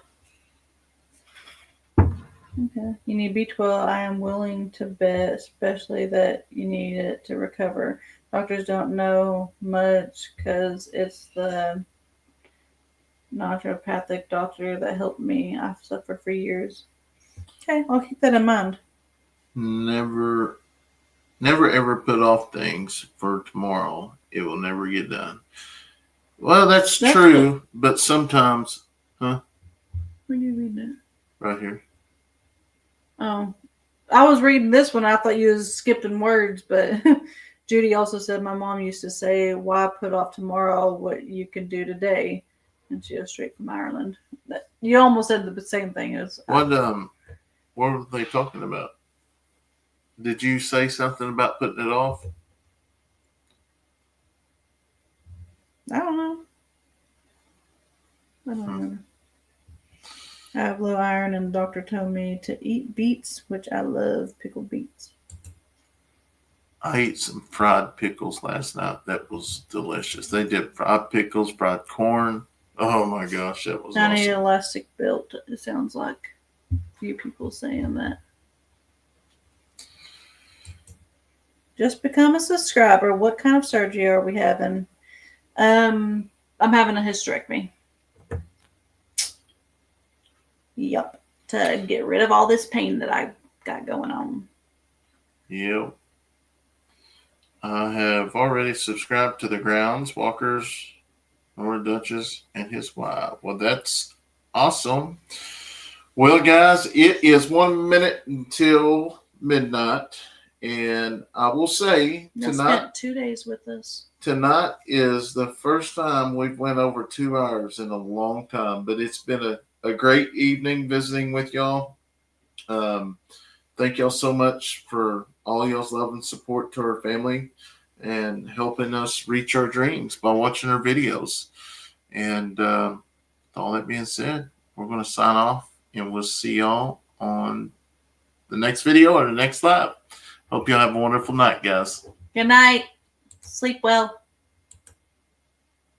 Okay. You need B12. I am willing to bet, especially that you need it to recover. Doctors don't know much because it's the naturopathic doctor that helped me. I've suffered for years. Okay, I'll keep that in mind.
Never ever put off things for tomorrow. It will never get done. Well, that's true, but sometimes, huh?
Where are you reading it?
Right here.
Oh, I was reading this one. I thought you was skipping words, but Judy also said my mom used to say, "Why put off tomorrow what you can do today?" And she was straight from Ireland. You almost said the same thing as
What were they talking about? Did you say something about putting it off?
I don't know. I don't remember. I have low iron, and the doctor told me to eat beets, which I love, pickled beets.
I ate some fried pickles last night. That was delicious. They did fried pickles, fried corn. Oh my gosh, that was
I need an
awesome.
elastic belt. It sounds like a few people saying that. Just become a subscriber. What kind of surgery are we having? I'm having a hysterectomy. Yep. To get rid of all this pain that I got going on.
Yep. I have already subscribed to the Grounds Walkers, Nora Duchess, and his wife. Well, that's awesome. Well, guys, it is 1 minute until midnight, and I will say
You spent 2 days with us.
Tonight is the first time we've went over 2 hours in a long time, but it's been a great evening visiting with y'all. Thank y'all so much for all y'all's love and support to our family and helping us reach our dreams by watching our videos. And with all that being said, we're going to sign off and we'll see y'all on the next video or the next live. Hope y'all have a wonderful night, guys.
Good night. Sleep well.